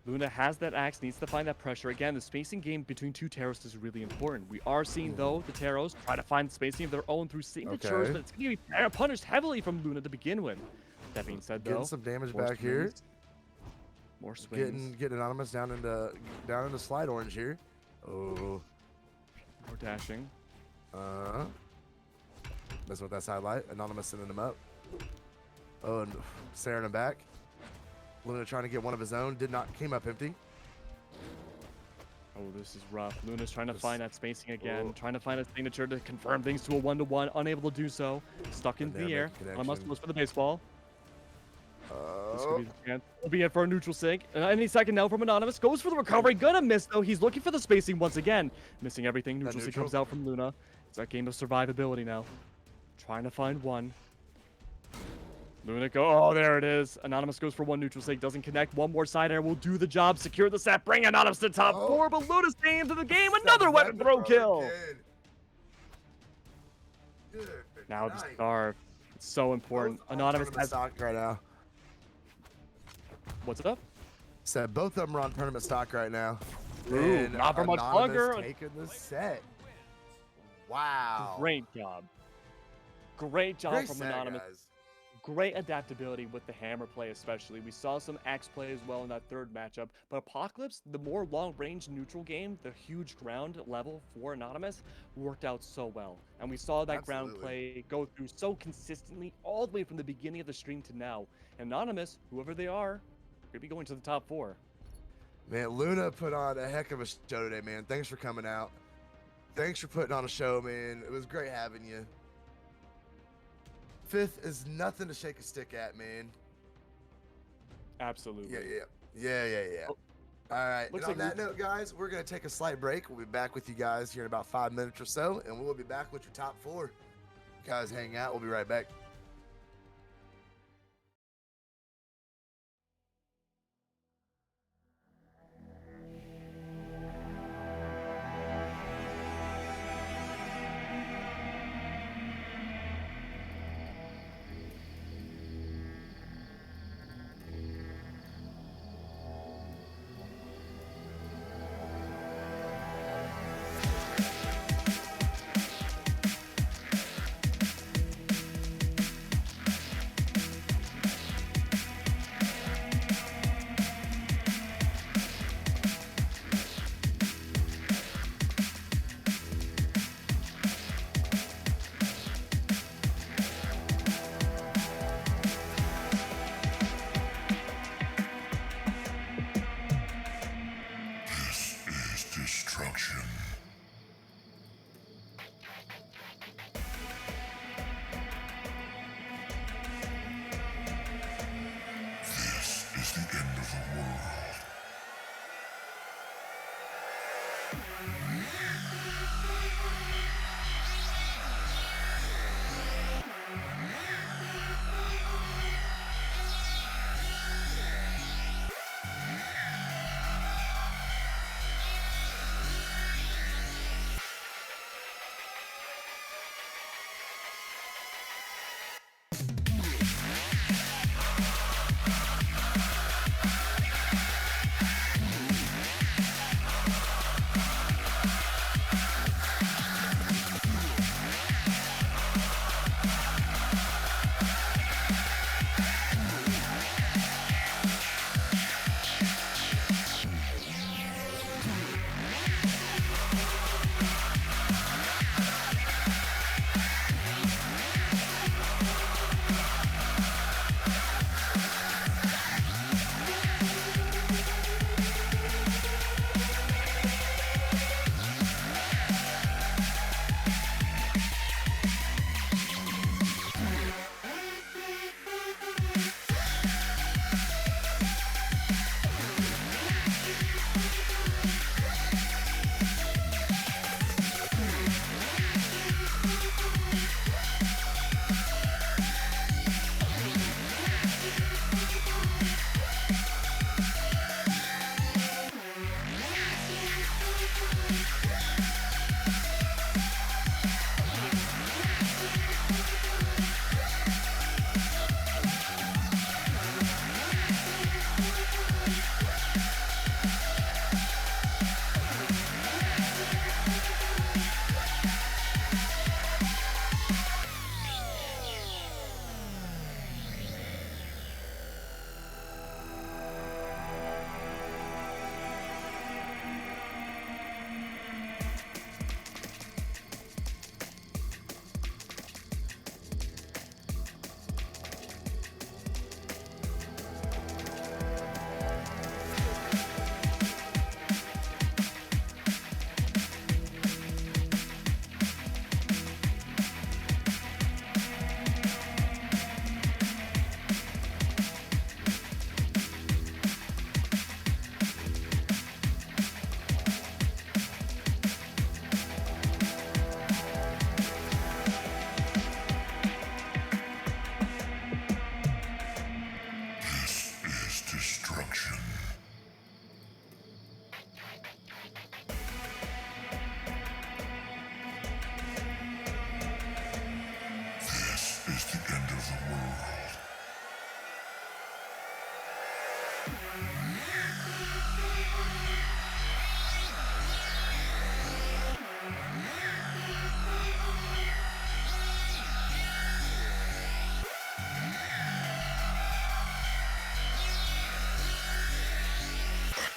Luna has that axe, needs to find that pressure. Again, the spacing game between 2 Taros is really important. We are seeing, though, the Taros try to find spacing of their own through signatures, Okay. but it's going to be punished heavily from Luna to begin with. That being said, though, Getting some damage more back here. swings. More swings. Getting Anonymous down into slide orange here. Oh. More dashing. Messing with that side light. Anonymous sending him up. Oh, and staring him back. Luna trying to get one of his own. Came up empty. Oh, this is rough. Luna's trying to This- find that spacing again, Oh. trying to find a signature to confirm things to a 1-to-1, unable to do so. Stuck in the Dynamic air. Anonymous connection. goes for the baseball. This could Oh. be the chance. Will be in for a neutral sig. Any second now from Anonymous. Goes for the recovery. Gonna miss, though. He's looking for the spacing once again. Missing everything. Neutral sig neutral? comes out from Luna. It's that game of survivability now. Trying to find one. Luna go. Oh, there it is. Anonymous goes for one neutral sig. Doesn't connect. One more side air will do the job. Secure the set. Bring Anonymous to top Oh. 4. But Luna's staying into the game. Another weapon throw kill. Now the starve. It's so important. Anonymous has. stock right now. What's up? Said both of them are on tournament stock right now. Ooh, And not for much Anonymous longer. taking the set. Wow. Great job. Great job Great from set, Anonymous. guys. Great adaptability with the hammer play, especially. We saw some axe play as well in that third matchup. But Apocalypse, the more long-range neutral game, the huge ground level for Anonymous, worked out so well. And we saw that ground Absolutely. play go through so consistently all the way from the beginning of the stream to now. Anonymous, whoever they are, could be going to the top 4. Man, Luna put on a heck of a show today, man. Thanks for coming out. Thanks for putting on a show, man. It was great having you. 5th is nothing to shake a stick at, man. Absolutely. Yeah. Oh, All right. And looks on like that we- note, guys, we're going to take a slight break. We'll be back with you guys here in about 5 minutes or so, and we'll be back with your top 4. Guys, hang out. We'll be right back.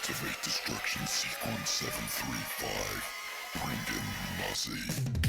Activate destruction sequence 735. Brendan Muzzy.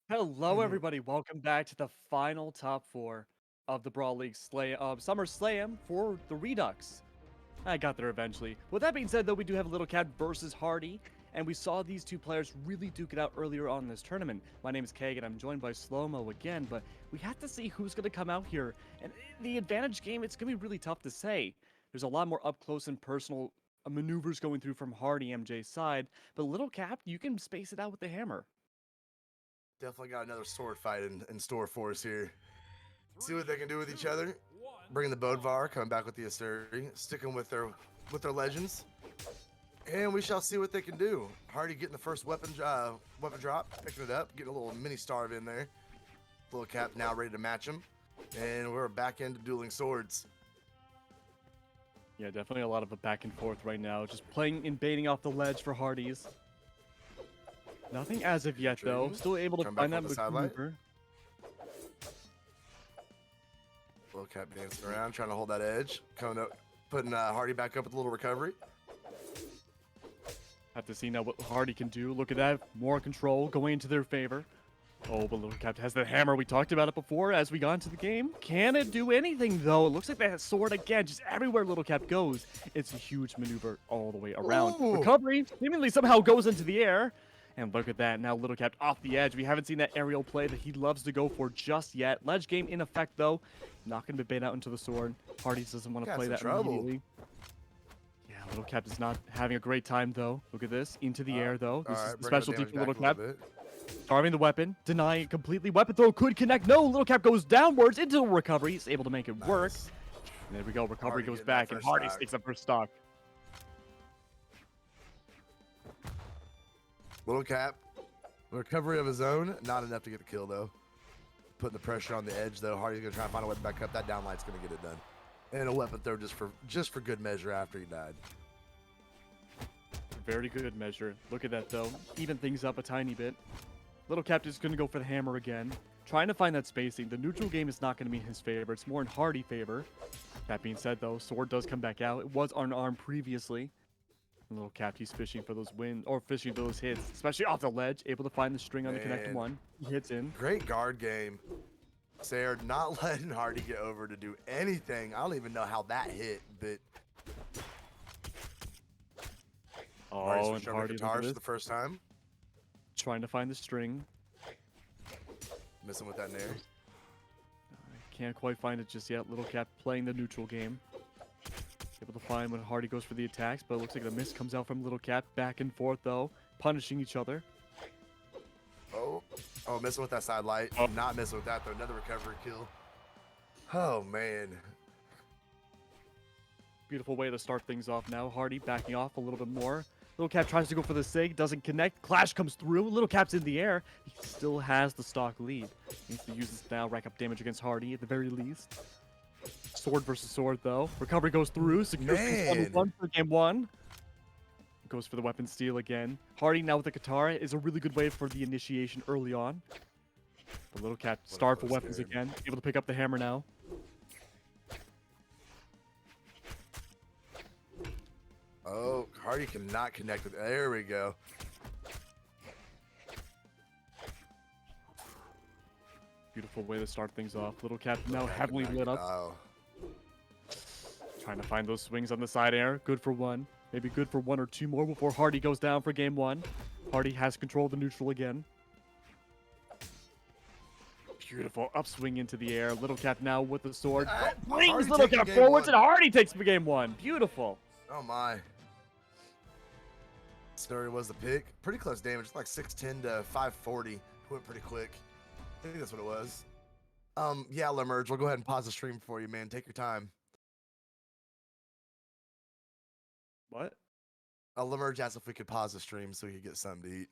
Hello, everybody. Welcome back to the final top 4 of the Brawl League Summer Slayem for the Redux. I got there eventually. With that being said, though, we do have Little Cat versus Hardy, and we saw these two players really duke it out earlier on in this tournament. My name is Keg, and I'm joined by Slow-Mo again, but we have to see who's going to come out here. And the advantage game, it's going to be really tough to say. There's a lot more up close and personal maneuvers going through from Hardy MJ's side, but Little Cap, you can space it out with the hammer. Definitely got another sword fight in store for us here. See what they can do with each other. Bringing the Bodvar, coming back with the Asuri, sticking with their legends. And we shall see what they can do. Hardy getting the first weapon drop, picking it up, getting a little mini starve in there. Little Cap now ready to match him. And we're back into dueling swords. Yeah, definitely a lot of a back and forth right now. Just playing and baiting off the ledge for Hardy's. Nothing as of yet, though. Still able to find that maneuver. Little Cap dancing around, trying to hold that edge. Coming up, putting Hardy back up with a little recovery. Have to see now what Hardy can do. Look at that. More control going into their favor. Oh, but Little Cap has the hammer. We talked about it before as we got into the game. Can it do anything, though? It looks like that sword, again, just everywhere Little Cap goes. It's a huge maneuver all the way around. Ooh. Recovery seemingly somehow goes into the air. And look at that. Now Little Cap off the edge. We haven't seen that aerial play that he loves to go for just yet. Ledge game in effect, though. Not going to be bait out into the sword. Hardy doesn't want to play that immediately. Yeah, Little Cap is not having a great time, though. Look at this. Into the air, though. This is the specialty for Little Cap. Starving the weapon. Denying it completely. Weapon throw could connect. No, Little Cap goes downwards into a recovery. He's able to make it work. And there we go. Recovery goes back, and Hardy takes up first stock. Little Cap, recovery of his own, not enough to get the kill though. Putting the pressure on the edge though. Hardy's gonna try and find a weapon back up. That downlight's gonna get it done, and a weapon throw just for good measure after he died. Very good measure. Look at that though. Even things up a tiny bit. Little Cap is gonna go for the hammer again, trying to find that spacing. The neutral game is not gonna be in his favor. It's more in Hardy favor. That being said though, sword does come back out. It was unarmed previously. Little Cap, he's fishing for those wins, or fishing for those hits, especially off the ledge, able to find the string on the connected one. He hits in. Great guard game. Sayre not letting Hardy get over to do anything. I don't even know how that hit, but Oh, and Hardy's guitars for the first time. Trying to find the string. Missing with that nair. Can't quite find it just yet. Little Cap playing the neutral game. Able to find when Hardy goes for the attacks, but it looks like the miss comes out from Little Cap. Back and forth, though. Punishing each other. Oh, missing with that side light. Oh. Not missing with that, though. Another recovery kill. Oh, man. Beautiful way to start things off now. Hardy backing off a little bit more. Little Cap tries to go for the sig. Doesn't connect. Clash comes through. Little Cap's in the air. He still has the stock lead. Needs to use this now. Rack up damage against Hardy at the very least. Sword versus sword, though. Recovery goes through. Secures one for game one. Goes for the weapon steal again. Hardy now with the Katara is a really good way for the initiation early on. The Little Cap starved for weapons again. Able to pick up the hammer now. Oh, Hardy cannot connect with. There we go. Beautiful way to start things off. Little Cap now heavily lit up. Oh. Trying to find those swings on the side air. Good for one. Maybe good for one or two more before Hardy goes down for game one. Hardy has control of the neutral again. Beautiful upswing into the air. Little Cap now with the sword. Brings Little Cap forwards, and Hardy takes game one. Beautiful. Oh my. Story was the pick. Pretty close damage, like 610 to 540. Went pretty quick. I think that's what it was. Yeah, Lemerge, we'll go ahead and pause the stream for you, man. Take your time. What? Lemerge asked if we could pause the stream so we could get something to eat.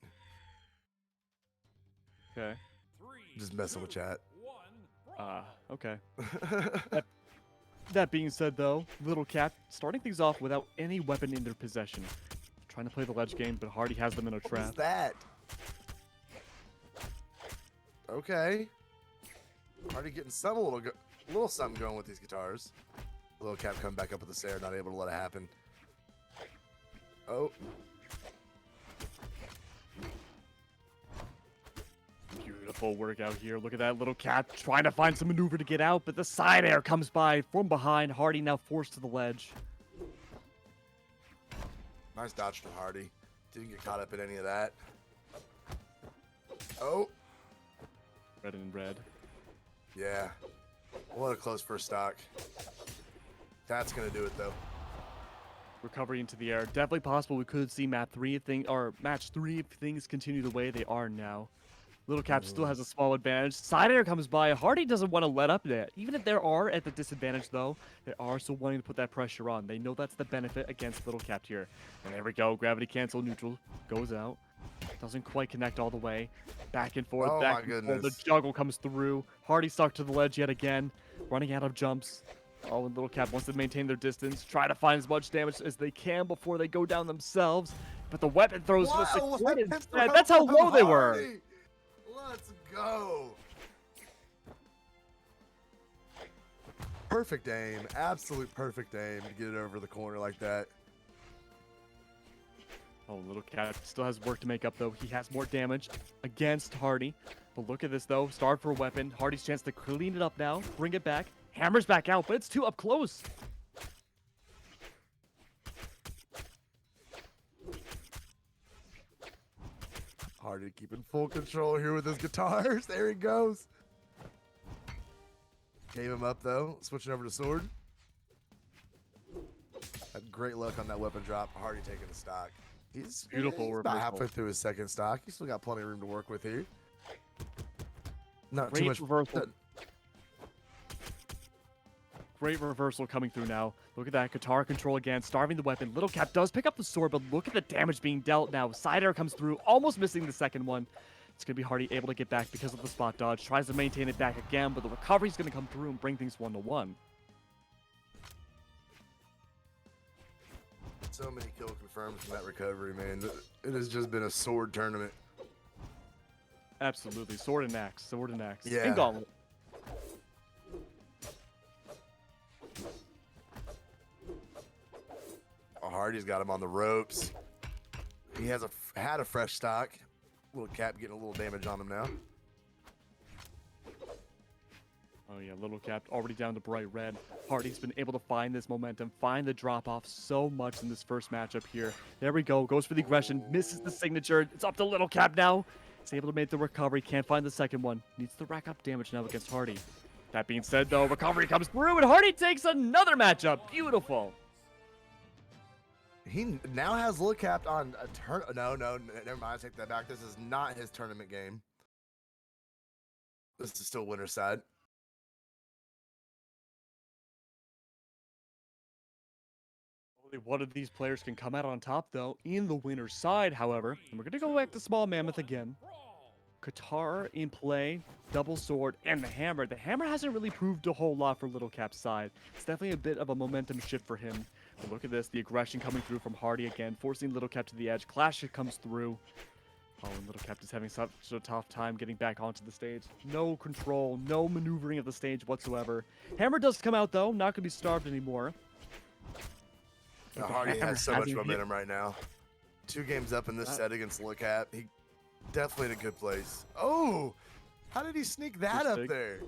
Okay. Just messing with chat. Okay. That being said, though, Little Cap starting things off without any weapon in their possession. Trying to play the ledge game, but Hardy has them in a trap. What's that? Okay. Hardy getting some little something going with these guitars. Little Cap coming back up with the Sayre, not able to let it happen. Oh. Beautiful workout here. Look at that little cat trying to find some maneuver to get out, but the side air comes by from behind. Hardy now forced to the ledge. Nice dodge from Hardy. Didn't get caught up in any of that. Oh. Red and red. Yeah. What a close first stock. That's going to do it, though. Recovery into the air. Definitely possible we could see match 3 if things continue the way they are now. Little Cap still has a small advantage. Side air comes by. Hardy doesn't want to let up there. Even if they are at the disadvantage, though, they are still wanting to put that pressure on. They know that's the benefit against Little Cap here. And there we go. Gravity cancel. Neutral goes out. Doesn't quite connect all the way. Back and forth. Oh, back my and forth. The goodness. juggle comes through. Hardy stuck to the ledge yet again. Running out of jumps. Oh, and Little Cap wants to maintain their distance. Try to find as much damage as they can before they go down themselves. But the weapon throws for Wow, the weapon instead. throw That's how from low they were. Hardy. Let's go. Perfect aim. Absolute perfect aim to get it over the corner like that. Oh, Little Cat still has work to make up, though. He has more damage against Hardy. But look at this, though. Starved for a weapon. Hardy's chance to clean it up now. Bring it back. Hammers back out, but it's too up close. Hardy keeping full control here with his guitars. There he goes. Gave him up, though. Switching over to sword. Had great luck on that weapon drop. Hardy taking the stock. He's Beautiful He's about reversal. halfway through his second stock. He's still got plenty of room to work with here. Not too Great much reversal. Great reversal coming through now. Look at that. Guitar control again. Starving the weapon. Little Cap does pick up the sword, but look at the damage being dealt now. Side air comes through, almost missing the second one. It's going to be Hardy able to get back because of the spot dodge. Tries to maintain it back again, but the recovery's going to come through and bring things 1-1. So many kill confirmed from that recovery, man. It has just been a sword tournament. Absolutely. Sword and axe. Sword and axe. Yeah. And gauntlet. Oh, Hardy's got him on the ropes. He has had a fresh stock. Little Cap getting a little damage on him now. Oh yeah, Little Cap already down to bright red. Hardy's been able to find this momentum, find the drop off so much in this first matchup here. There we go, goes for the aggression, misses the signature. It's up to Little Cap now. He's able to make the recovery, can't find the second one. Needs to rack up damage now against Hardy. That being said though, recovery comes through and Hardy takes another matchup. Beautiful. He now has Little Cap on a turn. No, never mind. I take that back. This is not his tournament game. This is still winner's side. Only one of these players can come out on top, though, in the winner's side, however. And we're going to go back to Small Mammoth again. Guitar in play, double sword, and the hammer. The hammer hasn't really proved a whole lot for Little Cap's side. It's definitely a bit of a momentum shift for him. But look at this, the aggression coming through from Hardy again, forcing Little Cap to the edge. Clash comes through. Oh, and Little Cap is having such a tough time getting back onto the stage. No control, no maneuvering of the stage whatsoever. Hammer does come out, though. Not going to be starved anymore. Now, Hardy has so much momentum right now. 2 games up in this set against Little Cap. He definitely in a good place. Oh, how did he sneak that up there?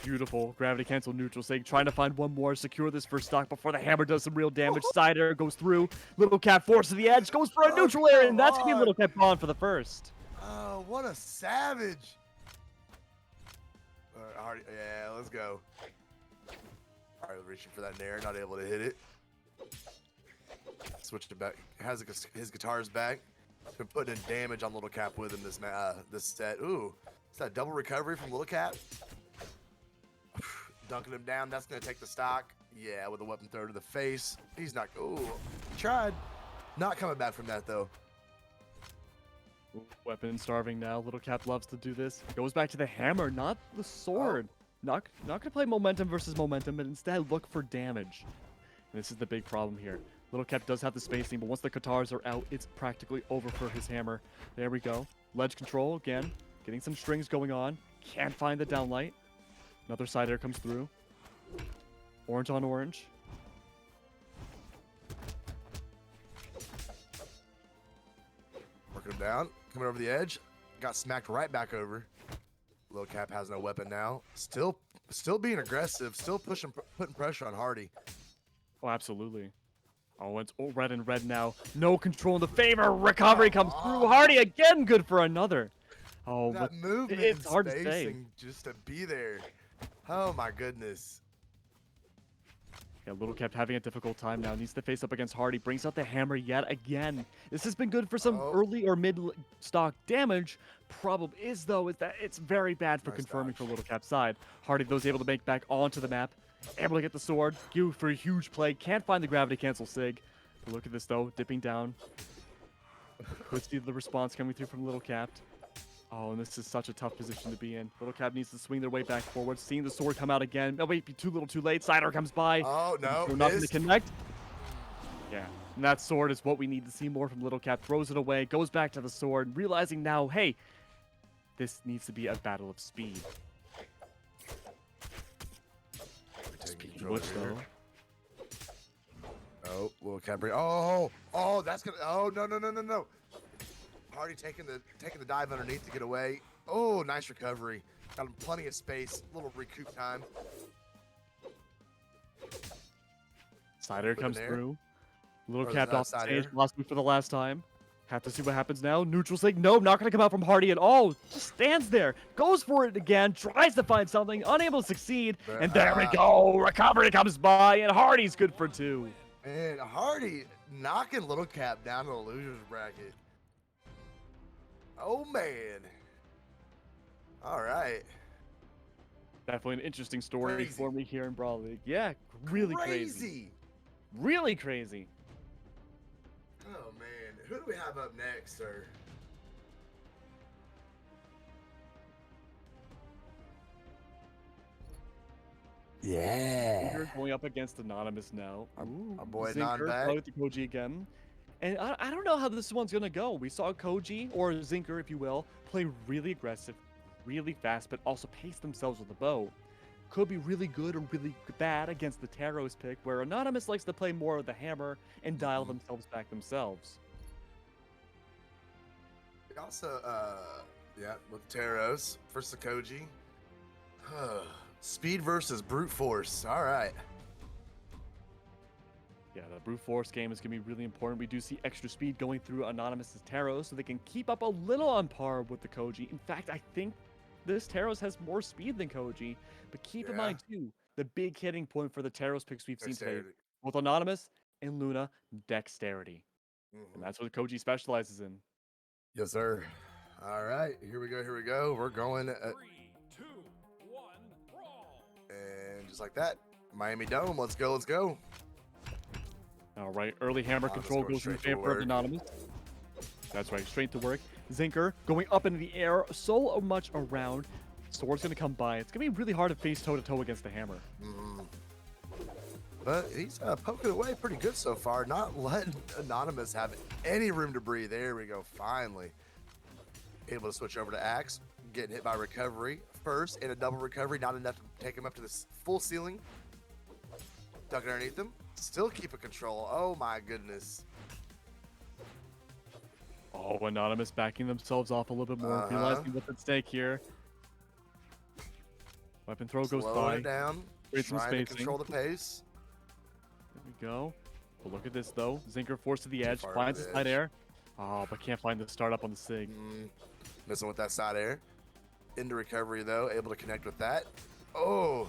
Beautiful. Gravity cancel neutral sig. Trying to find one more. Secure this first stock before the hammer does some real damage. Side air goes through. Little Cap forced to the edge. Goes for a neutral air. And that's going to be Little Cap on for the first. Oh, what a savage. All right, Hardy. Yeah, let's go. All right, reaching for that nair. Not able to hit it. Switched it back. Has his guitars back. Been putting in damage on Little Cap with him this set. Ooh, is that double recovery from Little Cap? Dunking him down. That's going to take the stock. Yeah, with a weapon throw to the face. He's not. Ooh, he tried. Not coming back from that, though. Weapon starving now. Little Cap loves to do this. Goes back to the hammer, not the sword. Not going to play momentum versus momentum, but instead look for damage. And this is the big problem here. Little Cap does have the spacing, but once the guitars are out, it's practically over for his hammer. There we go. Ledge control again. Getting some strings going on. Can't find the downlight. Another side air comes through. Orange on orange. Working him down. Coming over the edge. got smacked right back over. Lil Cap has no weapon now. Still being aggressive. Still putting pressure on Hardy. Oh, absolutely. Oh, it's all red and red now. No control in the favor. Recovery comes through. Hardy again, good for another. Oh, but That movement it's and hard to say. spacing just to be there. Oh my goodness. Yeah, Little kept having a difficult time now. Needs to face up against Hardy. Brings out the hammer yet again. This has been good for some early or mid stock damage. Problem is, though, is that it's very bad for confirming for Little Cap's side. Hardy, though, is able to make back onto the map. Able to get the sword. Go for a huge play. Can't find the gravity cancel Sig. But look at this, though. Dipping down. Could see the response coming through from Little Cap. Oh, and this is such a tough position to be in. Little Cap needs to swing their way back forward. Seeing the sword come out again. Oh, wait, too little too late. Sider comes by. Oh, no. We're not going to connect. Yeah, and that sword is what we need to see more from Little Cap. Throws it away, goes back to the sword, realizing now, hey, this needs to be a battle of speed. Speed which, though? Oh, Little Cap. Oh, that's gonna. Oh, no. Hardy taking the dive underneath to get away. Oh, nice recovery. Got him plenty of space. Little recoup time. Sider comes through. Little Oh, Cap there's off the not stage, Sider. lost me for the last time. Have to see what happens now. Neutral Sig, no, not going to come out from Hardy at all. Just stands there, goes for it again, tries to find something, unable to succeed. And there we go. Recovery comes by, and Hardy's good for 2. And Hardy knocking Little Cap down to the loser's bracket. Oh, man. All right. Definitely an interesting story Crazy. for me here in Brawl League. Yeah, really crazy. Really crazy. Oh, man. Who do we have up next, sir? Yeah. We're going up against Anonymous now. Our boy Anon Zinker, back. probably with the Koji again. And I don't know how this one's going to go. We saw Koji, or Zinker, if you will, play really aggressive, really fast, but also pace themselves with the bow. Could be really good or really bad against the Taros pick, where Anonymous likes to play more of the hammer and dial themselves back themselves. Also, yeah, with Taros versus Koji. Speed versus brute force. All right. Yeah, the brute force game is going to be really important. We do see extra speed going through Anonymous's Taros, so they can keep up a little on par with the Koji. In fact, I think this Taros has more speed than Koji. But keep in mind, too, the big hitting point for the Taros picks we've seen today, both Anonymous and Luna, dexterity. And that's what Koji specializes in. Yes, sir. All right, here we go. We're going at, 3, 2, 1, brawl. and just like that, Miami Dome. Let's go. All right, early hammer Anonymous control going goes in straight to favor of work. Anonymous. That's right, straight to work. Zinker going up into the air, so much around. Sword's going to come by. It's going to be really hard to face toe-to-toe against the hammer. But he's poking away pretty good so far, not letting Anonymous have any room to breathe. There we go, finally. Able to switch over to Axe, getting hit by recovery first, and a double recovery, not enough to take him up to the full ceiling. Ducking underneath him, still keeping control. Oh my goodness. Oh, Anonymous backing themselves off a little bit more, realizing what's at stake here. Weapon throw goes Slowing by. it down, Create some trying to spacing. control the pace. There we go. But look at this, though. Zinker forced to the edge, far finds to the the side edge. air. Oh, but can't find the startup on the Sig. Missing with that side air. Into recovery, though, able to connect with that. Oh,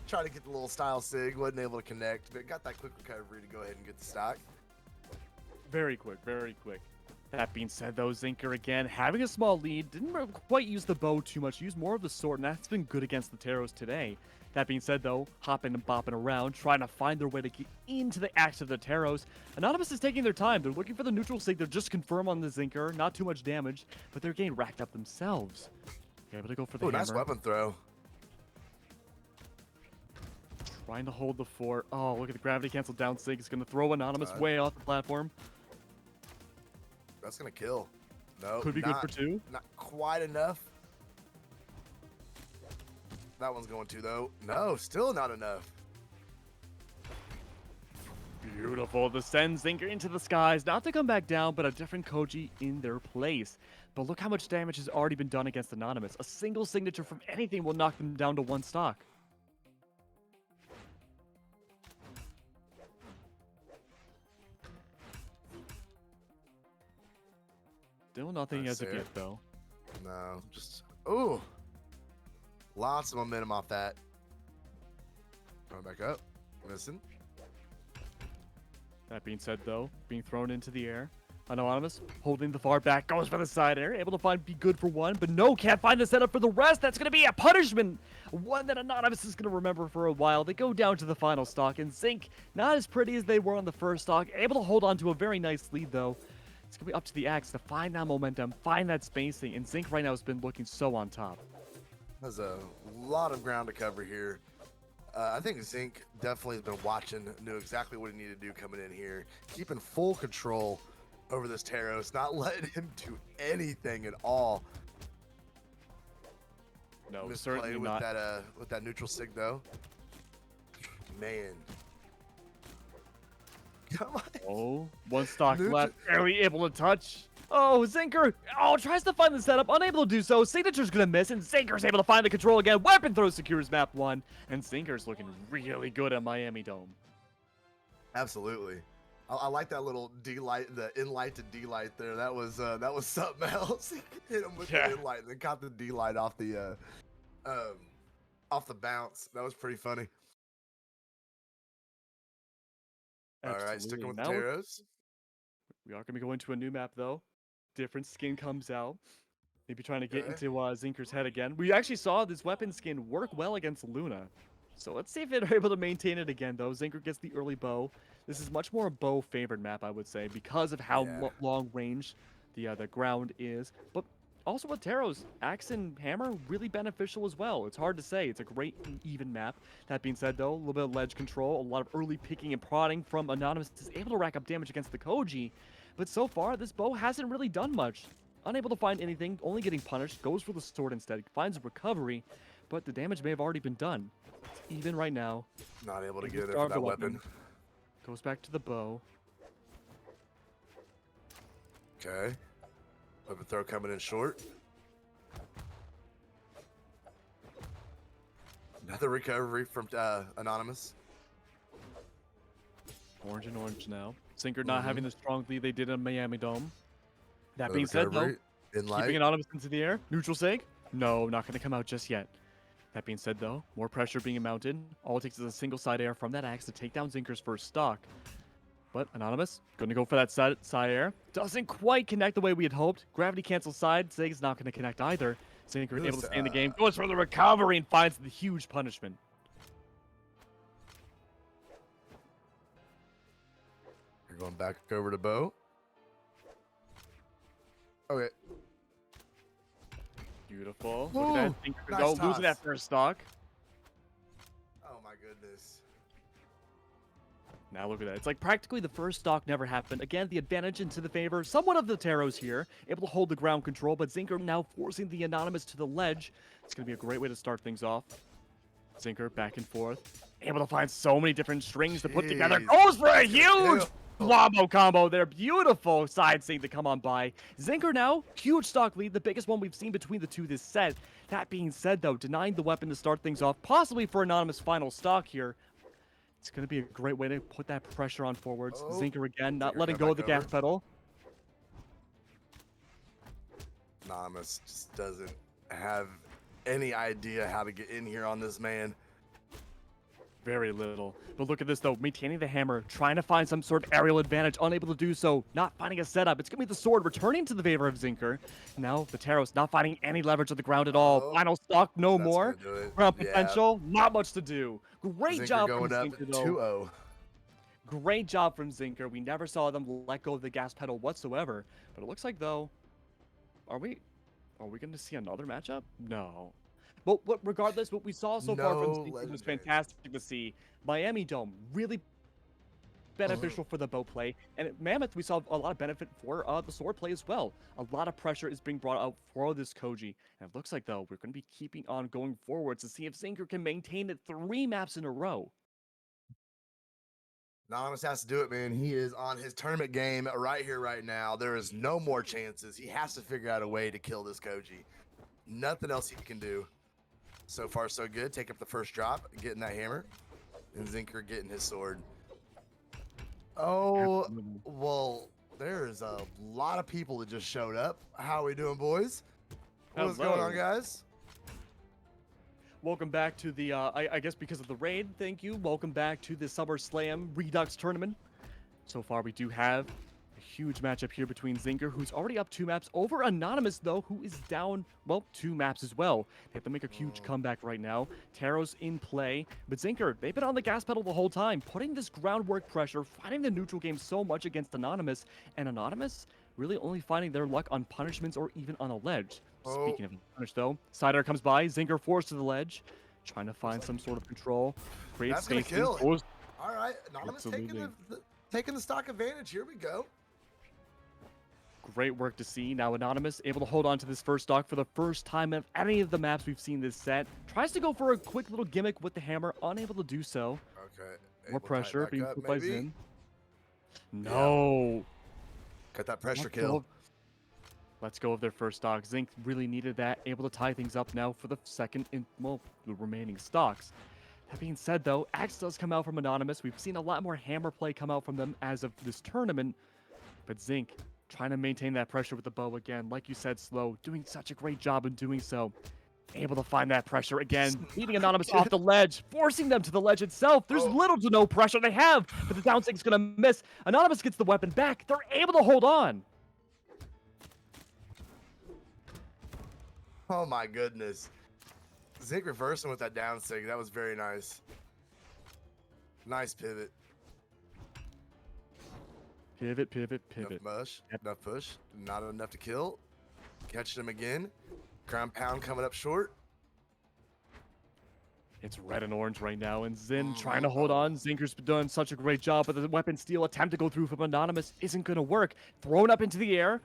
trying to get the little style Sig, wasn't able to connect, but got that quick recovery to go ahead and get the stock. Very quick, very quick. That being said, though, Zinker again having a small lead. Didn't quite use the bow too much. Used more of the sword, and that's been good against the Taros today. That being said, though, hopping and bopping around, trying to find their way to get into the axe of the Taros. Anonymous is taking their time. They're looking for the neutral Sig. They're just confirm on the Zinker. Not too much damage, but they're getting racked up themselves. They're able to go for the Oh, hammer. nice weapon throw. Trying to hold the fort. Oh, look at the gravity cancel down Sig. It's going to throw Anonymous way off the platform. That's gonna kill. No, Could be good for 2. Not quite enough. That one's going to though. No, still not enough. Beautiful. The send Zinker into the skies, not to come back down, but a different Koji in their place. But look how much damage has already been done against Anonymous. A single signature from anything will knock them down to 1 stock. Still nothing That's as of it. yet, though. No, just ooh, lots of momentum off that. Going back up, missing. That being said, though, being thrown into the air. Anonymous holding the far back, goes for the side air, able to find be good for one, but no, can't find the setup for the rest. That's going to be a punishment, one that Anonymous is going to remember for a while. They go down to the final stock, and Zink, not as pretty as they were on the first stock, able to hold on to a very nice lead, though. It's going to be up to the Axe to find that momentum, find that spacing, and Zink right now has been looking so on top. There's a lot of ground to cover here. I think Zink definitely has been watching, knew exactly what he needed to do coming in here, keeping full control over this Taros, not letting him do anything at all. No, Misplayed certainly with not. that neutral sig though. Man, come on. Oh, 1 stock Neutral- left, barely able to touch. Oh, Zinker! Oh, tries to find the setup, unable to do so. Signature's gonna miss, and Zinker's able to find the control again. Weapon throw secures map 1, and Zinker's looking really good at Miami Dome. Absolutely. I like that little D-light, the in-light to D-light there. That was something else. He hit him with Yeah. the in-light and then caught the D-light off the bounce. That was pretty funny. All right, sticking Absolutely. with the Now Taros. we are gonna go into a new map though. Different skin comes out. Maybe trying to get Okay. into Zinker's head again. We actually saw this weapon skin work well against Luna. So let's see if they're able to maintain it again, though. Zinker gets the early bow. This is much more a bow-favored map, I would say, because of how Yeah. long range the ground is. But also with Taros, Axe and Hammer, really beneficial as well. It's hard to say. It's a great and even map. That being said, though, a little bit of ledge control, a lot of early picking and prodding from Anonymous is able to rack up damage against the Koji. But so far, this bow hasn't really done much. Unable to find anything, only getting punished, goes for the sword instead, finds a recovery, but the damage may have already been done. It's even right now. Not able to Able get there for starve that the weapon. Goes back to the bow. Okay. Weapon throw coming in short. Another recovery from Anonymous. Orange and orange now. Sinker not having the strong lead they did in Miami Dome. That being said, though, Recovery, in-light. keeping Anonymous into the air. Neutral seg? No, not going to come out just yet. That being said, though, more pressure being mounted. All it takes is a single side air from that Axe to take down Zinker's first stock. But Anonymous, going to go for that side air. Doesn't quite connect the way we had hoped. Gravity cancel side. Zeg's not going to connect either. Zinker able to stay in the game. Goes for the recovery and finds the huge punishment. You're going back over to bow. Okay. Beautiful. Look Ooh, at that. Zinker nice go toss. losing that first stock. Oh my goodness. Now look at that. It's like practically the first stock never happened. Again, the advantage into the favor, somewhat of the Taros here, able to hold the ground control, but Zinker now forcing the Anonymous to the ledge. It's going to be a great way to start things off. Zinker back and forth, able to find so many different strings to put together. Jeez. Goes for a huge Ew. wombo combo there. Beautiful side sync to come on by. Zinker now, huge stock lead, the biggest one we've seen between the two this set. That being said, though, denying the weapon to start things off, possibly for Anonymous final stock here. It's going to be a great way to put that pressure on forwards. Oh. Zinker again, not Zinker letting come go of the back gas over. pedal. Anonymous just doesn't have any idea how to get in here on this man. Very little. But look at this, though. Maintaining the hammer, trying to find some sort of aerial advantage, unable to do so, not finding a setup. It's going to be the sword returning to the favor of Zinker. Now, the Taros not finding any leverage on the ground at all. Oh, Final stock, no that's more. gonna do it. Ground Yeah. potential, not much to do. Great Zinker job from going up Zinker, though. 2-0. Great job from Zinker. We never saw them let go of the gas pedal whatsoever. But it looks like, though, are we going to see another matchup? No. But regardless, what we saw so far from No Zinker was legendaries. fantastic to see. Miami Dome, really beneficial for the bow play. And at Mammoth, we saw a lot of benefit for the sword play as well. A lot of pressure is being brought out for this Koji. And it looks like, though, we're going to be keeping on going forward to see if Zinker can maintain it 3 maps in a row. Anonymous has to do it, man. He is on his tournament game right here, right now. There is no more chances. He has to figure out a way to kill this Koji. Nothing else he can do. So far, so good. Take up the first drop, getting that hammer, and Zinker getting his sword. Oh, well, there's a lot of people that just showed up. How are we doing, boys? What's going on, guys? Welcome back to the, I guess because of the raid, thank you. Welcome back to the Summer Slayem Redux tournament. So far, we do have a huge matchup here between Zinker, who's already up 2 maps, over Anonymous, though, who is down, well, 2 maps as well. They have to make a huge comeback right now. Taro's in play, but Zinker, they've been on the gas pedal the whole time, putting this groundwork pressure, fighting the neutral game so much against Anonymous, and Anonymous really only finding their luck on punishments or even on a ledge. Speaking of punish, though, Sider comes by, Zinker forced to the ledge, trying to find some sort of control. Great That's gonna spacing. kill it. All right, Anonymous Absolutely. taking the stock advantage. Here we go. Great work to see. Now Anonymous able to hold on to this first stock for the first time of any of the maps we've seen this set. Tries to go for a quick little gimmick with the hammer, unable to do so. Okay. More pressure being put by maybe. Zin. No. Got that pressure Let's kill. go. Let's go of their first stock. Zinc really needed that. Able to tie things up now for the second in, well, the remaining stocks. That being said, though, Axe does come out from Anonymous. We've seen a lot more hammer play come out from them as of this tournament. But Zinc trying to maintain that pressure with the bow again. Like you said, Slow, doing such a great job in doing so. Able to find that pressure again, leading Anonymous off the ledge, forcing them to the ledge itself. There's little to no pressure they have, but the down is going to miss. Anonymous gets the weapon back. They're able to hold on. Oh my goodness. Zinc reversing with that down sig. That was very nice. Nice pivot. Pivot, pivot, pivot. Enough push. Not enough to kill. Catching him again. Ground pound coming up short. It's red and orange right now, and Zin trying to hold on. Zinker's doing such a great job, but the weapon steal attempt to go through from Anonymous isn't going to work. Thrown up into the air.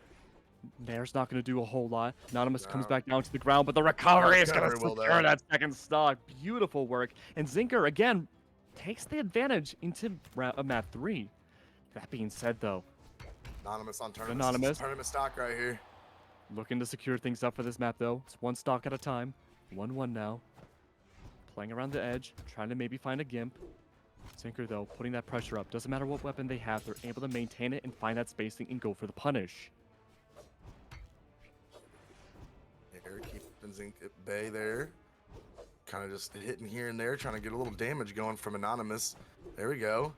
There's not going to do a whole lot. Anonymous comes back down to the ground, but the recovery is going to secure that second stock. Beautiful work. And Zinker, again, takes the advantage into map 3. That being said, though, Anonymous on tournament. Anonymous. Tournament stock right here. Looking to secure things up for this map, though. It's 1 stock at a time. 1-1 now. Playing around the edge, trying to maybe find a gimp. Zinker, though, putting that pressure up. Doesn't matter what weapon they have, they're able to maintain it and find that spacing and go for the punish. Keeping Zinc at bay there. Kind of just hitting here and there, trying to get a little damage going from Anonymous. There we go.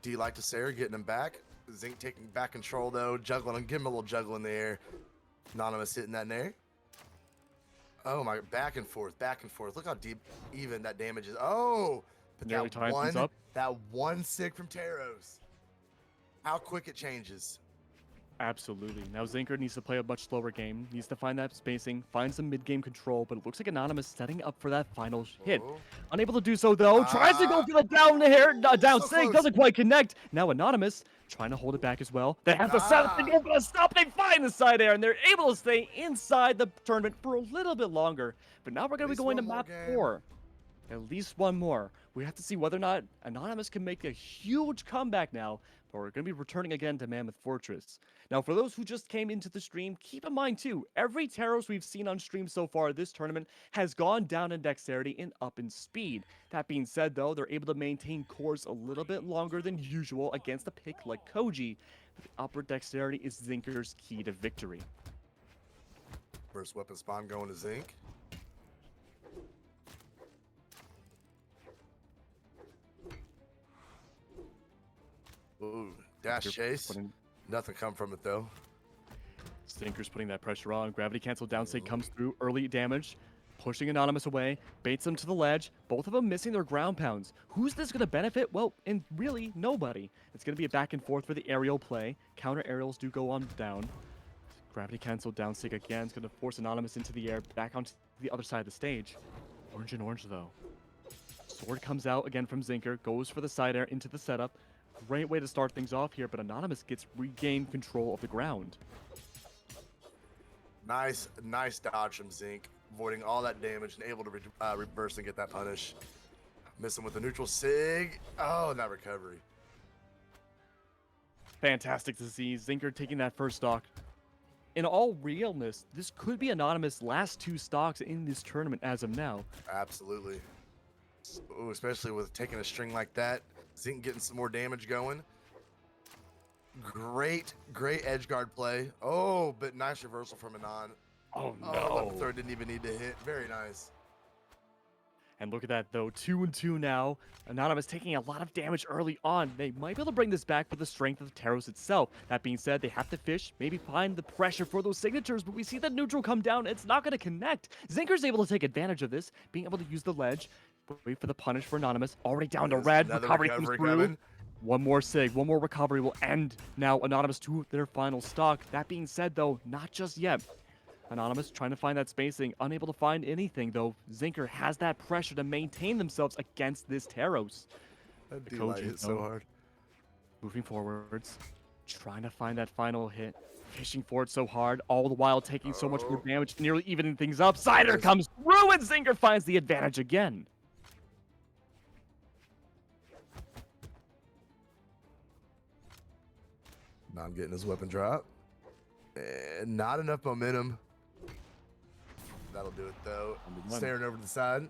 D like to Sarah getting him back. Zinc taking back control though, juggling him, give him a little juggle in the air. Anonymous hitting that in there. Oh my, back and forth, back and forth. Look how deep even that damage is. Oh, but that one sig from Taros. How quick it changes. Absolutely. Now Zinker needs to play a much slower game, needs to find that spacing, find some mid-game control, but it looks like Anonymous setting up for that final hit. Unable to do so, though. Tries to go for the down sig, doesn't quite connect. Now Anonymous trying to hold it back as well. They have to set up to go for a stop. They find the side air, and they're able to stay inside the tournament for a little bit longer. But now we're going to be going to map 4. At least one more. We have to see whether or not Anonymous can make a huge comeback now, but we're going to be returning again to Mammoth Fortress. Now, for those who just came into the stream, keep in mind, too, every Taros we've seen on stream so far this tournament has gone down in dexterity and up in speed. That being said, though, they're able to maintain course a little bit longer than usual against a pick like Koji. But the upward dexterity is Zinker's key to victory. First weapon spawn going to Zinc. Ooh, dash chase. Nothing come from it though. Zinker's putting that pressure on. Gravity cancel down sig comes through. Early damage. Pushing Anonymous away. Baits them to the ledge. Both of them missing their ground pounds. Who's this going to benefit? Well, and really, nobody. It's going to be a back and forth for the aerial play. Counter aerials do go on down. Gravity cancel down sig again. It's going to force Anonymous into the air. Back onto the other side of the stage. Orange and orange, though. Sword comes out again from Zinker. Goes for the side air into the setup. Great way to start things off here, but Anonymous gets regained control of the ground. Nice dodge from Zinc, avoiding all that damage and able to reverse and get that punish. Missing with the neutral sig. Oh, that recovery. Fantastic to see Zinker taking that first stock. In all realness, this could be Anonymous' last 2 stocks in this tournament as of now. Absolutely. Ooh, especially with taking a string like that. Zink getting some more damage going. Great edge guard play. Oh, but nice reversal from Anon. Oh Oh, level no. throw didn't even need to hit. Very nice. And look at that though, 2-2 now. Anonymous taking a lot of damage early on. They might be able to bring this back with the strength of Taros itself. That being said, they have to fish, maybe find the pressure for those signatures, but we see that neutral come down. It's not going to connect. Zinker's able to take advantage of this, being able to use the ledge. Wait for the punish for Anonymous. Already down to There's red. another Recovery comes recovery through. coming. One more sig, one more recovery will end now Anonymous to their final stock. That being said though, not just yet. Anonymous trying to find that spacing, unable to find anything though. Zinker has that pressure to maintain themselves against this Taros. That The D-Light Koji, hit so though, hard. moving forwards, trying to find that final hit, fishing for it so hard, all the while taking so much more damage, nearly evening things up. Cider Yes. comes through and Zinker finds the advantage again. Not getting his weapon drop. And not enough momentum. That'll do it though. Number 1. Staring over to the side.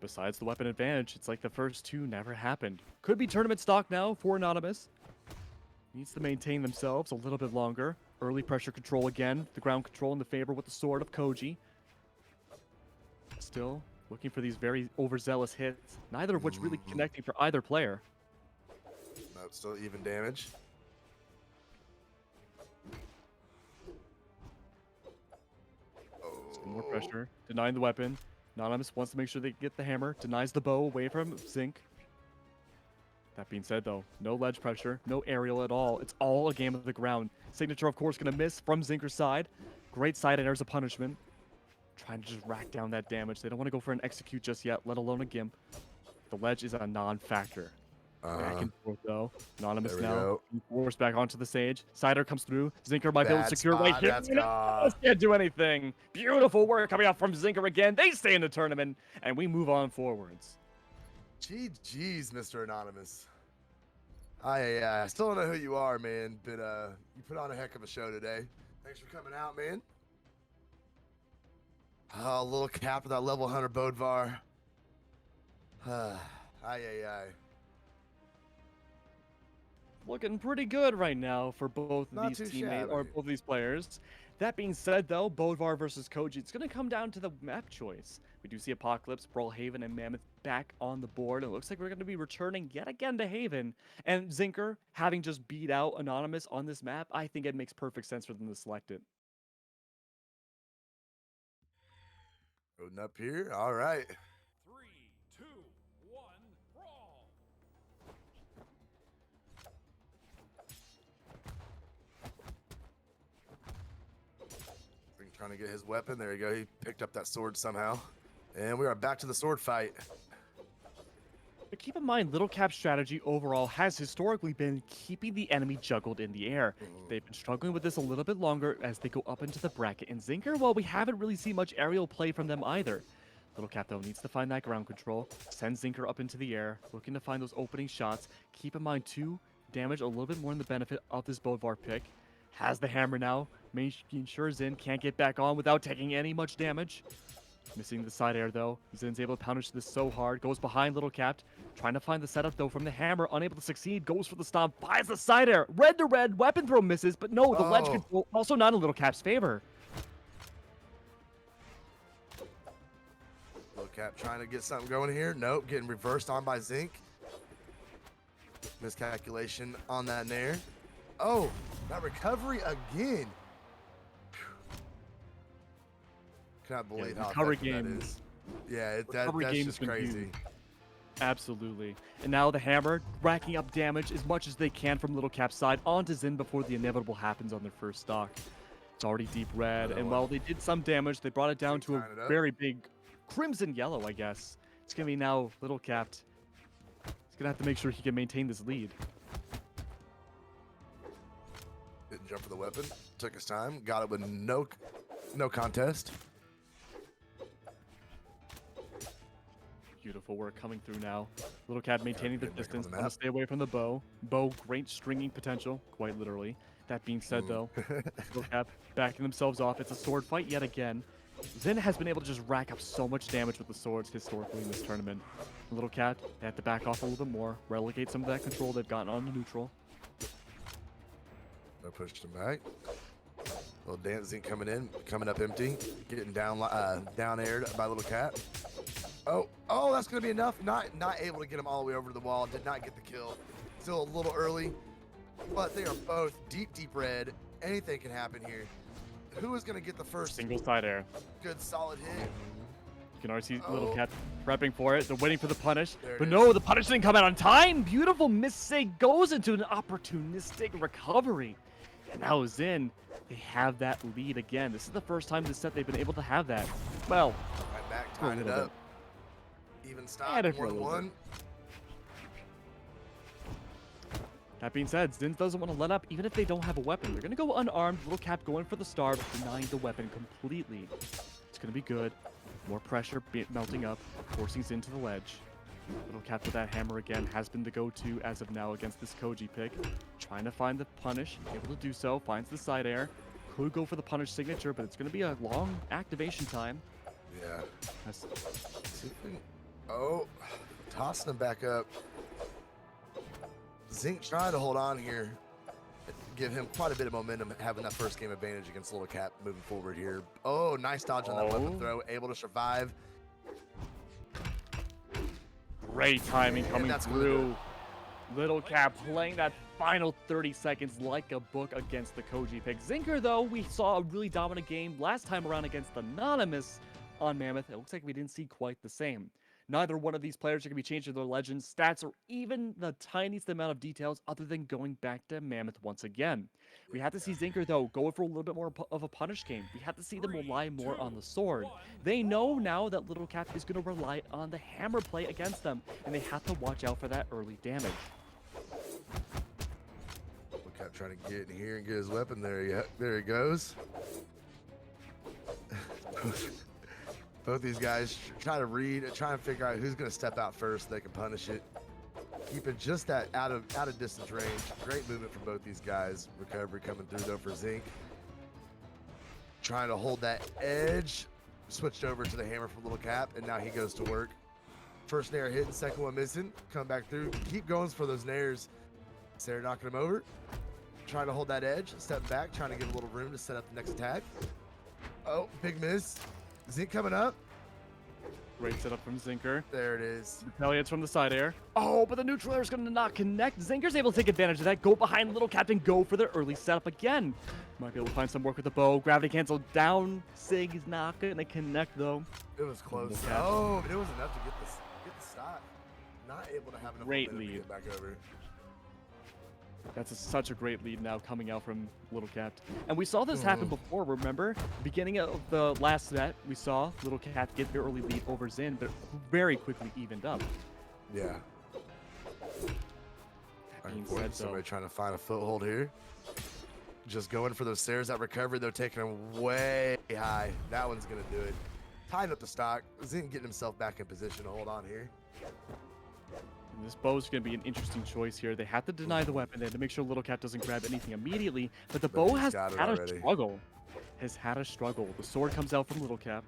Besides the weapon advantage, it's like the first 2 never happened. Could be tournament stock now for Anonymous. Needs to maintain themselves a little bit longer. Early pressure control again. The ground control in the favor with the sword of Koji. Still looking for these very overzealous hits, neither of which really connecting for either player. No, still even damage. Some more pressure. Denying the weapon. Anonymous wants to make sure they get the hammer. Denies the bow away from Zink. That being said, though, no ledge pressure, no aerial at all. It's all a game of the ground. Signature, of course, going to miss from Zinker's side. Great side air as a punishment. Trying to just rack down that damage. They don't want to go for an execute just yet, let alone a gimp. The ledge is a non-factor. Back and forth, though. Anonymous There we now. go. Forced back onto the stage. Cider comes through. Zinker might be able to Bad secure right spot, here. that's gone. Can't do anything. Beautiful work coming out from Zinker again. They stay in the tournament, and we move on forwards. GG's, Mr. Anonymous. I still don't know who you are, man, but you put on a heck of a show today. Thanks for coming out, man. Oh, a little cap of that level 100 Bodvar. Aye. Looking pretty good right now for both of Not these too teammates or shabby. both of these players. That being said, though, Bodvar versus Koji, it's going to come down to the map choice. We do see Apocalypse, Brawl, Haven, and Mammoth back on the board. It looks like we're going to be returning yet again to Haven. And Zinker, having just beat out Anonymous on this map, I think it makes perfect sense for them to select it. Loading up here. All right. 3, 2, 1, brawl! Trying to get his weapon. There you go. He picked up that sword somehow. And we are back to the sword fight. But keep in mind, Little Cap's strategy overall has historically been keeping the enemy juggled in the air. They've been struggling with this a little bit longer as they go up into the bracket. And Zinker, well, we haven't really seen much aerial play from them either. Little Cap, though, needs to find that ground control. Send Zinker up into the air, looking to find those opening shots. Keep in mind, too, damage a little bit more in the benefit of this Bodvar pick. Has the hammer now, making sure Zin can't get back on without taking any much damage. Missing the side air, though. Zin's able to punish this so hard. Goes behind Little Cap. Trying to find the setup, though, from the hammer. Unable to succeed. Goes for the stomp. Buys the side air. Red to red. Weapon throw misses. But no, the ledge control also not in Little Cap's favor. Little Cap trying to get something going here. Nope. Getting reversed on by Zink. Miscalculation on that nair. Oh, that recovery again. Cannot believe how recovery effective game- that is. Yeah, recovery that's game just has been crazy. huge. Absolutely. And now the hammer racking up damage as much as they can from Little Cap's side onto Zin before the inevitable happens on their first stock. It's already deep red, Another and one. while they did some damage, they brought it down to Tying it a up. very big crimson yellow, I guess. It's going to be now Little Capped. He's going to have to make sure he can maintain this lead. Didn't jump for the weapon. Took his time. Got it with no contest. Beautiful work coming through now. Little Cat maintaining the Getting back on distance. the Want map. to stay away from the bow. Bow, great stringing potential, quite literally. That being said, though, Little Cat backing themselves off. It's a sword fight yet again. Zen has been able to just rack up so much damage with the swords historically in this tournament. Little Cat, they have to back off a little bit more, relegate some of that control they've gotten on the neutral. I pushed him back. Little dancing coming in, coming up empty, getting down aired by Little Cat. Oh, that's gonna be enough. Not able to get him all the way over to the wall. Did not get the kill. Still a little early, but they are both deep red. Anything can happen here. Who is gonna get the first Single side air. good solid hit? You can already see Oh. Little Cat prepping for it. They're waiting for the punish. There it But is. no, the punish didn't come out on time. Beautiful mistake goes into an opportunistic recovery. And now Zen, they have that lead again. This is the first time this set they've been able to have that. Well, Right back, for a tying it little up. Even stop, Had it for a little 1-1. that being said, Zen doesn't want to let up even if they don't have a weapon. They're going to go unarmed. Little Cap going for the star, but denying the weapon completely. It's going to be good. More pressure melting up, forcing Zen to the ledge. Little Cap with that hammer again has been the go-to as of now against this Koji pick. Trying to find the punish, able to do so, finds the side air. Could go for the punish signature, but it's going to be a long activation time. Yeah. That's- See if we can- Oh, tossing him back up. Zink trying to hold on here. Give him quite a bit of momentum, having that first game advantage against Little Cat moving forward here. Oh, nice dodge on that weapon Oh. throw. Able to survive. Great timing And coming that's gonna do through. Little Cap playing that final 30 seconds like a book against the Koji pick. Zinker, though, we saw a really dominant game last time around against Anonymous on Mammoth. It looks like we didn't see quite the same. Neither one of these players are going to be changing their legends, stats, or even the tiniest amount of details other than going back to Mammoth once again. We have to see Zinker, though, go for a little bit more of a punish game. We have to see them rely more on the sword. They know now that Little Cap is going to rely on the hammer play against them, and they have to watch out for that early damage. Little Cat trying to get in here and get his weapon. There he goes. Both these guys trying to read, trying to figure out who's going to step out first so they can punish it. Keeping just that out of distance range. Great movement from both these guys. Recovery coming through though for Zink. Trying to hold that edge. Switched over to the hammer for Little Cap, and now he goes to work. First nair hitting, second one missing. Come back through. Keep going for those nairs. Sarah knocking him over. Trying to hold that edge. Step back, trying to get a little room to set up the next attack. Oh, big miss. Zink coming up. Great setup from Zinker. There it is. Retaliates from the side air. Oh, but the neutral air is going to not connect. Zinker's able to take advantage of that. Go behind Little Captain. Go for the early setup again. Might be able to find some work with the bow. Gravity cancel down. Sig is not going to connect, though. It was close. Little Cap. Oh, but it was enough to get the stop. Not able to have enough Great momentum to lead. get back over. That's such a great lead now coming out from Little Cat. And we saw this happen before, remember? Beginning of the last set, we saw Little Cat get the early lead over Zin, but very quickly evened up. Yeah. That being Unfortunately, said, though, somebody trying to find a foothold here. Just going for those stairs that recovery. They're taking them way high. That one's going to do it. Tying up the stock. Zin getting himself back in position to hold on here. and this bow is going to be an interesting choice here. They have to deny the weapon. They have to make sure Little Cat doesn't grab anything immediately, but the But bow he's has got it had a already. struggle. Has had a struggle. The sword comes out from Little Cat.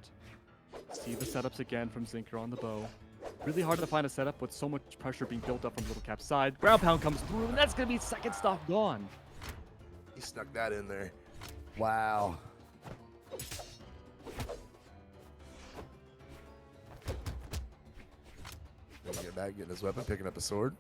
See the setups again from Zinker on the bow. Really hard to find a setup with so much pressure being built up from Little Cap's side. Ground pound comes through, and that's going to be second stop gone. He snuck that in there. Wow. Gonna get back, getting his weapon, picking up a sword.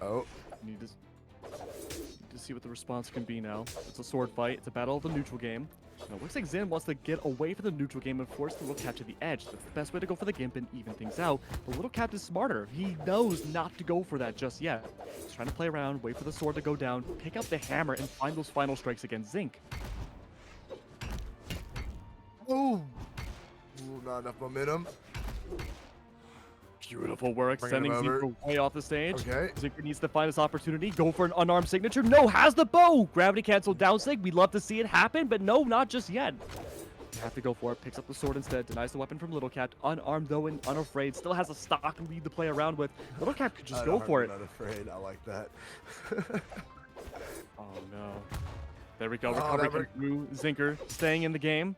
Oh, Need to see what the response can be now. It's a sword fight. It's a battle of the neutral game. Now, it looks like Zin wants to get away from the neutral game and force the Little Cat to the edge. That's the best way to go for the Gimp and even things out. The Little Cat is smarter. He knows not to go for that just yet. He's trying to play around, wait for the sword to go down, pick up the hammer, and find those final strikes against Zink. ooh, not enough momentum. Beautiful work, Bring sending him over. Zinker way off the stage. Okay. Zinker needs to find his opportunity, go for an unarmed signature. No, has the bow! Gravity cancel down sig. We'd love to see it happen, but no, not just yet. Have to go for it. Picks up the sword instead. Denies the weapon from Little Cat. Unarmed though and unafraid. Still has a stock to lead the play around with. Little Cat could just go for it. Not afraid. I like that. Oh no. There we go. Recovery comes through. Zinker staying in the game.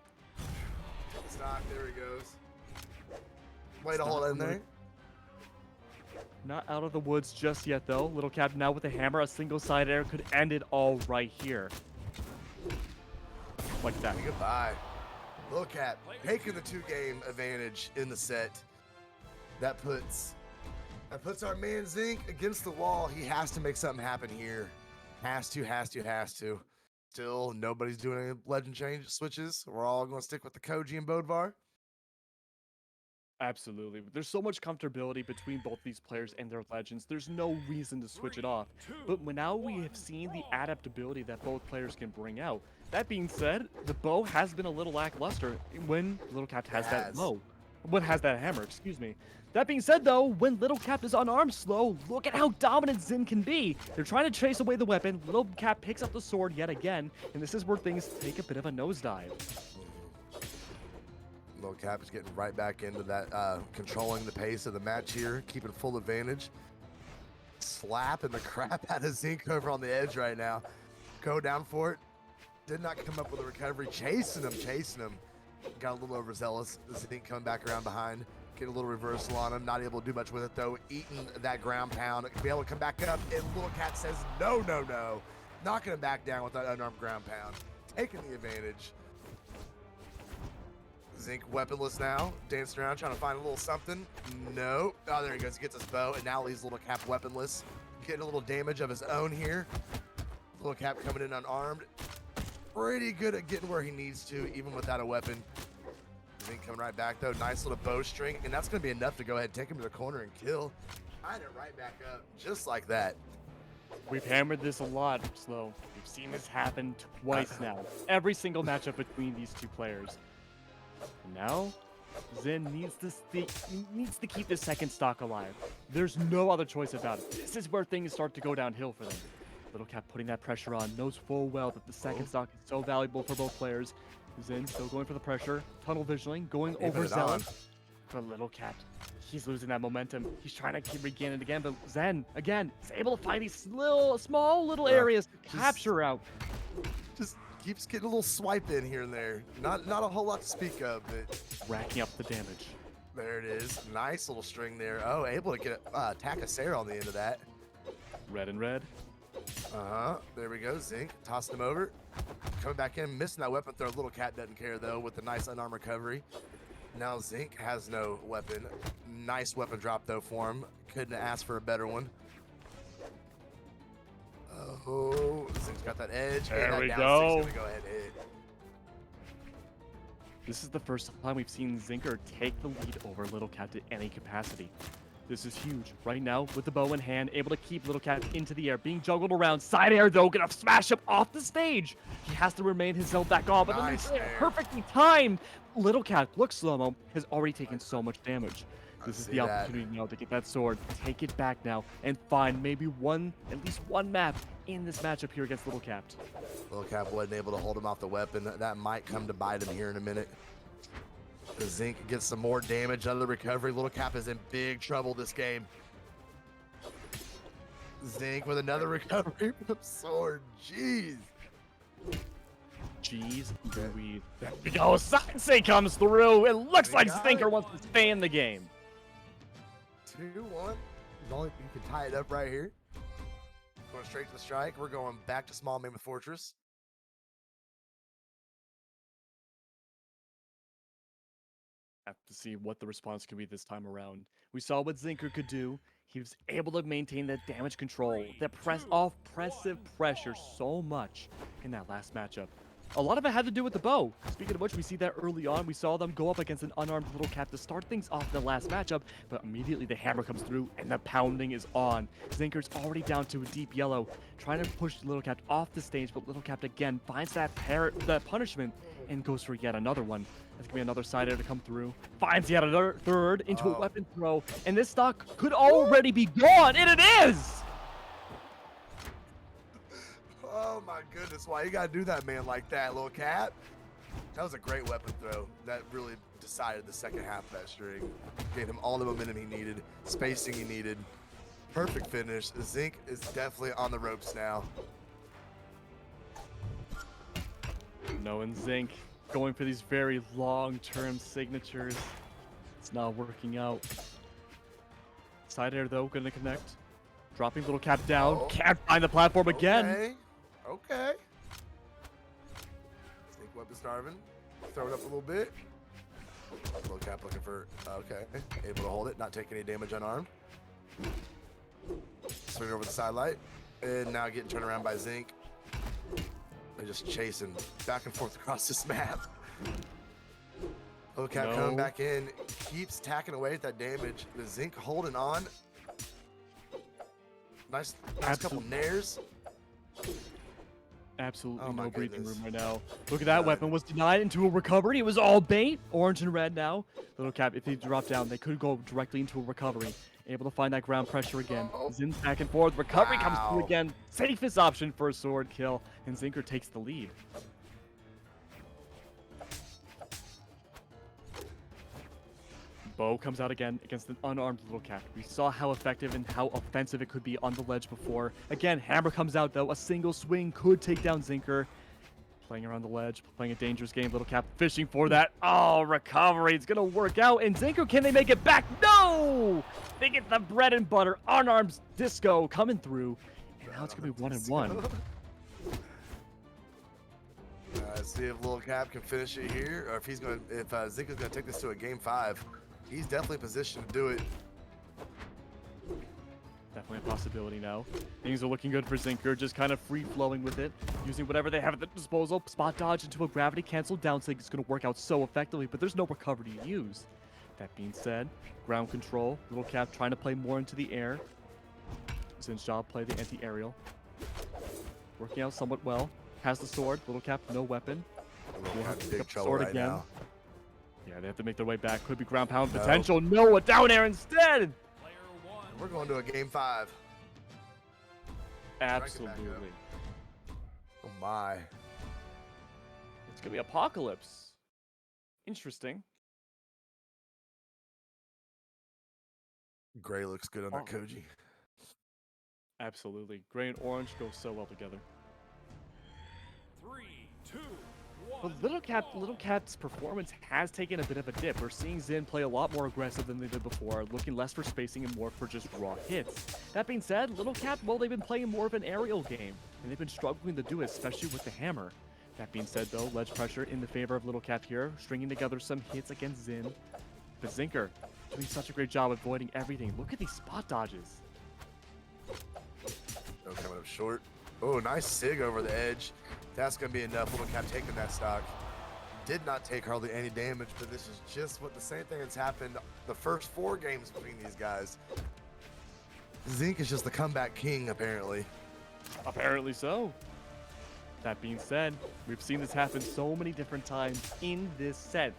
Stock. There he goes. Way to hold in there. Not out of the woods just yet though. Little Cat now with a hammer. A single side air could end it all right here. Like that. Goodbye. Little Cat taking the 2-game advantage in the set. That puts our man Zink against the wall. He has to make something happen here. Has to. Still, nobody's doing any legend change switches. We're all going to stick with the Koji and Bodvar. Absolutely. There's so much comfortability between both these players and their legends. There's no reason to switch it off. But now we have seen the adaptability that both players can bring out. That being said, the bow has been a little lackluster when Little Cap has that bow. When has that hammer, excuse me. That being said, though, when Little Cap is unarmed slow, look at how dominant Zin can be. They're trying to chase away the weapon. Little Cap picks up the sword yet again, and this is where things take a bit of a nosedive. Little Cap is getting right back into that, controlling the pace of the match here, keeping full advantage. Slapping the crap out of Zink over on the edge right now. Go down for it. Did not come up with a recovery. Chasing him. Got a little overzealous. Zink coming back around behind. Get a little reversal on him. Not able to do much with it though. Eating that ground pound. Be able to come back up. And Little Cat says, no. Not going to back down with that unarmed ground pound. Taking the advantage. Zink weaponless now. Dancing around trying to find a little something. No. Oh, there he goes. He gets his bow. And now leaves Little Cap weaponless. Getting a little damage of his own here. Little Cap coming in unarmed. Pretty good at getting where he needs to, even without a weapon. Zink coming right back though. Nice little bowstring, and that's going to be enough to go ahead and take him to the corner and kill. Tying it right back up, just like that. We've hammered this a lot, Slow. We've seen this happen twice now. Every single matchup between these two players. And now, Zin needs to keep this second stock alive. There's no other choice about it. This is where things start to go downhill for them. Little Cap putting that pressure on, knows full well that the second stock is so valuable for both players. Zin still going for the pressure, tunnel visioning, going overzealous. For Little Cat, he's losing that momentum. He's trying to keep regaining it again, but Zen, again, is able to find these small little areas to capture out. Just keeps getting a little swipe in here and there. Not a whole lot to speak of, but Racking up the damage. there it is. Nice little string there. Oh, able to get attack a Sarah on the end of that. Red and red. There we go. Zink tossed him over. Coming back in, missing that weapon throw. Little Cat doesn't care though with the nice unarmed recovery. Now Zink has no weapon. Nice weapon drop though for him. Couldn't ask for a better one. Oh, Zink's got that edge. There we go. go. Gonna go ahead and hit. This is the first time we've seen Zinker take the lead over Little Cat to any capacity. This is huge. Right now, with the bow in hand, able to keep Little Cat into the air, being juggled around. Side air, though, gonna smash him off the stage. He has to remain his zone back on, but Nice then air. perfectly timed. Little Cat, look slow-mo, has already taken so much damage. This is see the that. opportunity now to get that sword, take it back now, and find maybe at least one map in this matchup here against Little Cat. Little Cap wasn't able to hold him off the weapon. That might come to bite him here in a minute. The Zink gets some more damage out of the recovery. Little Cap is in big trouble this game. Zink with another recovery from sword. Jeez. Jeez Louise. There we go. Sensei comes through. It looks like got Zinker it. wants to stay in the game. 2-1. You can tie it up right here. Going straight to the strike. We're going back to small Mammoth Fortress. Have to see what the response could be this time around. We saw what Zinker could do. He was able to maintain that damage control, that oppressive pressure so much in that last matchup. A lot of it had to do with the bow. Speaking of which, we see that early on. We saw them go up against an unarmed Little Cat to start things off in the last matchup, but immediately the hammer comes through and the pounding is on. Zinker's already down to a deep yellow, trying to push Little Cat off the stage, but Little Cat again finds that punishment and goes for yet another one. That's gonna be another side air to come through. Finds yet another third into a weapon throw, and this stock could already be gone, and it is! Oh my goodness, why you gotta do that, man, like that, Little Cat? That was a great weapon throw. That really decided the second half of that string. Gave him all the momentum he needed, spacing he needed. Perfect finish. Zinc is definitely on the ropes now. No, and Zinc going for these very long-term signatures. It's not working out. Side air, though, going to connect. Dropping little cap down. Oh. Can't find the platform again. Okay. Okay. Zinc weapon starving. Throw it up a little bit. Little cap looking for. Okay. Able to hold it. Not taking any damage unarmed. Swing over the sidelight. And now getting turned around by Zinc. They're just chasing back and forth across this map. Little cap coming back in. Keeps tacking away at that damage. The Zinc holding on. Nice couple nairs. Absolutely Oh my no breathing goodness. room right now. Look at that weapon was denied into a recovery. It was all bait. Orange and red now. Little cap, if they drop down, they could go directly into a recovery. Able to find that ground pressure again. Zin's back and forth. Recovery comes through Wow. again. Safest option for a sword kill. And Zinker takes the lead. Bow comes out again against an unarmed little cat. We saw how effective and how offensive it could be on the ledge before. Again, hammer comes out though. A single swing could take down Zinker. Playing around the ledge, playing a dangerous game. Little cap fishing for that. Oh, recovery. It's going to work out. And Zinker, can they make it back? No! They get the bread and butter. Unarmed disco coming through. And now it's going to be 1-1. See if Lil Cap can finish it here, or if he's going. If Zinker's going to take this to a game 5, he's definitely positioned to do it. Definitely a possibility now. Things are looking good for Zinker, just kind of free-flowing with it, using whatever they have at their disposal. Spot dodge into a gravity cancel down sync is going to work out so effectively, but there's no recovery to use. That being said, ground control, Little Cap trying to play more into the air. Zin's job, play the anti-aerial. Working out somewhat well. Has the sword, Little Cap, no weapon. Lil We'll Cap have to in pick big up the trouble sword right again. now. Yeah, they have to make their way back. Could be ground pound No. potential. No, a down air instead! We're going to a game 5. Absolutely. Oh my. It's going to be Apocalypse. Interesting. Gray looks good on Oh. that Koji. Absolutely. Gray and orange go so well together. 3, 2, But 1. Little Cat's performance has taken a bit of a dip. We're seeing Zin play a lot more aggressive than they did before, looking less for spacing and more for just raw hits. That being said, Little Cat, well, they've been playing more of an aerial game, and they've been struggling to do it, especially with the hammer. That being said, though, ledge pressure in the favor of Little Cat here, stringing together some hits against Zin. But Zinker doing such a great job avoiding everything. Look at these spot dodges. Oh, coming up short. Oh, nice sig over the edge. That's going to be enough. Little Cap taking that stock. Did not take hardly any damage, but this is just what the same thing that's happened the first 4 games between these guys. Zinc is just the comeback king, apparently. Apparently so. That being said, we've seen this happen so many different times in this set.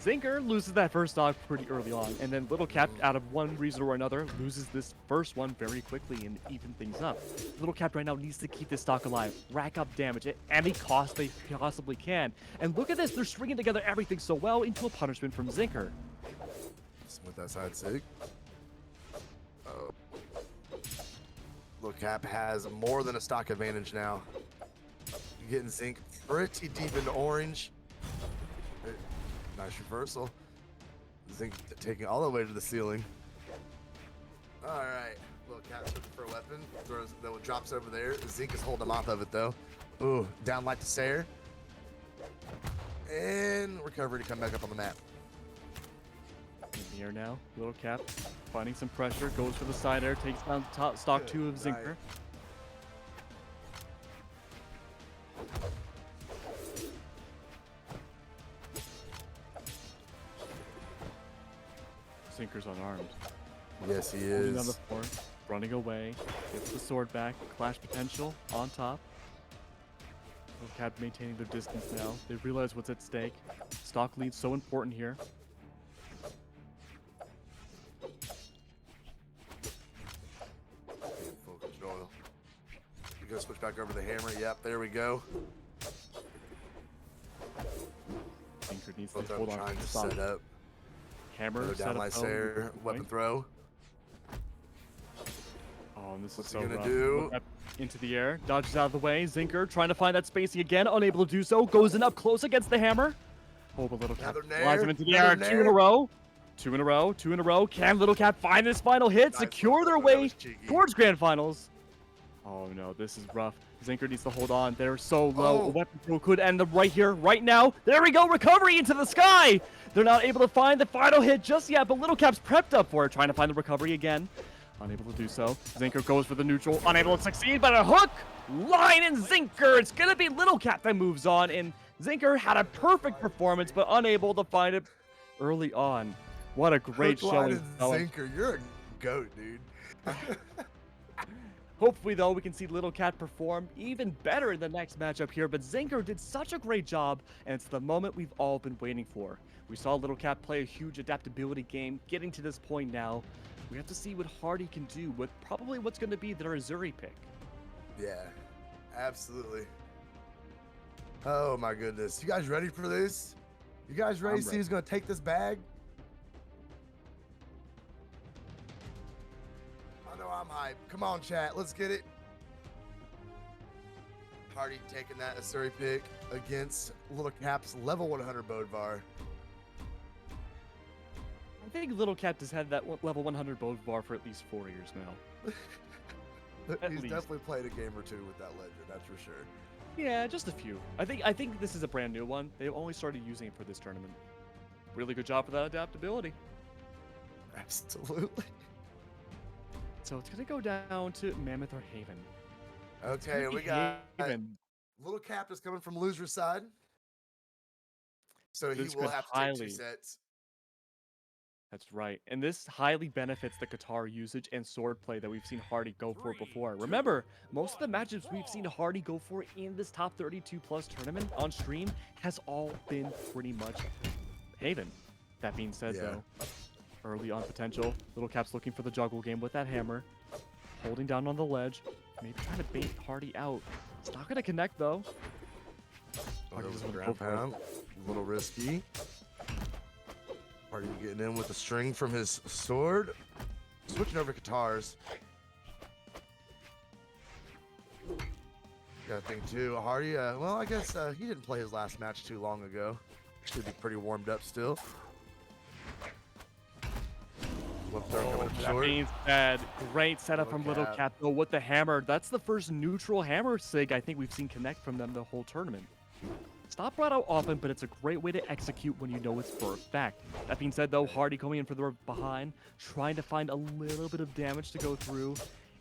Zinker loses that first stock pretty early on, and then Little Cap, out of one reason or another, loses this first one very quickly and even things up. Little Cap right now needs to keep this stock alive, rack up damage at any cost they possibly can. And look at this, they're stringing together everything so well into a punishment from Zinker. With that side sig. Oh. Little Cap has more than a stock advantage now. Getting Zinc pretty deep into orange. Nice reversal. Zinc taking all the way to the ceiling. All right. Little Cap looking for a weapon. Throws, that drops over there. Zinc is holding him off of it, though. Ooh, down light to Sayer. And recovery to come back up on the map. In the air now, Little Cap finding some pressure, goes for the side air, takes down top stock 2 of Zinker. Right. Zinker's unarmed. Yes, he Holding on the is. floor, running away, gets the sword back, clash potential on top. Little Cap maintaining their distance now. They realize what's at stake. Stock lead so important here. Full control. We're gonna switch back over the hammer. Yep, there we go. Needs to Both of hold them on trying to to stop. set up. Hammer, Go set down up my though, stair, good weapon point. throw. Oh, and this What's is he so gonna rough. do? Look up into the air, dodges out of the way. Zinker trying to find that spacing again, unable to do so. Goes in up close against the hammer. Oh, but Little Cap Another flies him nair, into the another air. Two in a nair. row. Two in a row. Two in a row. Can Little Cap find this final hit? Nice Secure one, their Little. That way was cheeky. towards Grand Finals. Oh no, this is rough. Zinker needs to hold on. They're so low. A Oh. weapon throw could end them right here, right now. There we go. Recovery into the sky. They're not able to find the final hit just yet, but Little Cap's prepped up for it, trying to find the recovery again. Unable to do so. Zinker goes for the neutral, unable to succeed, but a hook, line, and Zinker. It's gonna be Little Cap that moves on, and Zinker had a perfect performance, but unable to find it early on. What a great Hook, line, showing. and fellas. Zinker, you're a goat, dude. Hopefully, though, we can see Little Cat perform even better in the next matchup here, but Zinker did such a great job, and it's the moment we've all been waiting for. We saw Little Cat play a huge adaptability game, getting to this point now. We have to see what Hardy can do with probably what's going to be their Azuri pick. Yeah, absolutely. Oh my goodness. You guys ready for this? You guys ready I'm to see ready. who's gonna take this bag? I know I'm hyped. Come on, chat. Let's get it. Hardy taking that Asuri pick against Little Cap's level 100 Bodvar. I think Little Cat has had that level 100 bow bar for at least 4 years now. At He's least. definitely played a game or two with that legend, that's for sure. Yeah, just a few. I think this is a brand new one. They only started using it for this tournament. Really good job for that adaptability. Absolutely. So it's gonna go down to Mammoth or Haven. Okay, we Maybe got Haven. Little Cap is coming from loser side. So he This will could have to take highly- 2 sets. That's right. And this highly benefits the Qatar usage and sword play that we've seen Hardy go for before. Remember, most of the matches we've seen Hardy go for in this top 32 plus tournament on stream has all been pretty much Haven. That being said, Yeah. though, early on potential. Little Cap's looking for the juggle game with that hammer. Holding down on the ledge. Maybe trying to bait Hardy out. It's not going to connect, though. Oh, Hardy that was just a wanna ground go for it. pound. A little risky. Hardy getting in with the string from his sword. Switching over Katars. Got a thing too. Hardy, well, I guess he didn't play his last match too long ago. Should be pretty warmed up still. Flip throw coming up That short. being said, great setup Little from Little Cap. Cap though with the hammer. That's the first neutral hammer sig I think we've seen connect from them the whole tournament. It's not brought out often, but it's a great way to execute when you know it's for a fact. That being said though, Hardy coming in for the behind, trying to find a little bit of damage to go through.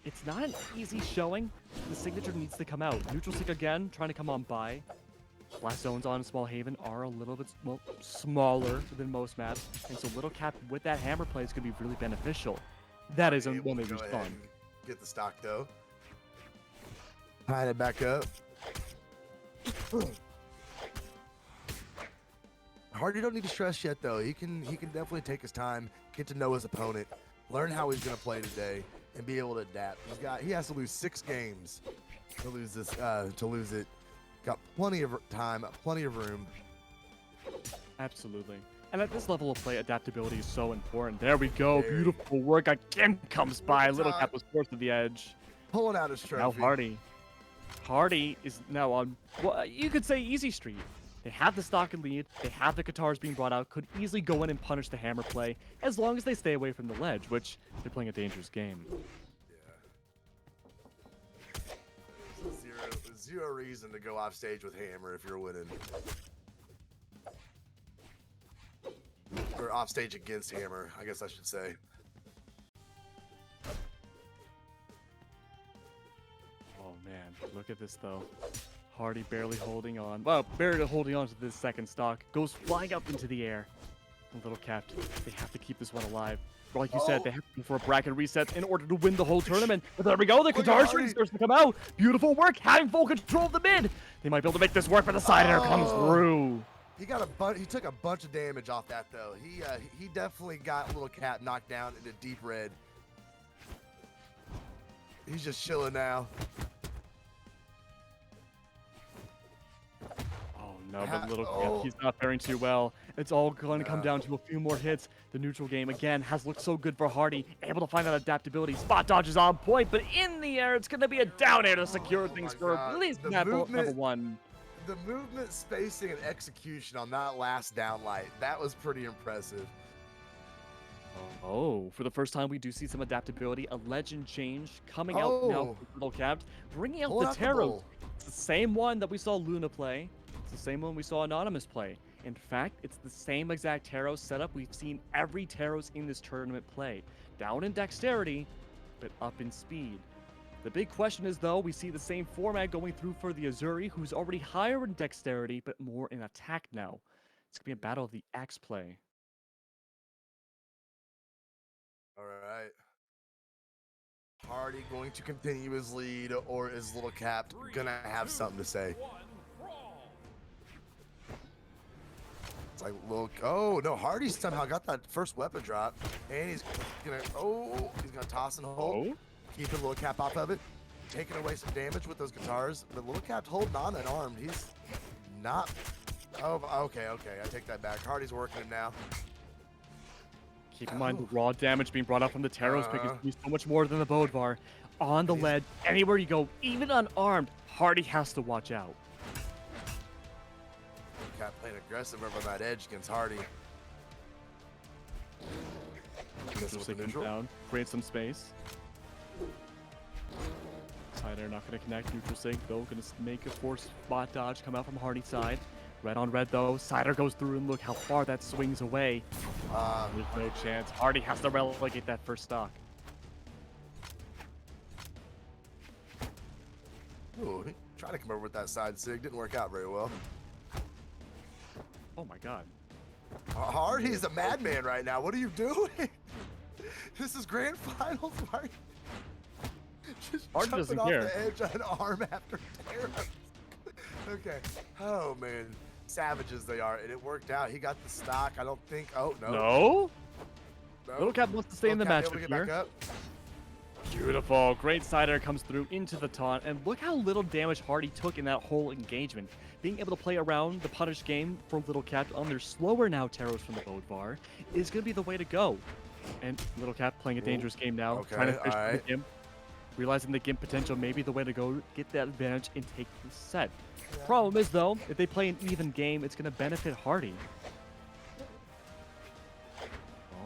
It's not an easy showing. The signature needs to come out. Neutral stick again, trying to come on by. Blast zones on Small Haven are a little bit, well, smaller than most maps, and so Little Cap with that hammer play is going to be really beneficial. That is Able when to they go ahead respond. and get the stock though. Tying it back up. Hardy don't need to stress yet though. He can definitely take his time, get to know his opponent, learn how he's gonna play today, and be able to adapt. He has to lose 6 games to lose this to lose it. Got plenty of time, plenty of room. Absolutely. And at this level of play, adaptability is so important. There we go. Very. Beautiful work. Again comes by. at a Little time. Cap was forced to the edge. Pulling out his trophy. Now Hardy. Hardy is now on, well, you could say easy street. They have the stock and lead. They have the Qatars being brought out. Could easily go in and punish the hammer play as long as they stay away from the ledge, which they're playing a dangerous game. Zero reason to go off stage with Hammer if you're winning. Or off stage against Hammer, I guess I should say. Oh man, look at this though. Hardy barely holding on. Well, barely holding on to this second stock. Goes flying up into the air. A Little Cap, they have to keep this one alive. Like you said, they have to go for a bracket reset in order to win the whole tournament. But there we go, the Look at Qatar Hardy. string starts to come out. Beautiful work, having full control of the mid. They might be able to make this work, but the side air comes Oh. through. He took a bunch of damage off that though. He definitely got Little Cat knocked down into deep red. He's just chilling now. Oh No, but little Cap, he's not faring too well. It's all going to come down to a few more hits. The neutral game, again, has looked so good for Hardy. Able to find that adaptability. Spot dodge is on point, but in the air, it's going to be a down air to secure things for at least level 1. The movement, spacing, and execution on that last down light, that was pretty impressive. Oh, for the first time, we do see some adaptability. A legend change coming out now for Little Cap, bringing out the Taros. It's the same one that we saw Luna play. It's the same one we saw Anonymous play. In fact, it's the same exact Taros setup we've seen every Taros in this tournament play. Down in dexterity, but up in speed. The big question is, though, we see the same format going through for the Azuri, who's already higher in dexterity, but more in attack now. It's going to be a battle of the axe play. All right. Hardy going to continue his lead, or is Little Cap gonna have something to say? It's like, look, oh no, Hardy somehow got that first weapon drop, and he's gonna toss and hold, keeping Little Cap off of it, taking away some damage with those guitars. But Little Cap's holding on and armed. He's not. Oh, okay, I take that back. Hardy's working him now. Keep in mind the raw damage being brought up from the Taros pick is so much more than the Bodvar. On the lead, anywhere you go, even unarmed, Hardy has to watch out. Cap playing aggressive over that edge against Hardy. Neutral down, create some space. Side air not going to connect. Neutral sig though, going to make a force spot dodge come out from Hardy's side. Red on red though, Cider goes through and look how far that swings away. There's no chance. Hardy has to relegate that first stock. Ooh, he tried to come over with that side sig, didn't work out very well. Oh my god. Hardy's a madman right now. What are you doing? This is grand finals. Hardy just Hardy jumping doesn't off care. the edge on arm after terror. Okay. Oh man. Savages they are, and it worked out. He got the stock. I don't think. Oh no. No. No. Little Cap wants to stay in the match here. Back up. Beautiful. Great side air comes through into the taunt, and look how little damage Hardy took in that whole engagement. Being able to play around the punish game for Little Cap on their slower now Taros from the Bodvar is going to be the way to go. And Little Cap playing a dangerous game now, trying to fish for the Gimp. Realizing the Gimp potential may be the way to go, get that advantage and take the set. Problem is, though, if they play an even game, it's going to benefit Hardy. Oh,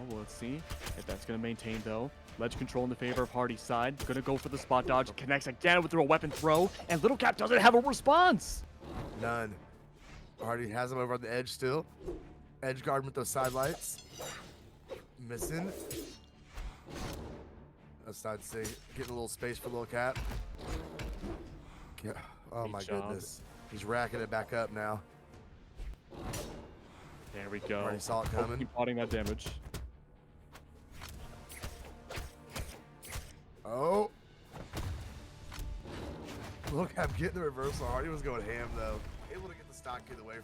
well, let's see if that's going to maintain, though. Ledge control in the favor of Hardy's side. Going to go for the spot dodge. Connects again with a weapon throw, and Little Cap doesn't have a response. None. Hardy has him over on the edge still. Edge guard with those side lights. Missing. Side sig, getting a little space for Little Cap. Yeah. Oh my goodness. He's racking it back up now. There we go. Already saw it coming. Keep potting that damage. Oh. Little Cap getting the reversal. Hardy was going ham though. Able to get the stock kid away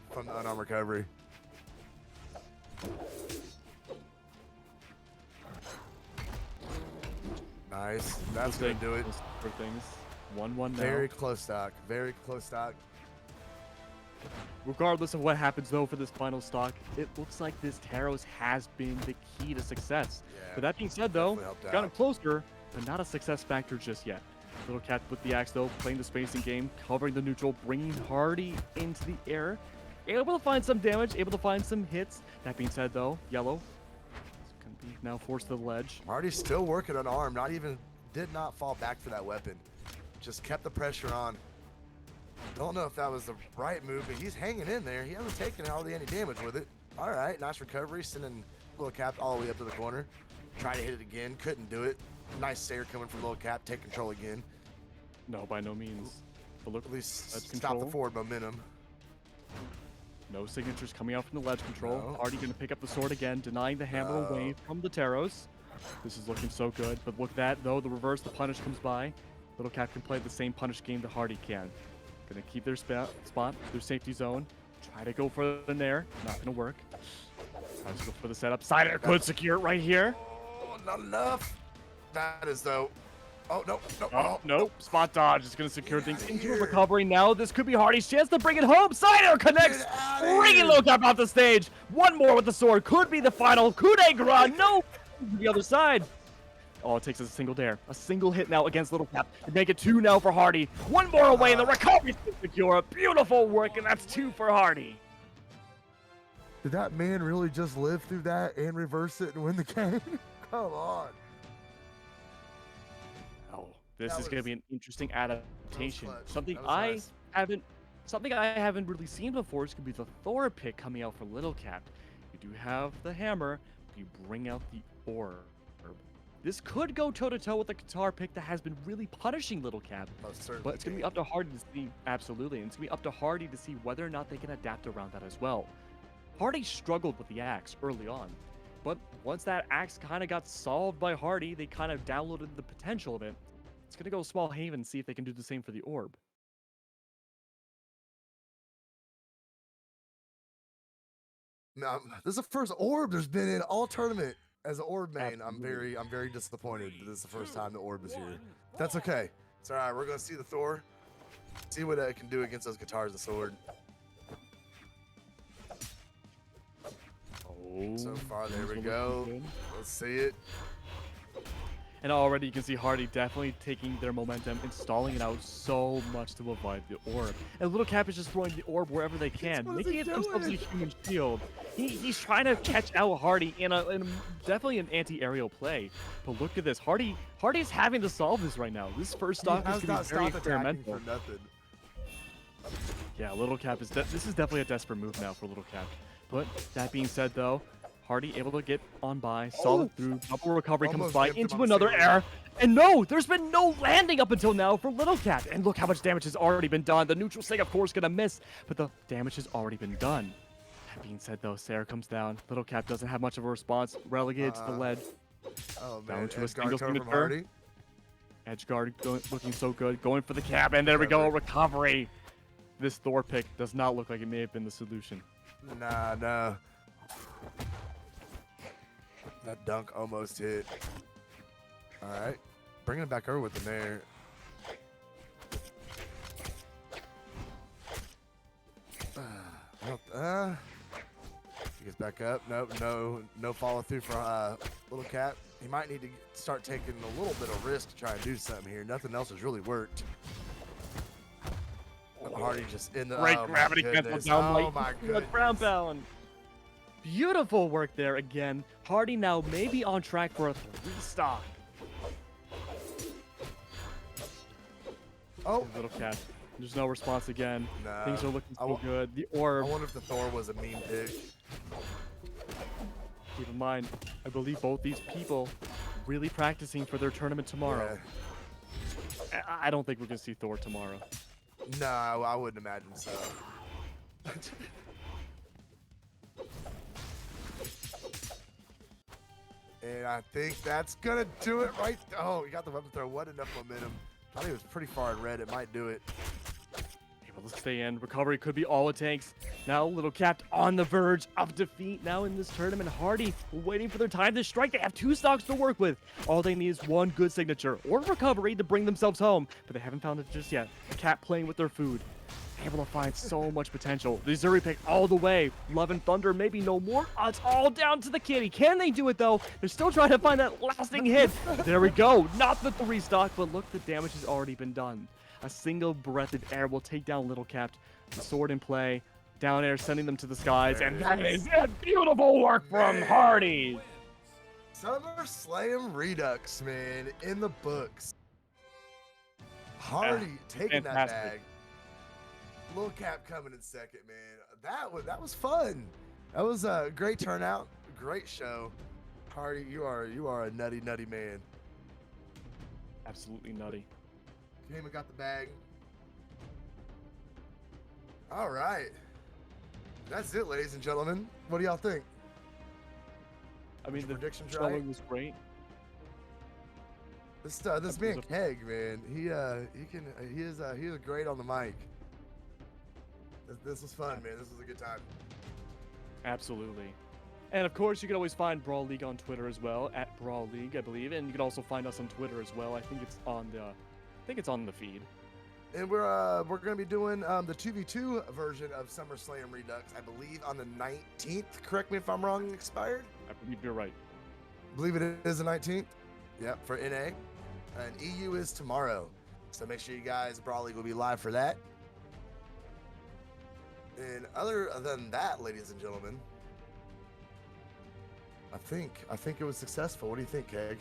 from the unarmed recovery. Nice. That's gonna do it. For things. 1-1 now. Very close stock. Very close stock. Regardless of what happens though for this final stock, it looks like this Taros has been the key to success. Yeah, But that being said though, gotten closer, but not a success factor just yet. Little Cat with the axe though, playing the spacing game, covering the neutral, bringing Hardy into the air. Able to find some damage, able to find some hits. That being said though, Yellow is going to be now forced to the ledge. Hardy's still working on arm. Did not fall back for that weapon. Just kept the pressure on. Don't know if that was the right move, but he's hanging in there. He hasn't taken hardly any damage with it. All right, nice recovery, sending Little Cap all the way up to the corner. Tried to hit it again, couldn't do it. Nice sair coming from Little Cap, take control again. No, by no means. But look, At least ledge stop control. the forward momentum. No signatures coming out from the ledge control. No. Hardy going to pick up the sword again, denying the hammer away from the Taros. This is looking so good, but look at that, though, the reverse, the punish comes by. Little Cap can play the same punish game that Hardy can. Gonna keep their spot, their safety zone. Try to go for the nair, not gonna work. Tries to go for the setup. Cider could secure it right here. Oh, not enough. That is, though, Oh, no, no. Oh, nope. Spot dodge is going to secure things into a recovery now. This could be Hardy's chance to bring it home. Slider connects. Get outta Bringing here. Little Cap off the stage. One more with the sword. Could be the final coup de grace. No. The other side. All it takes is a single dare. A single hit now against Little Cap. To make it 2 now for Hardy. One more away, and the recovery is secure. Beautiful work, and that's 2 for Hardy. Did that man really just live through that and reverse it and win the game? Come on. Oh, this That is going to was- be an interesting adaptation. clutch. Something That was I nice. haven't really seen before is going to be the Thor pick coming out for Little Cap. You do have the hammer, but you bring out the orb. This could go toe-to-toe with the guitar pick that has been really punishing Little Cap. Most certainly But it's going to be up to Hardy to see, absolutely, and it's going to be up to Hardy to see whether or not they can adapt around that as well. Hardy struggled with the axe early on, but once that axe kind of got solved by Hardy, they kind of downloaded the potential of it. It's going to go Small Haven and see if they can do the same for the orb. Now, this is the first orb there's been in all tournament as an orb main. Absolutely. I'm very disappointed that this is the first time the orb is here. That's okay. It's all right. We're gonna see the Thor, see what it can do against those guitars and sword. Oh, So far, there things we are go. looking good. Let's see it. And already you can see Hardy definitely taking their momentum and stalling it out so much to avoid the orb. And Little Cap is just throwing the orb wherever they can, What is making he it themselves a doing? human shield. He's trying to catch out Hardy in definitely an anti-aerial play. But look at this, Hardy is having to solve this right now. This first He stock is has going not to be very stopped attacking experimental. for nothing. Yeah, Little Cap is this is definitely a desperate move now for Little Cap. But that being said, though, Hardy able to get on by, solid through, double recovery comes Almost by dipped him into on the another ceiling. air. And no, there's been no landing up until now for Little Cap. And look how much damage has already been done. The neutral sting, of course, gonna miss, but the damage has already been done. That being said, though, Sarah comes down. Little Cap doesn't have much of a response, relegated to the ledge. Oh Down man, to a Edge single guard from signature. Hardy. Edge guard looking so good, going for the cap, and there we go, recovery. This Thor pick does not look like it may have been the solution. Nah. That dunk almost hit. All right, bringing it back over with the there. He gets back up. Nope, no follow through for Little Cap. He might need to start taking a little bit of risk to try and do something here. Nothing else has really worked. Hardy just in the Great oh my gravity cancel goodness. down Oh my goodness. ground pound. Beautiful work there again. Hardy now may be on track for a 3 stock. Oh, Little Cap. There's no response again. Nah. Things are looking I so wa- good. The I orb, wonder if the Thor was a meme pick. keep in mind, I believe both these people really practicing for their tournament tomorrow. I don't think we're going to see Thor tomorrow. No, I wouldn't imagine so. And I think that's gonna do it right. Oh, he got the weapon throw. What enough momentum. I think it was pretty far in red. It might do it. Able to stay in. Recovery could be all it takes. Now, Little Cap on the verge of defeat. Now in this tournament, Hardy waiting for their time to strike. They have 2 stocks to work with. All they need is one good signature or recovery to bring themselves home, but they haven't found it just yet. The Cap playing with their food. Able to find so much potential. The Zuri pick all the way. Love and Thunder, maybe no more. It's all down to the kitty. Can they do it though? They're still trying to find that lasting hit. There we go. Not the 3 stock, but look, the damage has already been done. A single breathed air will take down Little Cap. The sword in play. Down air, sending them to the skies. And that is it. Beautiful work from Hardy. Summer Slayem Redux, man, in the books. Hardy taking that fantastic. bag. Little Cap coming in second, man. That was fun. That was a great turnout, great show. Hardy, you are a nutty man. Absolutely nutty. Came and got the bag. All right. That's it, ladies and gentlemen. What do y'all think? I mean, Your the predictions showing right? was great. This man Keg, man, he is great on the mic. This was fun, man. This was a good time. Absolutely. And of course, you can always find Brawl League on Twitter as well, at Brawl League, I believe. And you can also find us on Twitter as well. I think it's on the feed. And we're gonna be doing the 2v2 version of Summer Slayem Redux, I believe, on the 19th. Correct me if I'm wrong. Expired. I believe you're right. I believe it is the 19th. Yep, for NA. And EU is tomorrow. So make sure you guys, Brawl League will be live for that. And other than that, ladies and gentlemen, I think it was successful. What do you think, Keg?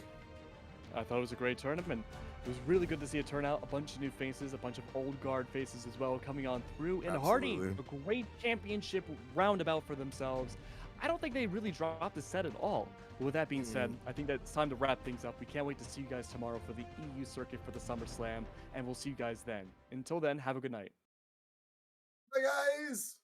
I thought it was a great tournament. It was really good to see it turn out. A bunch of new faces, a bunch of old guard faces as well coming on through. And Hardy, Absolutely. a great championship roundabout for themselves. I don't think they really dropped the set at all. But with that being said, I think that it's time to wrap things up. We can't wait to see you guys tomorrow for the EU circuit for the SummerSlam. And we'll see you guys then. Until then, have a good night. Bye, guys.